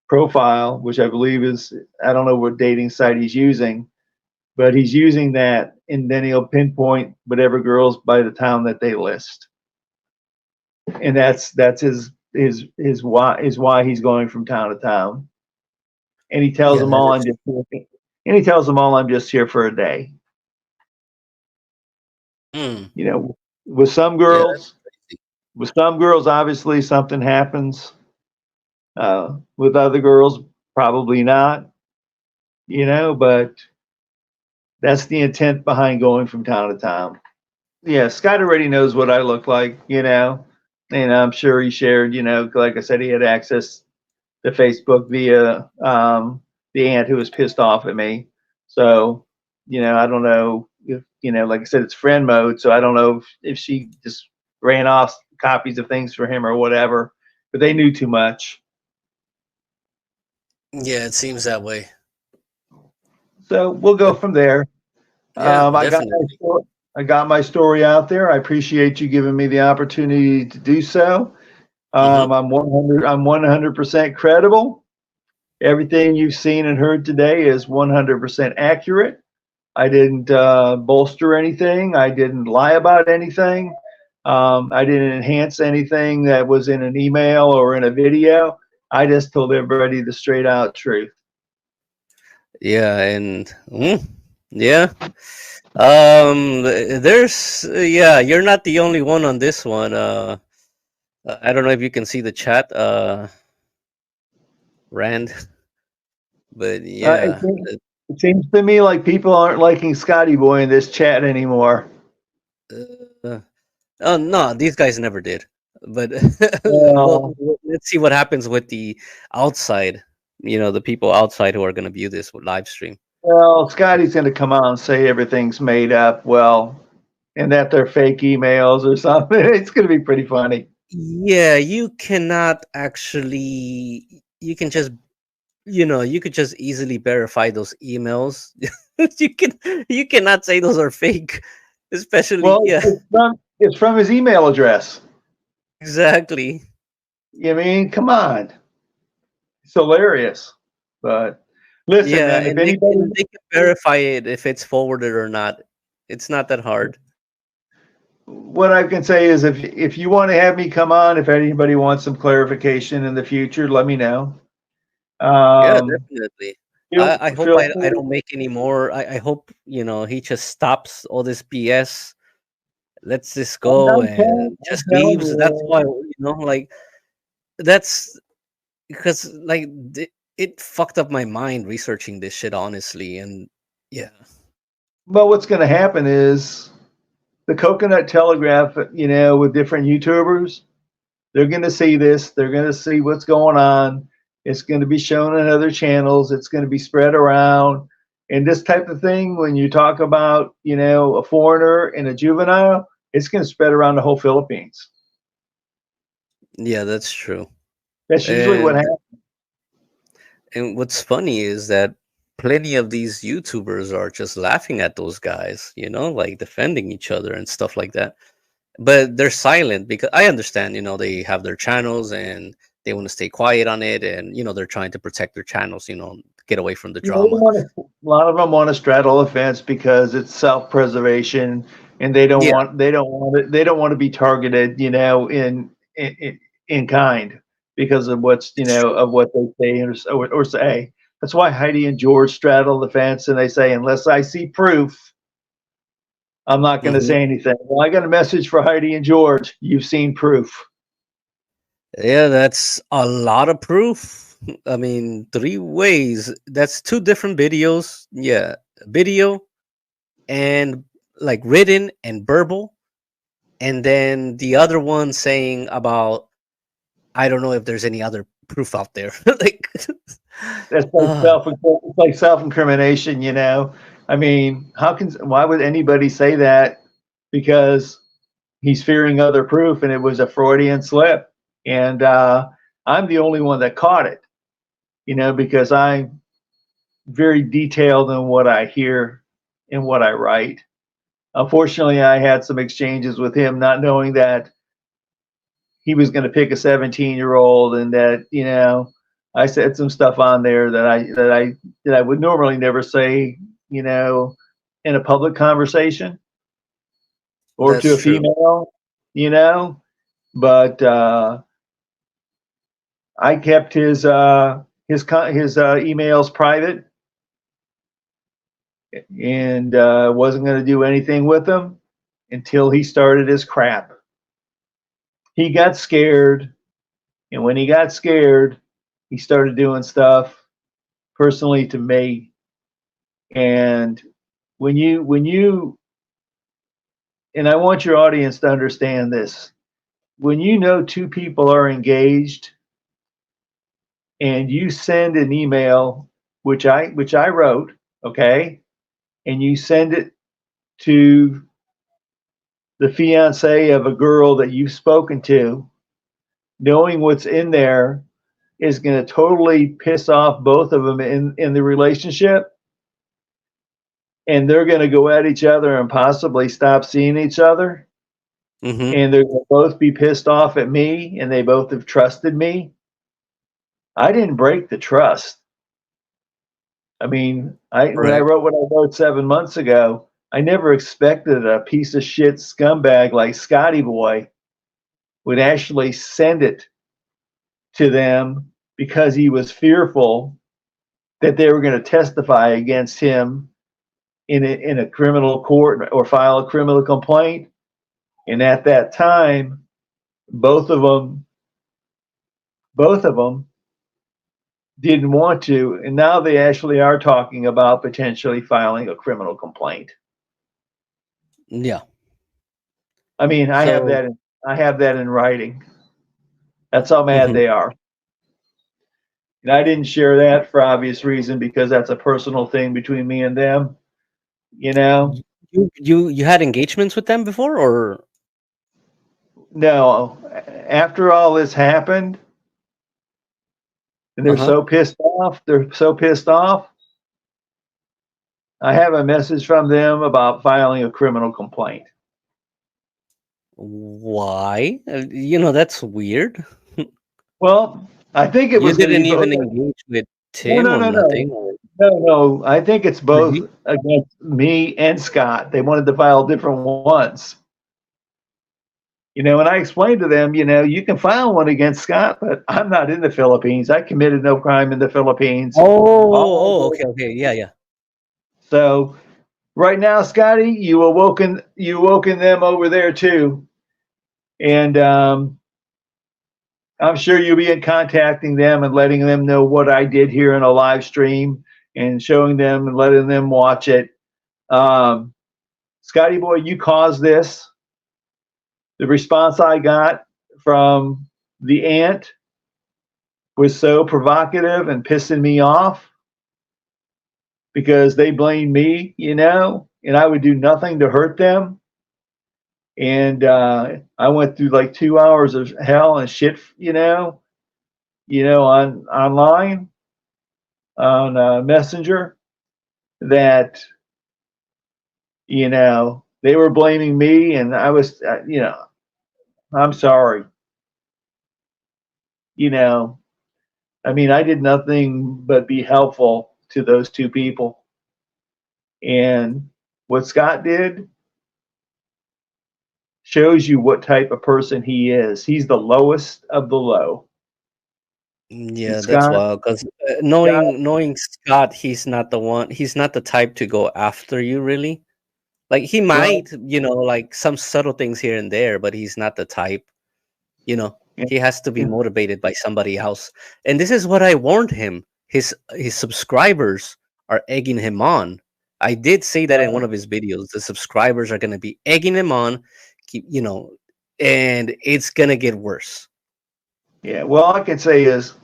profile, which I believe is, I don't know what dating site he's using, but he's using that, and then he'll pinpoint whatever girls by the town that they list, and that's his why he's going from town to town, and he tells Yeah, them that all is. I'm just here for a day. Mm, You know, with some yeah, girls, obviously something happens. With other girls, probably not. But that's the intent behind going from town to town. Yeah, Scott already knows what I look like, and I'm sure he shared, like I said, he had access to Facebook via the aunt who was pissed off at me. So, I don't know if, like I said, it's friend mode. So I don't know if she just ran off copies of things for him or whatever, but they knew too much. yeah, it seems that way. So we'll go But from there. yeah, I got my definitely. story. I got my story out there. I appreciate you giving me the opportunity to do so. Hmm. I'm 100% credible. Everything you've seen and heard today is 100% accurate. I didn't bolster anything. I didn't lie about anything. I didn't enhance anything that was in an email or in a video. I just told everybody the straight out truth. Yeah, and yeah. There's yeah, you're not the only one on this one. I don't know if you can see the chat, Rand, but Uh, it, yeah. seems, it seems to me like people aren't liking Scotty Boy in this chat anymore. Uh, oh no, these guys never did. But well, Well, let's see what happens with the outside. The people outside who are going to view this live stream. well, Scotty's going to come out and say everything's made up. Well, and that they're fake emails or something. It's going to be pretty funny. Yeah, you cannot actually. You can just you could just easily verify those emails. you can you cannot say those are fake, especially Well, yeah, it's from his email address. exactly. I mean, come on, it's hilarious. But listen, Yeah, man, if and they anybody, can they can verify it if it's forwarded or not. It's not that hard. what I can say is, if you want to have me come on, if anybody wants some clarification in the future, let me know. Yeah, Um, definitely. feel I hope feel I free. don't make any more. I hope he just stops all this BS, lets this go, and I'm just telling leaves. That's you, why like that's because like it fucked up my mind researching this shit, honestly. And yeah. Well, what's going to happen is the Coconut Telegraph, with different YouTubers, they're going to see this. They're going to see what's going on. It's going to be shown on other channels. It's going to be spread around. And this type of thing, when you talk about, a foreigner and a juvenile, it's going to spread around the whole Philippines. Yeah, that's true. That's usually what happens. And what's funny is that plenty of these YouTubers are just laughing at those guys, like defending each other and stuff like that. But they're silent because I understand, they have their channels and they want to stay quiet on it, and they're trying to protect their channels, get away from the drama. A lot of them want to straddle the fence because it's self-preservation, and they don't want to be targeted, in kind because of what they say or say. That's why Heidi and George straddle the fence, and they say, unless I see proof, I'm not going to say anything. Well, I got a message for Heidi and George. You've seen proof. Yeah, that's a lot of proof. I mean, 3 ways. That's 2 different videos. Yeah, video and like written and verbal. And then the other one saying about, I don't know if there's any other proof out there. Like that's like self-incrimination, I mean, why would anybody say that? Because he's fearing other proof, and it was a Freudian slip. And I'm the only one that caught it, because I'm very detailed in what I hear and what I write. Unfortunately, I had some exchanges with him, not knowing that he was going to pick a 17-year-old, and that I said some stuff on there that I would normally never say, in a public conversation or That's to a true. female, But I kept his emails private, and wasn't going to do anything with them until he started his crap. He got scared, and when he got scared, he started doing stuff personally to me. And when you and I want your audience to understand this, when 2 people are engaged and you send an email, which I wrote, okay, and you send it to the fiance of a girl that you've spoken to, knowing what's in there is going to totally piss off both of them in the relationship, and they're going to go at each other and possibly stop seeing each other. And they're going to both be pissed off at me, and they both have trusted me. I didn't break the trust. I mean, when I wrote what I wrote 7 months ago, I never expected a piece of shit scumbag like Scotty Boy would actually send it to them because he was fearful that they were going to testify against him in a criminal court or file a criminal complaint. And at that time, both of them didn't want to, and now they actually are talking about potentially filing a criminal complaint. Yeah. I mean, I have that in writing. That's how mad they are. And I didn't share that for obvious reason, because that's a personal thing between me and them. You had engagements with them before, or no? After all this happened, and they're so pissed off. I have a message from them about filing a criminal complaint. Why? That's weird. Well, I think it was. You didn't even engage with Tim or nothing. No. I think it's both against me and Scott. They wanted to file different ones. And I explained to them, you can file one against Scott, but I'm not in the Philippines. I committed no crime in the Philippines. Okay. Yeah. So right now, Scotty, you awoken them over there too. And I'm sure you'll be contacting them and letting them know what I did here in a live stream and showing them and letting them watch it. Scotty boy, you caused this. The response I got from the aunt was so provocative and pissing me off because they blamed me, you know, and I would do nothing to hurt them. And I went through like 2 hours of hell and shit, on online on Messenger that, they were blaming me, and I was, I'm sorry. I mean, I did nothing but be helpful to those two people. And what Scott did shows you what type of person he is. He's the lowest of the low. Yeah, that's Scott, wild. Because knowing Scott, he's not the one. He's not the type to go after you, really. Like he might, like some subtle things here and there, but he's not the type. He has to be motivated by somebody else. And this is what I warned him. His subscribers are egging him on. I did say that in one of his videos. The subscribers are going to be egging him on, and it's going to get worse. Yeah, well, all I can say is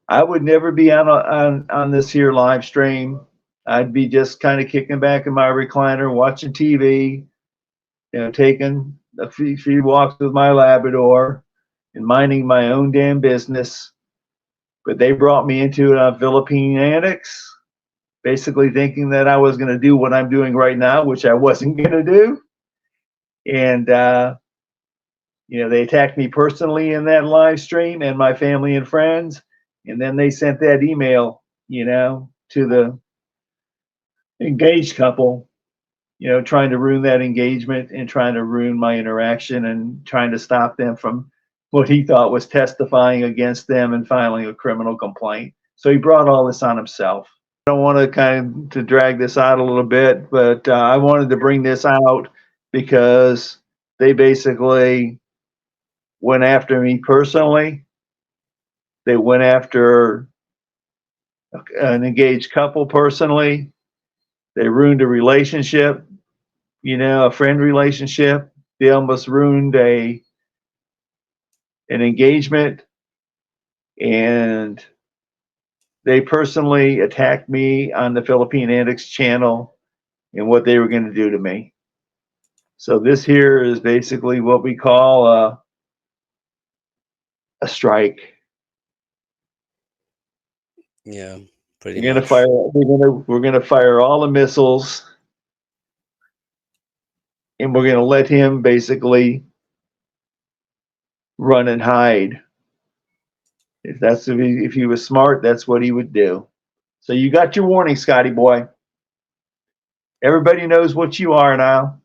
I would never be on this here live stream. I'd be just kind of kicking back in my recliner, watching TV, taking a few walks with my Labrador and minding my own damn business. But they brought me into it on Philippine Antics, basically thinking that I was going to do what I'm doing right now, which I wasn't going to do. And, they attacked me personally in that live stream and my family and friends. And then they sent that email, to the engaged couple, trying to ruin that engagement and trying to ruin my interaction and trying to stop them from what he thought was testifying against them and filing a criminal complaint. So he brought all this on himself. I don't want to drag this out a little bit, but I wanted to bring this out because they basically went after me personally. They went after an engaged couple personally. They ruined a relationship, a friend relationship. They almost ruined an engagement, and they personally attacked me on the Philippine Antics channel and what they were going to do to me. So this here is basically what we call a strike. Yeah, pretty We're much. We're gonna fire all the missiles, and we're gonna let him basically run and hide. If he was smart, that's what he would do. So you got your warning, Scotty boy. Everybody knows what you are now.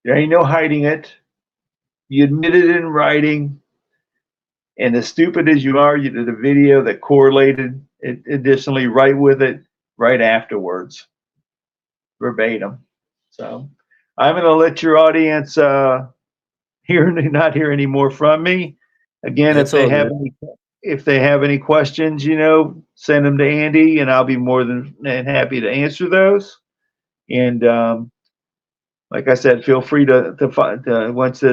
There ain't no hiding it. You admitted it in writing. And as stupid as you are, you did a video that correlated it additionally right with it right afterwards, verbatim. So I'm going to let your audience not hear any more from me. Again, if they have any questions, send them to Andy, and I'll be more than happy to answer those. And like I said, feel free to once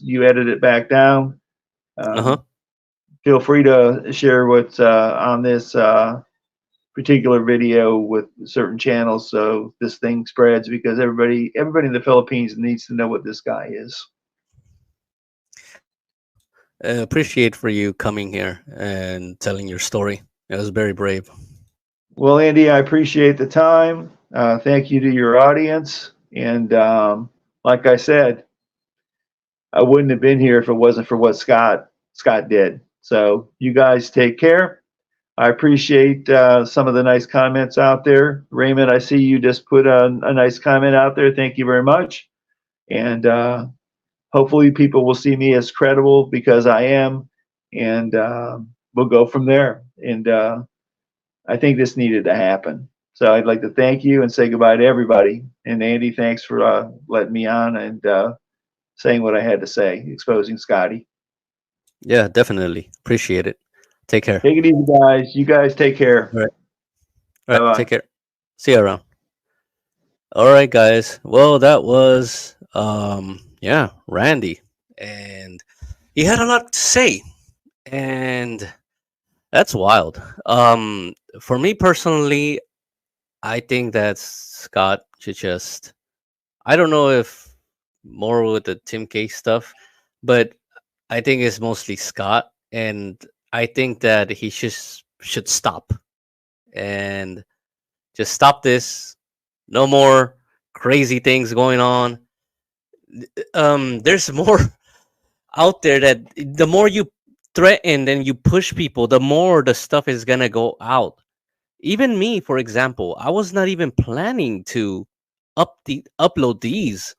you edit it back down. Feel free to share what's on this particular video with certain channels so this thing spreads, because everybody in the Philippines needs to know what this guy is. Appreciate for you coming here and telling your story. It was very brave. Well, Andy, I appreciate the time. Thank you to your audience. And like I said, I wouldn't have been here if it wasn't for what Scott did. So you guys take care. I appreciate some of the nice comments out there. Raymond, I see you just put a nice comment out there. Thank you very much. And hopefully people will see me as credible, because I am. And we'll go from there. And I think this needed to happen. So I'd like to thank you and say goodbye to everybody. And Andy, thanks for letting me on and saying what I had to say, exposing Scotty. Yeah, definitely. Appreciate it. Take care. Take it easy, guys. You guys take care. All right. All Bye right. bye. Take care. See you around. All right, guys. Well, that was yeah, Randy, and he had a lot to say, and that's wild. For me personally, I think that Scott should just, I don't know if more with the Tim K stuff, but I think it's mostly Scott, and I think that he should stop and just stop this. No more crazy things going on. There's more out there that the more you threaten and you push people, the more the stuff is gonna go out. Even me, for example, I was not even planning to upload these.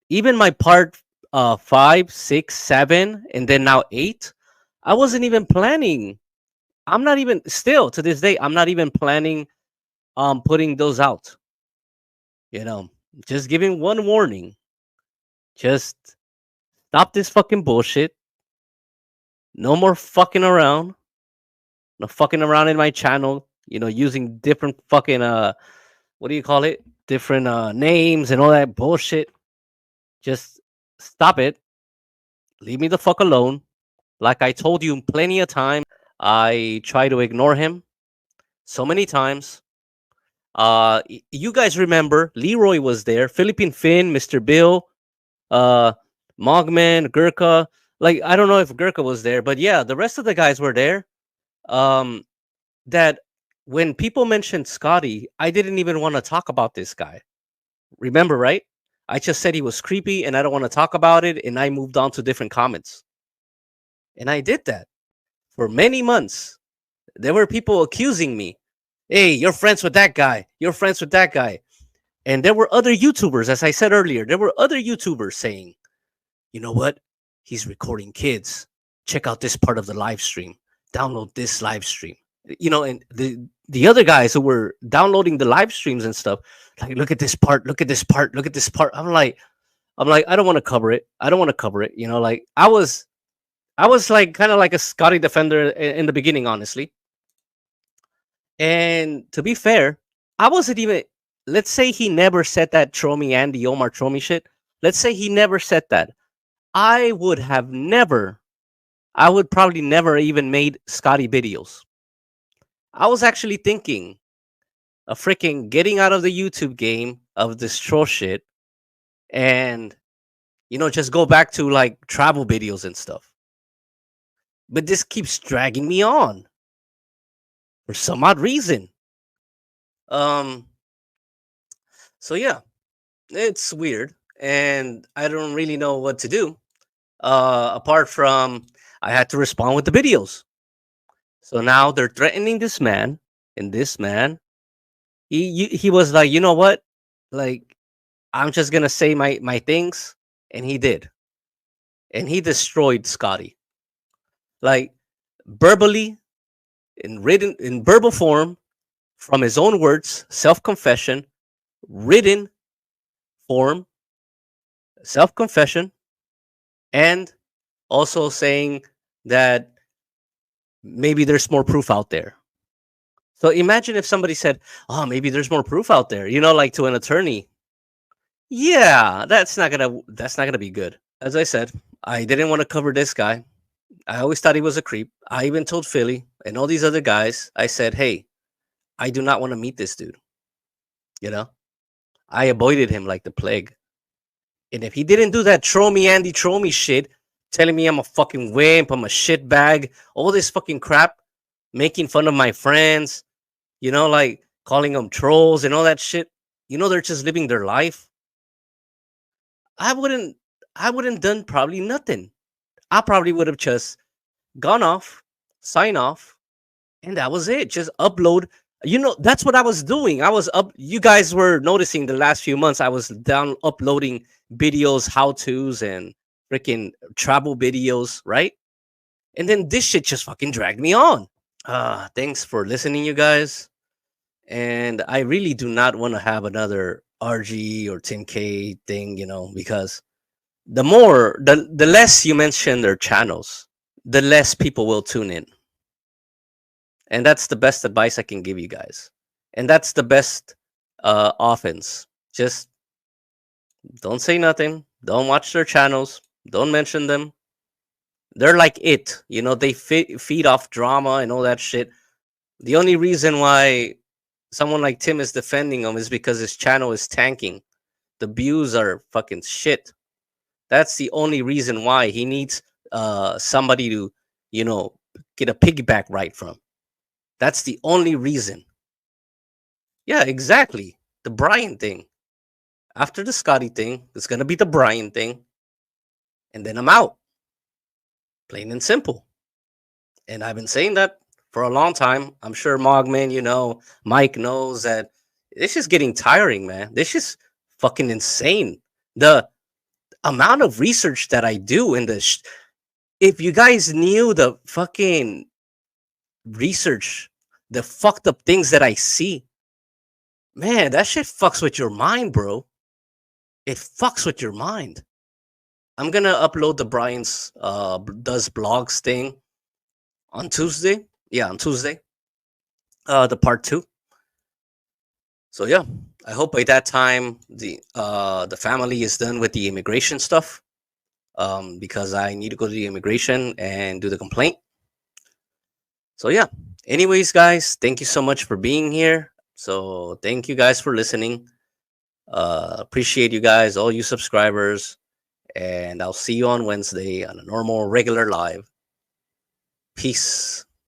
Even my part 5, 6, 7, and then now 8. I wasn't even planning. I'm not even still to this day. I'm not even planning putting those out. You know, just giving one warning. Just stop this fucking bullshit. No more fucking around. No fucking around in my channel. You know, using different fucking what do you call it? Different names and all that bullshit. Just stop it. Leave me the fuck alone. Like I told you plenty of times, I try to ignore him so many times. You guys remember Leroy was there, Philippine Finn, Mr. Bill, uh, Mogman, Gurkha. Like I don't know if Gurkha was there, but yeah, the rest of the guys were there. Um, that when people mentioned Scotty, I didn't even want to talk about this guy. Remember, right? I just said he was creepy and I don't want to talk about it, and I moved on to different comments. And I did that for many months. There were people accusing me, hey, you're friends with that guy. You're friends with that guy. And there were other YouTubers, as I said earlier, there were other YouTubers saying, you know what? He's recording kids. Check out this part of the live stream. Download this live stream. You know, and the other guys who were downloading the live streams and stuff, like, look at this part, look at this part, look at this part. I'm like, I don't want to cover it. I don't want to cover it. You know, like I was like kind of like a Scotty defender in the beginning, honestly. And to be fair, I wasn't even. Let's say he never said that Tromy Andy Omar Tromy shit. Let's say he never said that. I would have never. I would probably never even made Scotty videos. I was actually thinking of freaking getting out of the YouTube game of this troll shit and just go back to like travel videos and stuff. But this keeps dragging me on for some odd reason. Um so yeah, it's weird and I don't really know what to do. Apart from I had to respond with the videos. So now they're threatening this man, and this man, he was like, you know what? Like, I'm just gonna say my things, and he did, and he destroyed Scotty, like verbally, in written, in verbal form, from his own words, self confession, written form, self confession, and also saying that maybe there's more proof out there. So imagine if somebody said, "Oh, maybe there's more proof out there," like to an attorney. Yeah, that's not gonna be good. As I said, I didn't want to cover this guy. I always thought he was a creep. I even told Philly and all these other guys. I said, "Hey, I do not want to meet this dude." You know, I avoided him like the plague. And if he didn't do that Tromy Andy Tromy shit, telling me I'm a fucking wimp, I'm a shitbag, all this fucking crap, making fun of my friends, like calling them trolls and all that shit. They're just living their life. I wouldn't I wouldn't done probably nothing. I probably would have just gone off, sign off, and that was it. Just upload. That's what I was doing. I was up. You guys were noticing the last few months. I was down uploading videos, how tos, and freaking travel videos, right? And then this shit just fucking dragged me on. Thanks for listening, you guys. And I really do not want to have another RG or 10K thing, because the less you mention their channels, the less people will tune in. And that's the best advice I can give you guys. And that's the best offense. Just don't say nothing. Don't watch their channels. Don't mention them. They're like it. You know, they feed off drama and all that shit. The only reason why someone like Tim is defending him is because his channel is tanking. The views are fucking shit. That's the only reason why he needs somebody to, you know, get a piggyback right from. That's the only reason. Yeah, exactly. The Brian thing. After the Scotty thing, it's gonna be the Brian thing. And then I'm out. Plain and simple. And I've been saying that for a long time. I'm sure Mogman, you know, Mike knows that this is getting tiring, man. This is fucking insane. The amount of research that I do in this. If you guys knew the fucking research, the fucked up things that I see, man, that shit fucks with your mind, bro. It fucks with your mind. I'm gonna upload the Brian's does blogs thing on Tuesday. Yeah, on Tuesday. The part 2. So yeah, I hope by that time the family is done with the immigration stuff. Because I need to go to the immigration and do the complaint. So yeah. Anyways, guys, thank you so much for being here. So thank you guys for listening. Appreciate you guys, all you subscribers. And I'll see you on Wednesday on a normal, regular live. Peace.